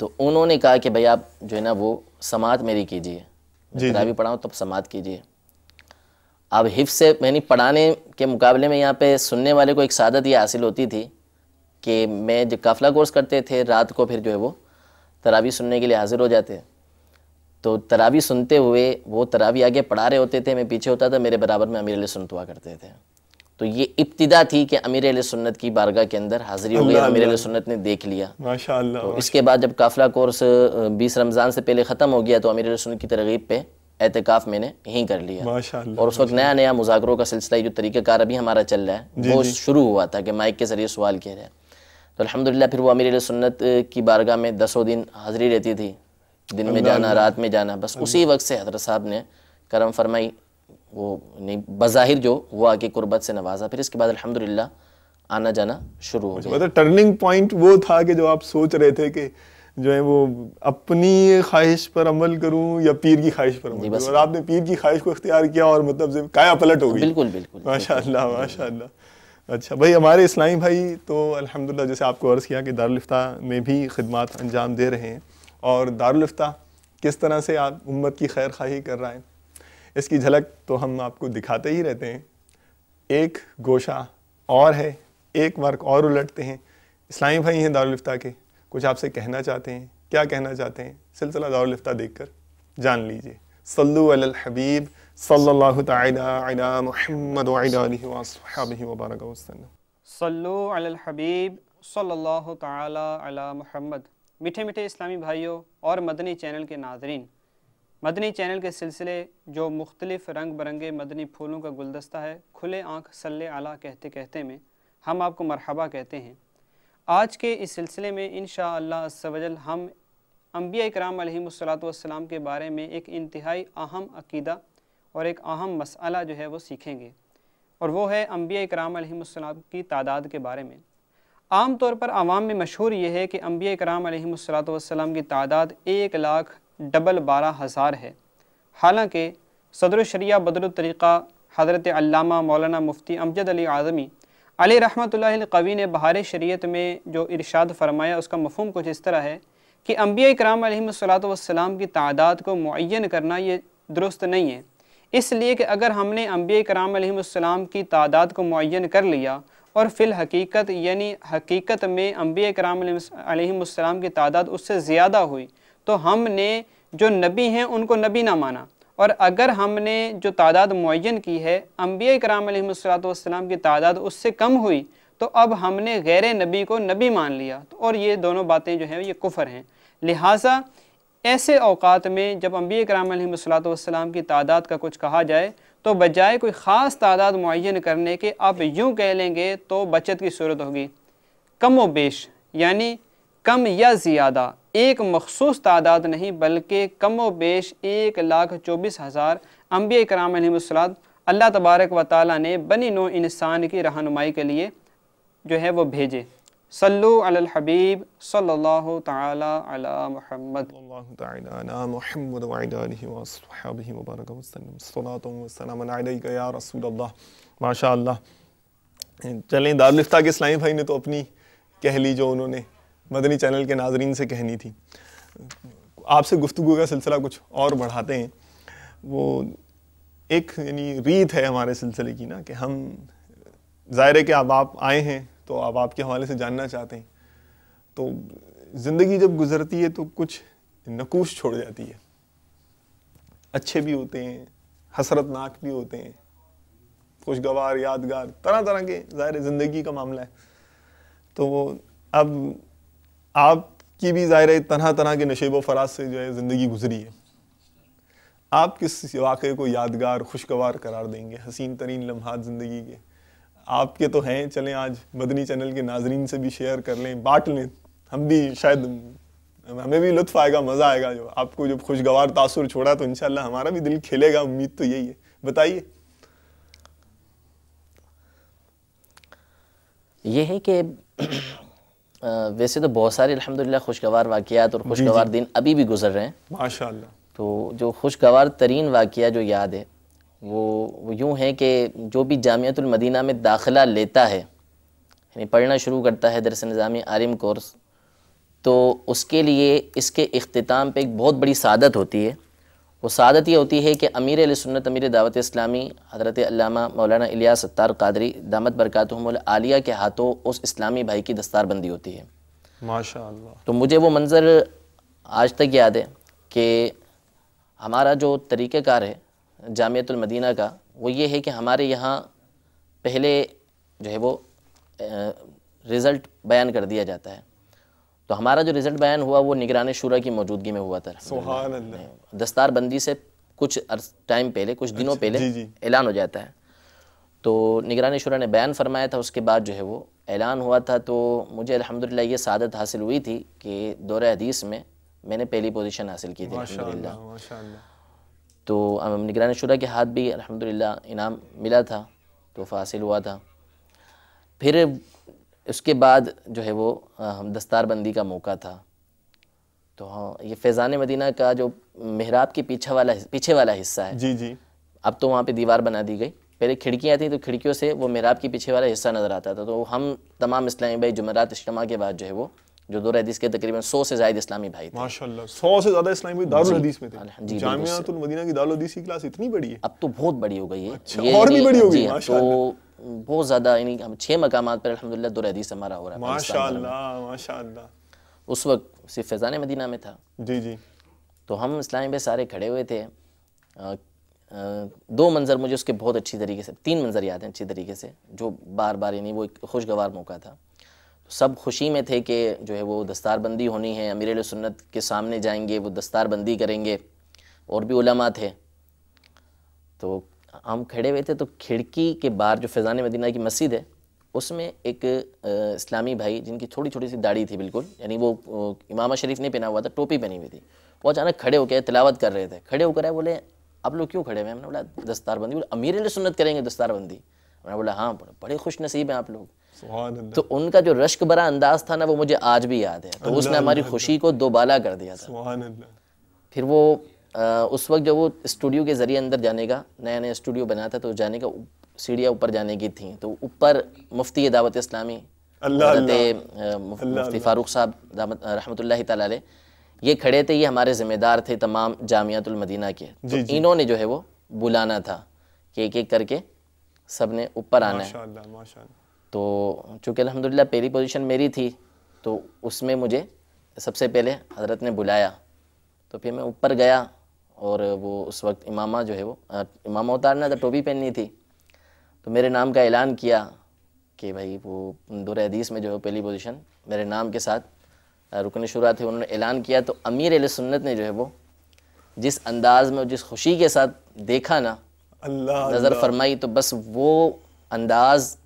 تو انہوں نے کہا کہ بھائی آپ جو ہے نا وہ سماعت میری کیجیے، تراویح پڑھاؤں تب سماعت کیجیے۔ اب حفظ سے یعنی پڑھانے کے مقابلے میں یہاں پہ سننے والے کو ایک سعادت یہ حاصل ہوتی تھی کہ میں جب قافلہ کورس کرتے تھے رات کو پھر جو ہے وہ تراویح سننے کے لیے حاضر ہو جاتے، تو تراویح سنتے ہوئے وہ تراویح آگے پڑھا رہے ہوتے تھے، میں پیچھے ہوتا تھا، میرے برابر میں امیر علیہ سنت ہوا کرتے تھے. تو یہ ابتدا تھی کہ امیر علیہ سنت کی بارگاہ کے اندر حاضری ہو گئی، امیر علیہ سنت نے دیکھ لیا. ماشاءاللہ. تو اس کے بعد جب قافلہ کورس 20 رمضان سے پہلے ختم ہو گیا تو امیر علیہ سنت کی ترغیب پہ اعتکاف میں نے یہیں کر لیا. اور اس وقت نیا نیا مذاکروں کا سلسلہ جو طریقہ کار ابھی ہمارا چل رہا ہے وہ شروع ہوا تھا کہ مائک کے ذریعے سوال کیا جائے. تو الحمدللہ پھر وہ امیر علیہ سنت کی بارگاہ میں 10 دن حاضری رہتی تھی، دن میں جانا رات میں جانا. بس اسی وقت سے حضرت صاحب نے کرم فرمائی، وہ بظاہر جو وہ آ کے قربت سے نوازا. پھر اس کے بعد الحمدللہ آنا جانا شروع ہو گیا. مطلب ٹرننگ پوائنٹ وہ تھا کہ جو آپ سوچ رہے تھے کہ جو ہے وہ اپنی خواہش پر عمل کروں یا پیر کی خواہش پر عمل کروں، اور آپ نے پیر کی خواہش کو اختیار کیا اور مطلب کایا پلٹ ہو گئی. بالکل بالکل. ماشاءاللہ ماشاءاللہ. اچھا بھائی، ہمارے اسلامی بھائی تو الحمدللہ جیسے آپ کو عرض کیا کہ دارالفتہ میں بھی خدمات انجام دے رہے ہیں، اور دارالفتہ کس طرح سے آپ امت کی خیر خواہی کر رہا ہے اس کی جھلک تو ہم آپ کو دکھاتے ہی رہتے ہیں. ایک گوشہ اور ہے، ایک ورق اور الٹتے ہیں. اسلامی بھائی ہیں دارالفتہ کے، کچھ آپ سے کہنا چاہتے ہیں، کیا کہنا چاہتے ہیں؟ سلسلہ دارالفتہ دیکھ کر جان لیجئے. صلو علی الحبیب صلی اللہ تعالی علی محمد وعلی آلہ وصحبہ وبارک وسلم. صلو علی الحبیب صلی اللہ تعالی علی محمد. میٹھے میٹھے اسلامی بھائیوں اور مدنی چینل کے ناظرین، مدنی چینل کے سلسلے جو مختلف رنگ برنگے مدنی پھولوں کا گلدستہ ہے، کھلے آنکھ صلی اعلیٰ کہتے کہتے میں ہم آپ کو مرحبا کہتے ہیں. آج کے اس سلسلے میں انشاءاللہ عز و جل ہم انبیاء کرام علیہم الصلاۃ کے بارے میں ایک انتہائی اہم عقیدہ اور ایک اہم مسئلہ جو ہے وہ سیکھیں گے، اور وہ ہے انبیاء کرام علیہم السلام کی تعداد کے بارے میں. عام طور پر عوام میں مشہور یہ ہے کہ انبیاء کرام علیہم الصلاۃ کی تعداد 1,12,000 ہے. حالانکہ صدر الشریعہ بدر الطریقہ حضرت علامہ مولانا مفتی امجد علی اعظمی علیہ رحمۃ اللہ القوی نے بہار شریعت میں جو ارشاد فرمایا اس کا مفہوم کچھ اس طرح ہے کہ انبیاء کرام علیہم الصلاۃ کی تعداد کو معین کرنا یہ درست نہیں ہے، اس لیے کہ اگر ہم نے انبیاء کرام علیہم السلام کی تعداد کو معین کر لیا اور فی الحقیقت یعنی حقیقت میں انبیاء کرام علیہم السلام کی تعداد اس سے زیادہ ہوئی تو ہم نے جو نبی ہیں ان کو نبی نہ مانا، اور اگر ہم نے جو تعداد معین کی ہے انبیاء کرام علیہم السلام کی تعداد اس سے کم ہوئی تو اب ہم نے غیر نبی کو نبی مان لیا، اور یہ دونوں باتیں جو ہیں یہ کفر ہیں. لہٰذا ایسے اوقات میں جب انبیاء کرام علیہم السلام کی تعداد کا کچھ کہا جائے تو بجائے کوئی خاص تعداد معین کرنے کے آپ یوں کہہ لیں گے تو بچت کی صورت ہوگی. کم و بیش یعنی کم یا زیادہ ایک مخصوص تعداد نہیں بلکہ کم و بیش 1,24,000 انبیاء کرام علیہم السلام اللہ تبارک و تعالیٰ نے بنی نوع انسان کی رہنمائی کے لیے جو ہے وہ بھیجے. صلو علی الحبیب صلی اللہ تعالی علی محمد. اللہ تعالی علی محمد وعلی آلہ وصحبہ وبارک وسلم. صلاۃ و سلام علیک یا رسول اللہ. ماشاءاللہ. چلیں دارالفتہ کے اسلامی بھائی نے تو اپنی کہہ لی جو انہوں نے مدنی چینل کے ناظرین سے کہنی تھی. آپ سے گفتگو کا سلسلہ کچھ اور بڑھاتے ہیں. وہ ایک یعنی ریت ہے ہمارے سلسلے کی نا کہ ہم ظاہر ہے کہ اب آپ آئے ہیں تو اب آپ کے حوالے سے جاننا چاہتے ہیں. تو زندگی جب گزرتی ہے تو کچھ نقوش چھوڑ جاتی ہے، اچھے بھی ہوتے ہیں، حسرت ناک بھی ہوتے ہیں، خوشگوار یادگار طرح طرح کے، ظاہر زندگی کا معاملہ ہے. تو اب آپ کی بھی ظاہر طرح طرح کے نشیب و فراز سے جو ہے زندگی گزری ہے. آپ کس واقعے کو یادگار خوشگوار قرار دیں گے؟ حسین ترین لمحات زندگی کے آپ کے تو ہیں، چلیں آج مدنی چینل کے ناظرین سے بھی شیئر کر لیں، بانٹ لیں. ہم بھی شاید ہمیں بھی لطف آئے گا، مزہ آئے گا. جو آپ کو جب خوشگوار تاثر چھوڑا تو انشاءاللہ ہمارا بھی دل کھلے گا. امید تو یہی ہے. بتائیے. یہ ہے کہ ویسے تو بہت سارے الحمدللہ خوشگوار واقعات اور خوشگوار دن ابھی بھی گزر رہے ہیں ماشاءاللہ. تو جو خوشگوار ترین واقعہ جو یاد ہے وہ یوں ہے کہ جو بھی جامعۃ المدینہ میں داخلہ لیتا ہے یعنی پڑھنا شروع کرتا ہے درس نظامی عالم کورس، تو اس کے لیے اس کے اختتام پہ ایک بہت بڑی سعادت ہوتی ہے، وہ سعادت یہ ہوتی ہے کہ امیر اہل سنت امیر دعوت اسلامی حضرت علامہ مولانا الیاس ستار قادری دامت برکاتہم العالیہ کے ہاتھوں اس اسلامی بھائی کی دستار بندی ہوتی ہے ماشاءاللہ. تو مجھے وہ منظر آج تک یاد ہے کہ ہمارا جو طریقہ کار ہے جامعۃ المدینہ کا وہ یہ ہے کہ ہمارے یہاں پہلے جو ہے وہ رزلٹ بیان کر دیا جاتا ہے. تو ہمارا جو رزلٹ بیان ہوا وہ نگران شورا کی موجودگی میں ہوا تھا. سبحان اللہ. دستار بندی سے کچھ ٹائم پہلے کچھ دنوں پہلے اعلان ہو جاتا ہے. تو نگران شورا نے بیان فرمایا تھا, اس کے بعد جو ہے وہ اعلان ہوا تھا. تو مجھے الحمدللہ یہ سعادت حاصل ہوئی تھی کہ دورہ حدیث میں نے پہلی پوزیشن حاصل کی تھی الحمدللہ. تو نگران شورا کے ہاتھ بھی الحمدللہ انعام ملا تھا, تحفہ حاصل ہوا تھا. پھر اس کے بعد جو ہے وہ دستار بندی کا موقع تھا. تو ہاں یہ فیضان مدینہ کا جو محراب کے پیچھے والا حصہ ہے, جی جی, اب تو وہاں پہ دیوار بنا دی گئی, پہلے کھڑکیاں تھیں تو کھڑکیوں سے وہ محراب کے پیچھے والا حصہ نظر آتا تھا. تو ہم تمام اسلامی بھائی جمعرات اجتماع کے بعد جو ہے وہ جو دورہ حدیث کے تقریباً 100 سے زائد اسلامی بھائی تھے. ماشاءاللہ 100 سے زیادہ اسلامی بھائی دارالحدیث میں تھے. جامعۃ المدینہ کی دارالحدیث کی کلاس اتنی بڑی ہے, اب تو بہت بڑی ہو گئی ہے. اور بھی بڑی ہو گئی تو بہت زیادہ, یعنی ہم 6 مقامات پر الحمدللہ دورہ حدیث ہمارا ہو رہا ہے ماشاءاللہ ماشاءاللہ. اس وقت صرف فیضان مدینہ میں تھا. جی جی. تو ہم اسلامی بھائی سارے کھڑے ہوئے تھے. 2 منظر مجھے اس کے بہت اچھی طریقے سے, 3 منظر یاد ہیں اچھی طریقے سے, جو بار بار یعنی وہ ایک خوشگوار موقع تھا. سب خوشی میں تھے کہ جو ہے وہ دستار بندی ہونی ہے, امیر اہل سنت کے سامنے جائیں گے, وہ دستار بندی کریں گے, اور بھی علماء تھے. تو ہم کھڑے ہوئے تھے, تو کھڑکی کے باہر جو فیضان مدینہ کی مسجد ہے اس میں ایک اسلامی بھائی جن کی تھوڑی تھوڑی سی داڑھی تھی بالکل, یعنی وہ امامہ شریف نہیں پہنا ہوا تھا, ٹوپی پہنی ہوئی تھی. وہ اچانک کھڑے ہو کے تلاوت کر رہے تھے. کھڑے ہو کر آئے, بولے آپ لوگ کیوں کھڑے ہوئے ہیں؟ ہم نے بولا دستار بندی. بولے امیر اہل سنت کریں گے دستار بندی؟ میں نے بولا ہاں. بڑے خوش نصیب ہیں آپ لوگ. تو ان کا جو رشک برا انداز تھا نا, وہ مجھے آج بھی یاد ہے. تو اس نے ہماری خوشی کو دوبالا کر دیا تھا. پھر وہ اس وقت جو وہ اسٹوڈیو کے ذریعے اندر جانے کا نیا نیا اسٹوڈیو بنا تھا, تو جانے کا سیڑھیاں اوپر جانے کی تھیں. تو اوپر مفتی دعوت اسلامی حضرت مفتی فاروق صاحب رحمۃ اللہ تعالی علیہ یہ کھڑے تھے. یہ ہمارے ذمہ دار تھے تمام جامعۃ المدینہ کے. تو انہوں نے جو ہے وہ بلانا تھا کہ ایک ایک کر کے سب نے اوپر آنا ہے. تو چونکہ الحمدللہ پہلی پوزیشن میری تھی, تو اس میں مجھے سب سے پہلے حضرت نے بلایا. تو پھر میں اوپر گیا, اور وہ اس وقت امامہ جو ہے وہ امامہ اتارنا تھا, ٹوپی پہننی تھی. تو میرے نام کا اعلان کیا کہ بھائی وہ دورہ حدیث میں جو ہے پہلی پوزیشن میرے نام کے ساتھ رکن شورا تھے, انہوں نے اعلان کیا. تو امیر اہل سنت نے جو ہے وہ جس انداز میں جس خوشی کے ساتھ دیکھا نا, نظر فرمائی, تو بس وہ انداز,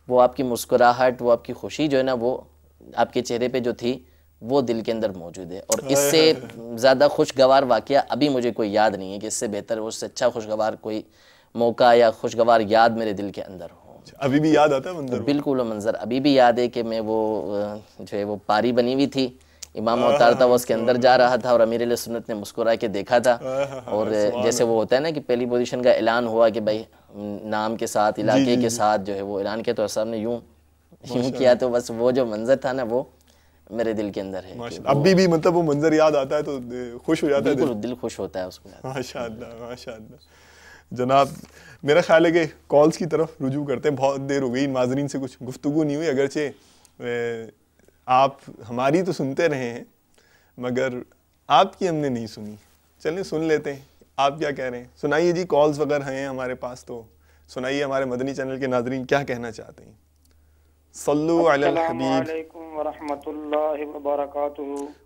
وہ آپ کی مسکراہٹ, وہ آپ کی خوشی جو ہے نا, وہ آپ کے چہرے پہ جو تھی وہ دل کے اندر موجود ہے. اور اس سے زیادہ خوشگوار واقعہ ابھی مجھے کوئی یاد نہیں ہے کہ اس سے بہتر, اس سے اچھا خوشگوار کوئی موقع یا خوشگوار یاد میرے دل کے اندر ہو. ابھی بھی یاد آتا ہے منظر؟ بالکل وہ منظر ابھی بھی یاد ہے کہ میں وہ جو ہے وہ پاری بنی ہوئی تھی, امام اتارتا وہ اس کے اندر جا رہا تھا, اور امیر اہل سنت نے مسکرا کے دیکھا تھا. اور جیسے وہ ہوتا ہے نا کہ پہلی پوزیشن کا اعلان ہوا کہ بھائی نام کے ساتھ علاقے کے ساتھ جو ہے وہ اعلان کیا, تو صاحب نے یوں کیا. تو بس وہ جو منظر تھا نا, وہ میرے دل کے اندر ہے. ابھی بھی مطلب وہ منظر یاد آتا ہے تو خوش ہو جاتا ہے, بالکل دل خوش ہوتا ہے اس کو. ماشاءاللہ ماشاءاللہ. جناب میرا خیال ہے کہ کالز کی طرف رجوع کرتے ہیں. بہت دیر ہو گئی, ناظرین سے کچھ گفتگو نہیں ہوئی, اگرچہ آپ ہماری تو سنتے رہے ہیں مگر آپ کی ہم نے نہیں سنی. چلیں سن لیتے ہیں آپ کیا کہہ رہے ہیں. سنائیے جی, کالز وغیرہ ہیں ہمارے پاس, تو سنائیے ہمارے مدنی چینل کے ناظرین کیا کہنا چاہتے ہیں. صلو علی الحبیب. السلام علیکم ورحمۃ اللہ وبرکاتہ.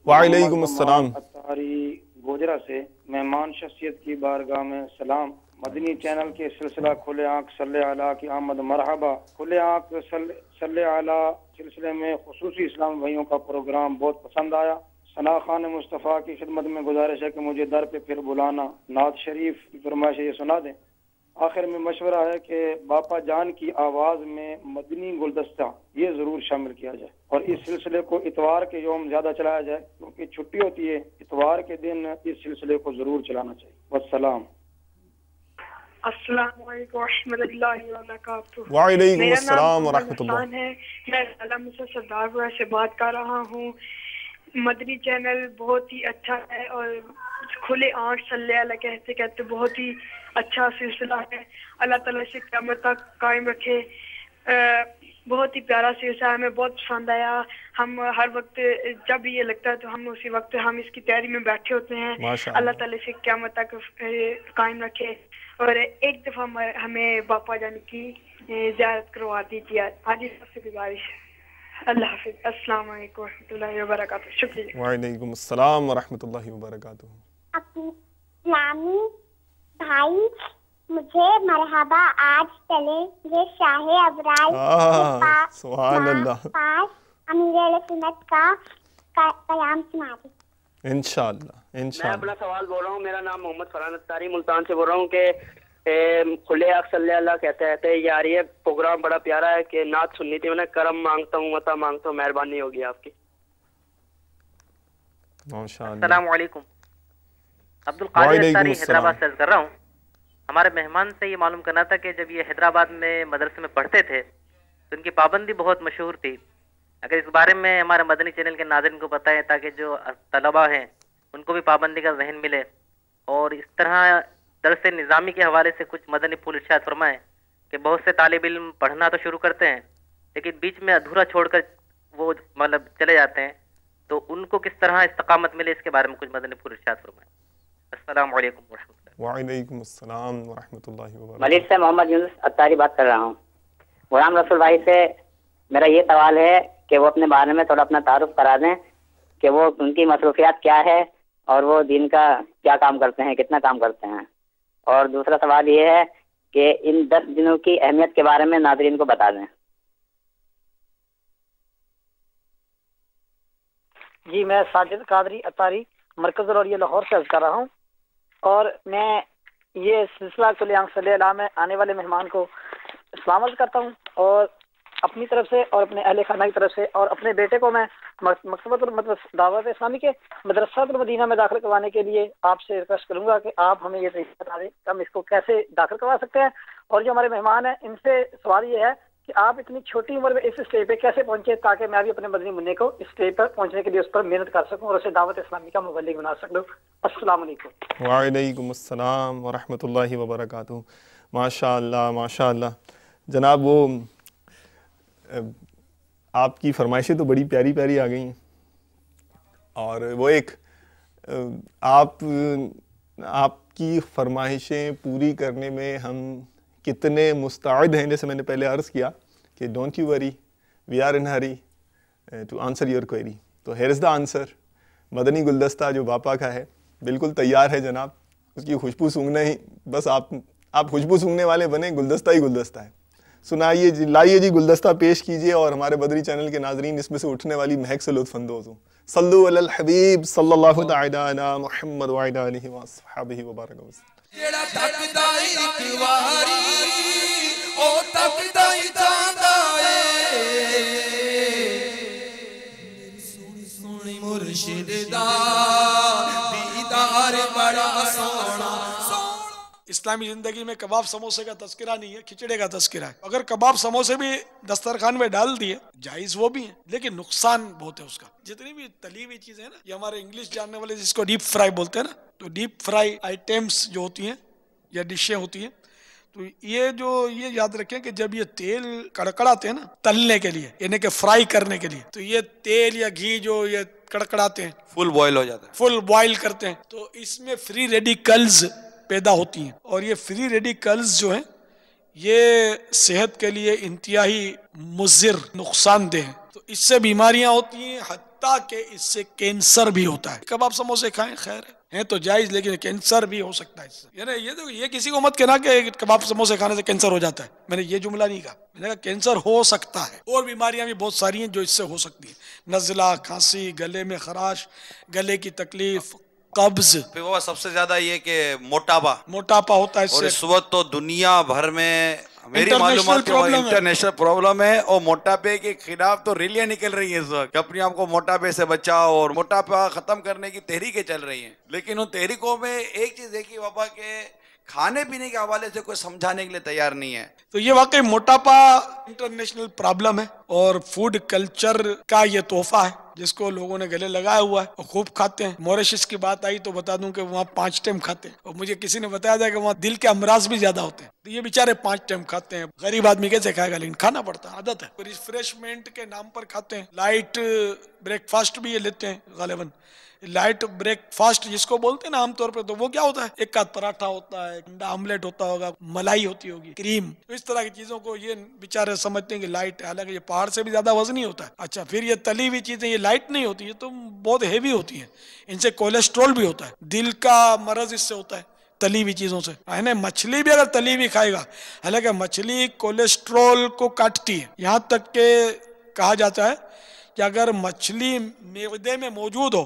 وعلیکم السلام. اتاری گوجرا سے مہمان شخصیت کی بارگاہ میں سلام. مدنی چینل کے سلسلہ کھلے آنکھ صلی علی کی آمد مرحبا. کھلے آنکھ صلی علی سلسلے میں خصوصی اسلام بھائیوں کا پروگرام بہت پسند آیا. ثنا خان مصطفیٰ کی خدمت میں گزارش ہے کہ مجھے در پہ پھر بلانا. نعت شریف کی فرمائش یہ سنا دیں. آخر میں مشورہ ہے کہ باپا جان کی آواز میں مدنی گلدستہ یہ ضرور شامل کیا جائے, اور اس سلسلے کو اتوار کے یوم زیادہ چلایا جائے کیونکہ چھٹی ہوتی ہے. اتوار کے دن اس سلسلے کو ضرور چلانا چاہیے. والسلام. السلام علیکم ورحمۃ اللہ وبرکاتہ. وعلیکم السلام ورحمۃ اللہ. میں علامہ سردار سے بات کر رہا ہوں. مدنی چینل بہت ہی اچھا ہے, اور کھلے آنکھ صلی اللہ کہتے کہتے بہت ہی اچھا سلسلہ ہے. اللہ تعالیٰ سے قیامت تک قائم رکھے. بہت ہی پیارا سلسلہ ہمیں بہت پسند آیا. ہم ہر وقت جب بھی یہ لگتا ہے تو ہم اسی وقت ہم اس کی تیاری میں بیٹھے ہوتے ہیں. اللہ تعالیٰ سے قیامت تک قائم رکھے. اور ایک دفعہ ہمیں باپا جان کی زیارت کروا دیجیے. حاجی صاحب سے گزارش. اللہ حافظ. السلام علیکم ورحمۃ اللہ وبرکاتہ. شکریہ. وعلیکم السلام ورحمۃ اللہ وبرکاتہ. اسلامی بھائی مجھے مرحبا آج چلے یہ شاہ ابرار سبحان اللہ پاس امیر اہل سنت کا قیام سنا دیں. انشاءاللہ میں اپنا سوال بول رہا ہوں. میرا نام محمد فرحان اتاری ملتان سے بول رہا ہوں کہ کھلے آنکھ صلی اللہ کہتے رہتے یہ آ رہی ہے پروگرام بڑا پیارا ہے کہ نعت سننی تھی. میں کرم مانگتا ہوں عطا مانگتا ہوں مہربانی ہوگی آپ کی. السلام علیکم. عبد القادر اتاری حیدرآباد سے کر رہا ہوں. ہمارے مہمان سے یہ معلوم کرنا تھا کہ جب یہ حیدرآباد میں مدرسے میں پڑھتے تھے تو ان کی پابندی بہت مشہور تھی. اگر اس بارے میں ہمارے مدنی چینل کے ناظرین کو بتائیں تاکہ جو طلباء ہیں ان کو بھی پابندی کا ذہن ملے, اور اس طرح درس نظامی کے حوالے سے کچھ مدنی پھول ارشاد فرمائیں کہ بہت سے طالب علم پڑھنا تو شروع کرتے ہیں لیکن بیچ میں ادھورا چھوڑ کر وہ مطلب چلے جاتے ہیں, تو ان کو کس طرح استقامت ملے اس کے بارے میں کچھ مدنی پھول ارشاد فرمائیں. السلام علیکم ورحمۃ اللہ. وعلیکم السلام ورحمۃ اللہ وبرکاتہ. ملک سے محمد یونس اتاری بات کر رہا ہوں. غلام رسول بھائی سے میرا یہ سوال ہے کہ وہ اپنے بارے میں تھوڑا اپنا تعارف کرا دیں کہ وہ ان کی مصروفیات کیا ہے اور وہ دین کا کیا کام کرتے ہیں, کتنا کام کرتے ہیں. اور دوسرا سوال یہ ہے کہ ان 10 دنوں کی اہمیت کے بارے میں ناظرین کو بتا دیں. جی میں ساجد قادری اتاری مرکز العریہ لاہور سے عرض کر رہا ہوں, اور میں یہ سلسلہ کھلے آنکھ صلی اللہ میں آنے والے مہمان کو سلام عرض کرتا ہوں, اور اپنی طرف سے اور اپنے اہل خانہ کی طرف سے اور اپنے بیٹے کو میں مکتبۃ دعوت اسلامی کے مدرسہ المدینہ میں داخل کروانے کے لیے آپ سے ریکویسٹ کروں گا کہ آپ ہمیں یہ بتا دیں کہ ہم اس کو کیسے داخل کروا سکتے ہیں. اور جو ہمارے مہمان ہیں ان سے سوال یہ ہے کہ آپ اتنی چھوٹی عمر میں اس اسٹیج پہ کیسے پہنچے تاکہ میں بھی اپنے مدنی منع کو اس اسٹیج پر پہنچنے کے لیے اس پر محنت کر سکوں اور اسے دعوت اسلامی کا مبلغ بنا سکوں. السلام علیکم. وعلیکم السلام ورحمۃ اللہ وبرکاتہ. ماشاء اللہ ماشاء اللہ. جناب وہ آپ کی فرمائشیں تو بڑی پیاری پیاری آ گئی ہیں, اور وہ ایک آپ کی فرمائشیں پوری کرنے میں ہم کتنے مستعد ہیں. جیسے میں نے پہلے عرض کیا کہ don't you worry, we are in hurry to answer your query. تو here is the answer. Madani Guldasta جو باپا کا ہے بالکل تیار ہے جناب. اس کی خوشبو سونگنا ہی بس آپ خوشبو سونگنے والے بنے, گلدستہ ہی گلدستہ ہے. سنائیے جی, لائیے جی گلدستہ پیش کیجئے اور ہمارے بدری چینل کے ناظرین اس میں سے اٹھنے والی مہک سے لطف اندوز ہوں. صلو علی الحبیب صلی اللہ تعالی علی محمد وعلی آلہ وصحبہ وبارک وسلم. جیڑا تکدا ایک واری او تکدا ہی جاندا اے سونی سونی مرشد دا دیدار بڑا سونا. اسلامی زندگی میں کباب سموسے کا تذکرہ نہیں ہے, کھچڑے کا تذکرہ ہے. اگر کباب سموسے بھی دسترخوان میں ڈال دیے جائز وہ بھی ہیں, لیکن نقصان بہت ہے اس کا. جتنی بھی تلی ہوئی چیزیں ہیں نا, یہ ہمارے انگلش جاننے والے جس کو ڈیپ فرائی بولتے ہیں نا, تو ڈیپ فرائی آئٹمس جو ہوتی ہیں یا ڈشیں ہوتی ہیں, تو یہ یاد رکھیں کہ جب یہ تیل کڑکڑاتے ہیں نا تلنے کے لیے, یعنی کہ فرائی کرنے کے لیے, تو یہ تیل یا گھی جو یہ کڑکڑاتے ہیں فل بوائل ہو جاتا ہے, فل بوائل کرتے ہیں, تو اس میں فری ریڈیکلز پیدا ہوتی ہیں. اور یہ فری ریڈیکلز جو ہیں یہ صحت کے لیے انتہائی مضر نقصان دہ ہیں. تو اس سے بیماریاں ہوتی ہیں, حتیٰ کہ اس سے کینسر بھی ہوتا ہے. کباب سموسے کھائیں خیر ہے تو جائز, لیکن کینسر بھی ہو سکتا ہے اس سے. یعنی یہ کسی کو مت کہنا کہ کباب سموسے کھانے سے کینسر ہو جاتا ہے. میں نے یہ جملہ نہیں کہا, میں نے کہا کینسر ہو سکتا ہے. اور بیماریاں بھی بہت ساری ہیں جو اس سے ہو سکتی ہیں, نزلہ, کھانسی, گلے میں خراش, گلے کی تکلیف, قبض. پھر وہ سب سے زیادہ یہ کہ موٹاپا ہوتا ہے. اور اس وقت تو دنیا بھر میں میری معلومات انٹرنیشنل پرابلم ہے, اور موٹاپے کے خلاف تو ریلیاں نکل رہی ہیں اس وقت, اپنے آپ کو موٹاپے سے بچاؤ, اور موٹاپا ختم کرنے کی تحریکیں چل رہی ہیں. لیکن ان تحریکوں میں ایک چیز دیکھی وبا کے کھانے پینے کے حوالے سے کوئی سمجھانے کے لیے تیار نہیں ہے. تو یہ واقعی موٹاپا انٹرنیشنل پرابلم ہے, اور فوڈ کلچر کا یہ تحفہ ہے. جس کو لوگوں نے گلے لگایا ہوا ہے اور خوب کھاتے ہیں. موریشس کی بات آئی تو بتا دوں کہ وہاں 5 ٹائم کھاتے ہیں, اور مجھے کسی نے بتایا تھا کہ وہاں دل کے امراض بھی زیادہ ہوتے ہیں. تو یہ بیچارے 5 ٹائم کھاتے ہیں. غریب آدمی کیسے کھائے گا, لیکن کھانا پڑتا ہے, عادت ہے. ریفریشمنٹ کے نام پر کھاتے ہیں. لائٹ بریک فاسٹ بھی یہ لیتے ہیں غالباً. لائٹ بریک فاسٹ جس کو بولتے ہیں نا عام طور پہ, تو وہ کیا ہوتا ہے, ایک آدھ پراٹھا ہوتا ہے, انڈا آملیٹ ہوتا ہوگا, ملائی ہوتی ہوگی, کریم, تو اس طرح کی چیزوں کو یہ بیچارے سمجھتے ہیں کہ لائٹ ہے, حالانکہ یہ پہاڑ سے بھی زیادہ وزنی ہوتا ہے. اچھا, پھر یہ تلی ہوئی چیزیں یہ لائٹ نہیں ہوتی, یہ تو بہت ہیوی ہوتی ہیں. ان سے کولیسٹرول بھی ہوتا ہے, دل کا مرض اس سے ہوتا ہے تلی ہوئی چیزوں سے. مچھلی بھی اگر تلی ہوئی کھائے گا, حالانکہ مچھلی کولیسٹرول کو کاٹتی ہے. یہاں تک کہ کہا جاتا ہے کہ اگر مچھلی معدے میں موجود ہو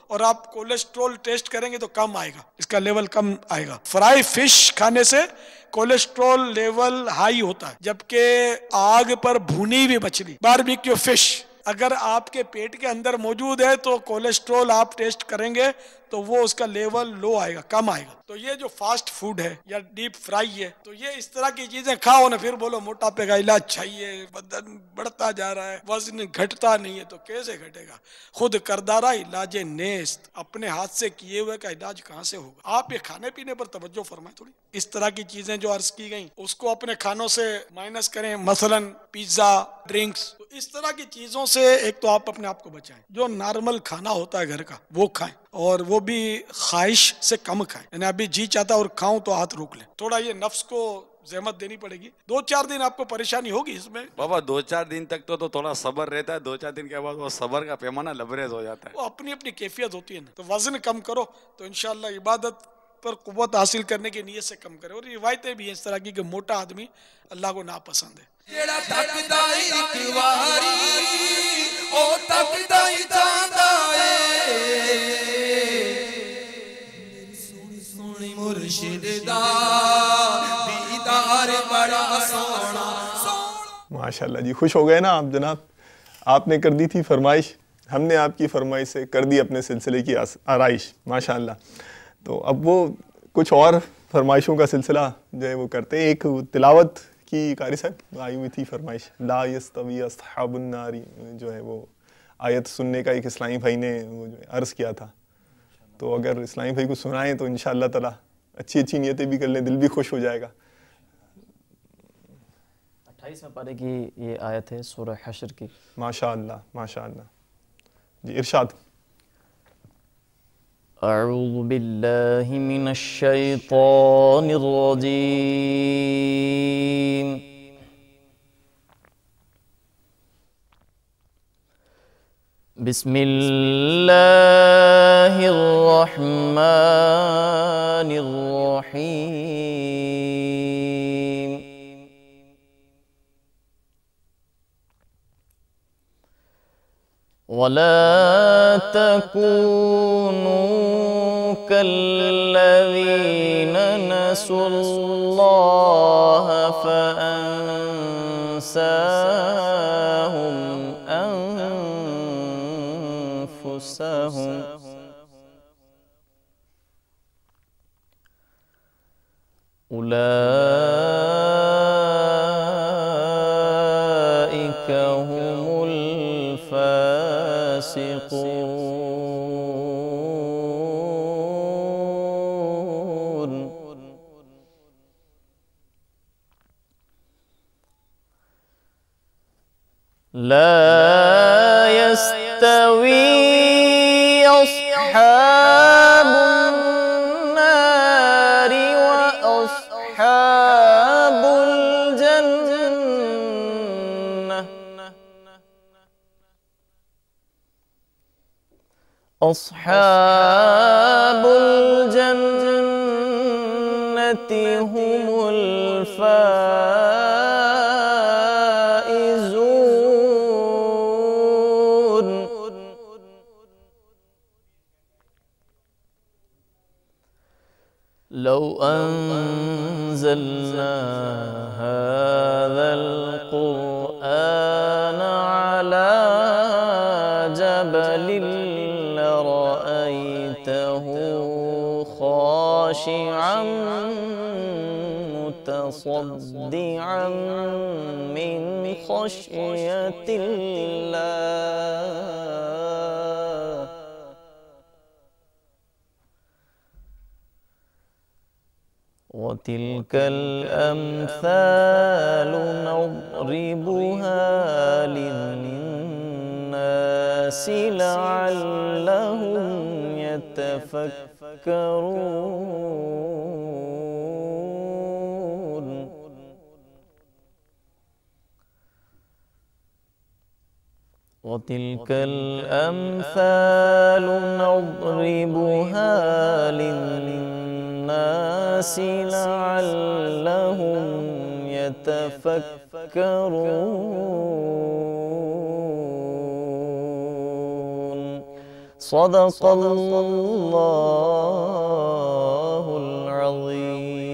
اور آپ کولیسٹرول ٹیسٹ کریں گے تو کم آئے گا, اس کا لیول کم آئے گا. فرائی فش کھانے سے کولیسٹرول لیول ہائی ہوتا ہے, جبکہ آگ پر بھونی ہوئی مچھلی, باربیکیو فش, اگر آپ کے پیٹ کے اندر موجود ہے تو کولیسٹرول آپ ٹیسٹ کریں گے تو وہ اس کا لیول لو آئے گا, کم آئے گا. تو یہ جو فاسٹ فوڈ ہے یا ڈیپ فرائی ہے, تو یہ اس طرح کی چیزیں کھاؤ نا, پھر بولو موٹاپے کا علاج چاہیے, بدن بڑھتا جا رہا ہے, وزن گھٹتا نہیں ہے. تو کیسے گھٹے گا؟ خود کردارا علاج نیست, اپنے ہاتھ سے کیے ہوئے کا علاج کہاں سے ہوگا؟ آپ یہ کھانے پینے پر توجہ فرمائیں تھوڑی. اس طرح کی چیزیں جو عرض کی گئیں اس کو اپنے کھانوں سے مائنس کریں, مثلا پیزا, ڈرنکس. تو اس طرح کی چیزوں سے ایک تو آپ اپنے آپ کو بچائیں. جو نارمل کھانا ہوتا ہے گھر کا وہ کھائیں, اور وہ بھی خواہش سے کم کھائیں. یعنی ابھی جی چاہتا اور کھاؤں تو ہاتھ روک لیں. تھوڑا یہ نفس کو زحمت دینی پڑے گی. 2-4 دن آپ کو پریشانی ہوگی اس میں. بابا 2-4 دن تک تو تھوڑا صبر رہتا ہے, 2-4 دن کے بعد وہ صبر کا پیمانہ لبریز ہو جاتا ہے. وہ اپنی اپنی کیفیت ہوتی ہے نا. تو وزن کم کرو تو انشاءاللہ عبادت پر قوت حاصل کرنے کی نیت سے کم کرے. اور روایتیں بھی ہیں اس طرح کی کہ موٹا آدمی اللہ کو ناپسند ہے. ماشاءاللہ جی, خوش ہو گئے نا آپ جناب. آپ نے کر دی تھی فرمائش, ہم نے آپ کی فرمائش سے کر دی اپنے سلسلے کی آرائش ماشاءاللہ. تو اب وہ کچھ اور فرمائشوں کا سلسلہ جو ہے وہ کرتے ہیں. ایک تلاوت کی قاری صاحب آئی ہوئی تھی فرمائش, لا یستوی اصحاب النار, جو ہے وہ آیت سننے کا ایک اسلامی بھائی نے وہ جو عرض کیا تھا. تو اگر اسلامی بھائی کو سنائیں تو انشاءاللہ تعالی اچھی نیتیں بھی کر لیں, دل بھی خوش ہو جائے گا. 28 پارے کی یہ آیت ہے سورہ حشر کی. ماشاءاللہ ماشاءاللہ جی, ارشاد. اعوذ باللہ من الشیطان الرجیم. بسم اللہ الرحمن الرحیم. وَلَا تَكُونُوا كَالَّذِينَ نَسُوا اللَّهَ فَأَنسَاهُمْ أَنفُسَهُمْ أُولَئِكَ هُمُ الفاسقون. لا يستوي أصحاب النار وأصحاب الجنة. أصحاب الجنة هم الفائزون. لو أنزلنا هذا القرآن على جبل لرأيته خاشعا متصدعا من خشية الله. وتلك الأمثال نضربها للناس لعلهم يتفكرون. وتلك الأمثال نضربها للناس لعلهم يتفكرون. صدق الله العظيم.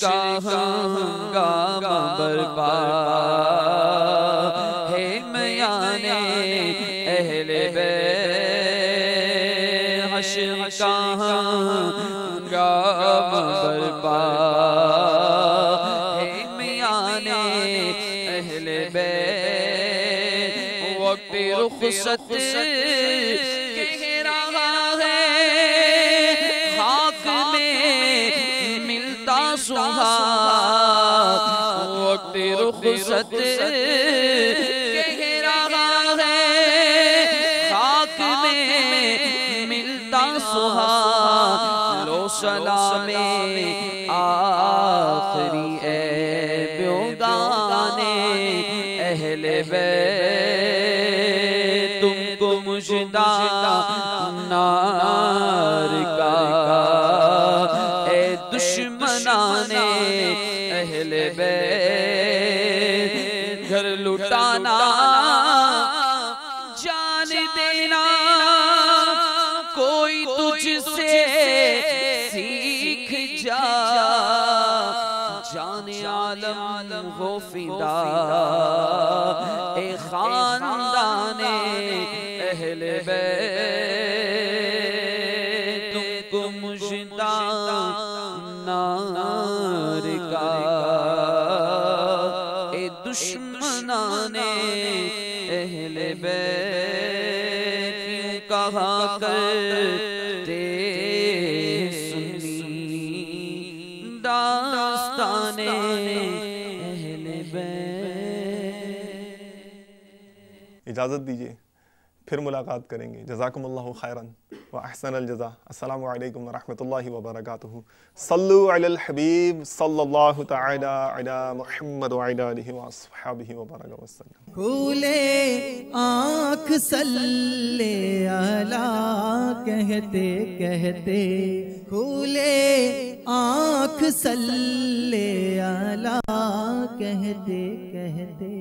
کا ہنگامہ برپا ہے میانے اہل بیت، حشر کا ہنگامہ برپا ہے میانے اہل بیت، وقت رخصت کہہ رہا ہے خاک میں ملتا سہاگ، وقت رخصت کہہ رہا ہے خاک میں ملتا سہاگ، لو سلام آخری اے بیگانے اہل بیت، تم کو مژدہ نار کا اے دشمنان اہل بیت، گھر لٹانا جان دینا کوئی تجھ سے سیکھ جا، جان عالم ہو فدا اے خاندان اہل بیت، تم کو مژدہ نار کا اے دشمنان اہل بیت، کیوں کہا کرتے سنی داستان اہل بیت۔ اجازت دیجیے پھر ملاقات کریں گے۔ جزاکم اللہ خیراً و احسن الجزا۔ السلام علیکم ورحمۃ اللہ وبرکاتہ۔ صلو علی الحبیب صلی اللہ تعالی علی محمد وعلی آلہ وصحبہ وبارک وسلم۔ کھولے آنکھ صلی علی کہتے کہتے، کھولے آنکھ صلی علی کہتے کہتے